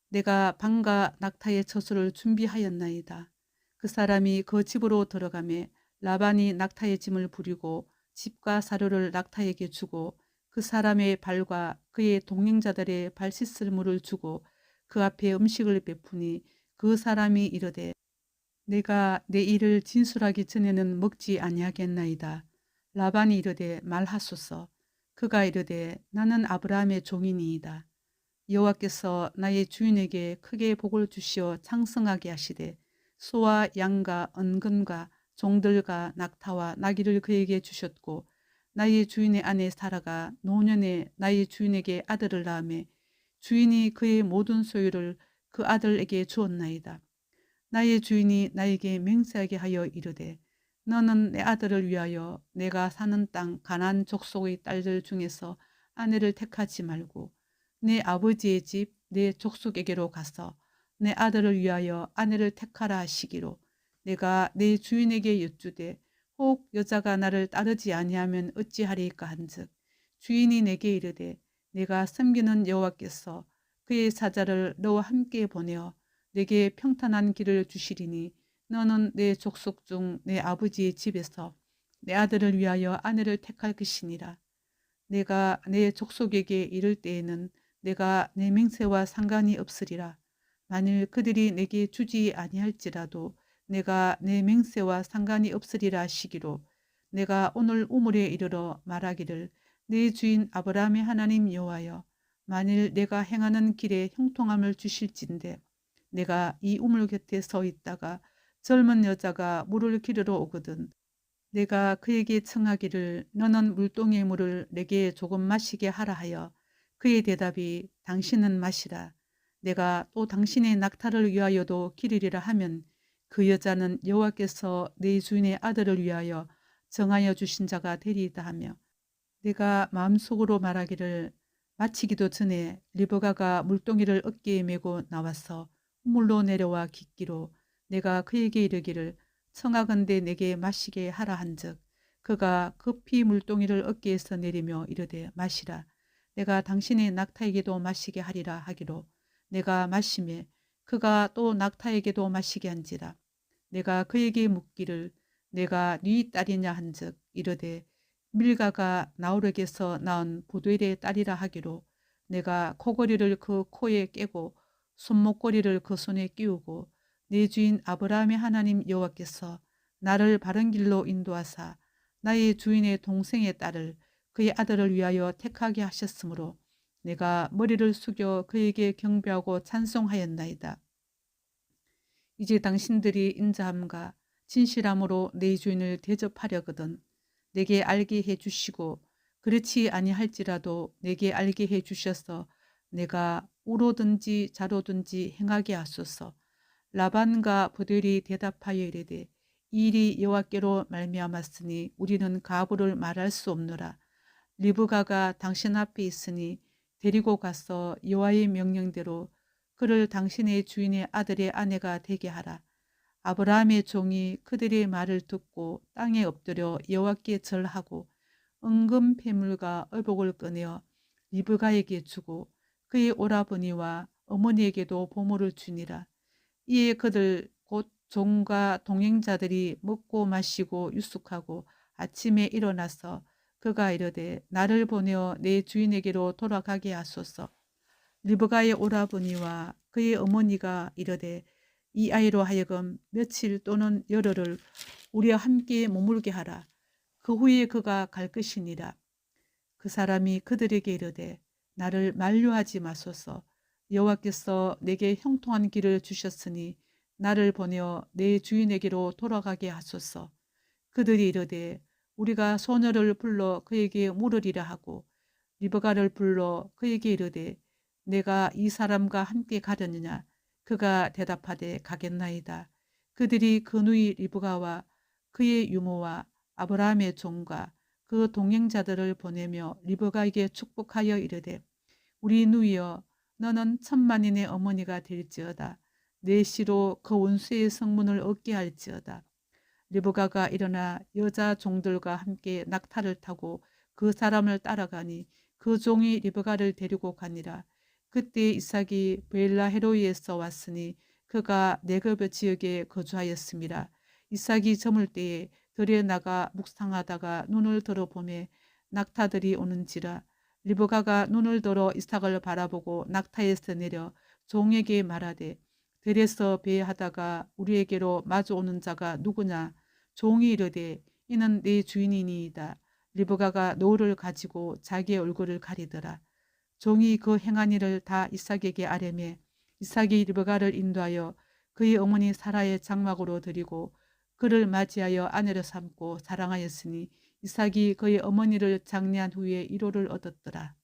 내가 방과 낙타의 처소를 준비하였나이다. 그 사람이 그 집으로 들어가매 라반이 낙타의 짐을 부리고 집과 사료를 낙타에게 주고 그 사람의 발과 그의 동행자들의 발 씻을 물을 주고 그 앞에 음식을 베푸니 그 사람이 이르되 내가 내 일을 진술하기 전에는 먹지 아니하겠나이다. 라반이 이르되 말하소서. 그가 이르되 나는 아브라함의 종이니이다. 여호와께서 나의 주인에게 크게 복을 주시어 창성하게 하시되 소와 양과 은근과 종들과 낙타와 나귀를 그에게 주셨고 나의 주인의 아내 사라가 노년에 나의 주인에게 아들을 낳으매 주인이 그의 모든 소유를 그 아들에게 주었나이다. 나의 주인이 나에게 맹세하게 하여 이르되 너는 내 아들을 위하여 내가 사는 땅 가나안 족속의 딸들 중에서 아내를 택하지 말고 내 아버지의 집 내 족속에게로 가서 내 아들을 위하여 아내를 택하라 하시기로 내가 내 주인에게 여쭈되 혹 여자가 나를 따르지 아니하면 어찌하리까 한즉 주인이 내게 이르되 내가 섬기는 여호와께서 그의 사자를 너와 함께 보내어 내게 평탄한 길을 주시리니 너는 내 족속 중 내 아버지의 집에서 내 아들을 위하여 아내를 택할 것이니라. 내가 내 족속에게 이를 때에는 내가 내 맹세와 상관이 없으리라. 만일 그들이 내게 주지 아니할지라도 내가 내 맹세와 상관이 없으리라 하시기로 내가 오늘 우물에 이르러 말하기를 내 주인 아브라함의 하나님 여호와여 만일 내가 행하는 길에 형통함을 주실진대 내가 이 우물 곁에 서 있다가 젊은 여자가 물을 기르러 오거든 내가 그에게 청하기를 너는 물동이의 물을 내게 조금 마시게 하라 하여 그의 대답이 당신은 마시라. 내가 또 당신의 낙타를 위하여도 기르리라 하면 그 여자는 여호와께서 내 주인의 아들을 위하여 정하여 주신 자가 되리이다 하며 내가 마음속으로 말하기를 마치기도 전에 리브가가 물동이를 어깨에 메고 나와서 우물로 내려와 깃기로 내가 그에게 이르기를 청하건대 내게 마시게 하라 한즉 그가 급히 물동이를 어깨에서 내리며 이르되 마시라 내가 당신의 낙타에게도 마시게 하리라 하기로 내가 마시매 그가 또 낙타에게도 마시게 한지라 내가 그에게 묻기를 내가 네 딸이냐 한즉 이르되 밀가가 나홀에게서 낳은 부두엘의 딸이라 하기로 내가 코걸이를 그 코에 깨고 손목걸이를 그 손에 끼우고 내 주인 아브라함의 하나님 여호와께서 나를 바른 길로 인도하사 나의 주인의 동생의 딸을 그의 아들을 위하여 택하게 하셨으므로 내가 머리를 숙여 그에게 경배하고 찬송하였나이다. 이제 당신들이 인자함과 진실함으로 내 주인을 대접하려거든 내게 알게 해 주시고 그렇지 아니할지라도 내게 알게 해 주셔서 내가 우로든지 자로든지 행하게 하소서. 라반과 부들이 대답하여 이르되 이 일이 여호와께로 말미암았으니 우리는 가부를 말할 수 없노라. 리브가가 당신 앞에 있으니 데리고 가서 여호와의 명령대로 그를 당신의 주인의 아들의 아내가 되게 하라. 아브라함의 종이 그들의 말을 듣고 땅에 엎드려 여호와께 절하고 은금 패물과 의복을 꺼내어 리브가에게 주고 그의 오라버니와 어머니에게도 보물을 주니라. 이에 그들 곧 종과 동행자들이 먹고 마시고 유숙하고 아침에 일어나서 그가 이르되 나를 보내어 내 주인에게로 돌아가게 하소서. 리브가의 오라버니와 그의 어머니가 이르되 이 아이로 하여금 며칠 또는 열흘을 우리와 함께 머물게 하라. 그 후에 그가 갈 것이니라. 그 사람이 그들에게 이르되 나를 만류하지 마소서. 여호와께서 내게 형통한 길을 주셨으니 나를 보내어 내 주인에게로 돌아가게 하소서. 그들이 이르되 우리가 소녀를 불러 그에게 물으리라 하고 리브가를 불러 그에게 이르되 내가 이 사람과 함께 가려느냐. 그가 대답하되 가겠나이다. 그들이 그 누이 리브가와 그의 유모와 아브라함의 종과 그 동행자들을 보내며 리브가에게 축복하여 이르되 우리 누이여 너는 천만인의 어머니가 될지어다. 내 시로 그 원수의 성문을 얻게 할지어다. 리브가가 일어나 여자 종들과 함께 낙타를 타고 그 사람을 따라가니 그 종이 리브가를 데리고 가니라. 그때 이삭이 베엘라헤로이에서 왔으니 그가 네겝 지역에 거주하였습니다. 이삭이 저물 때에 들에 나가 묵상하다가 눈을 들어보매 낙타들이 오는지라. 리브가가 눈을 들어 이삭을 바라보고 낙타에서 내려 종에게 말하되 들에서 배하다가 우리에게로 마주오는 자가 누구냐. 종이 이르되 이는 내 주인이니이다. 리브가가 노를 가지고 자기의 얼굴을 가리더라. 종이 그 행한 일을 다 이삭에게 아뢰매 이삭이 리브가를 인도하여 그의 어머니 사라의 장막으로 드리고 그를 맞이하여 아내로 삼고 사랑하였으니 이삭이 그의 어머니를 장례한 후에 1호를 얻었더라.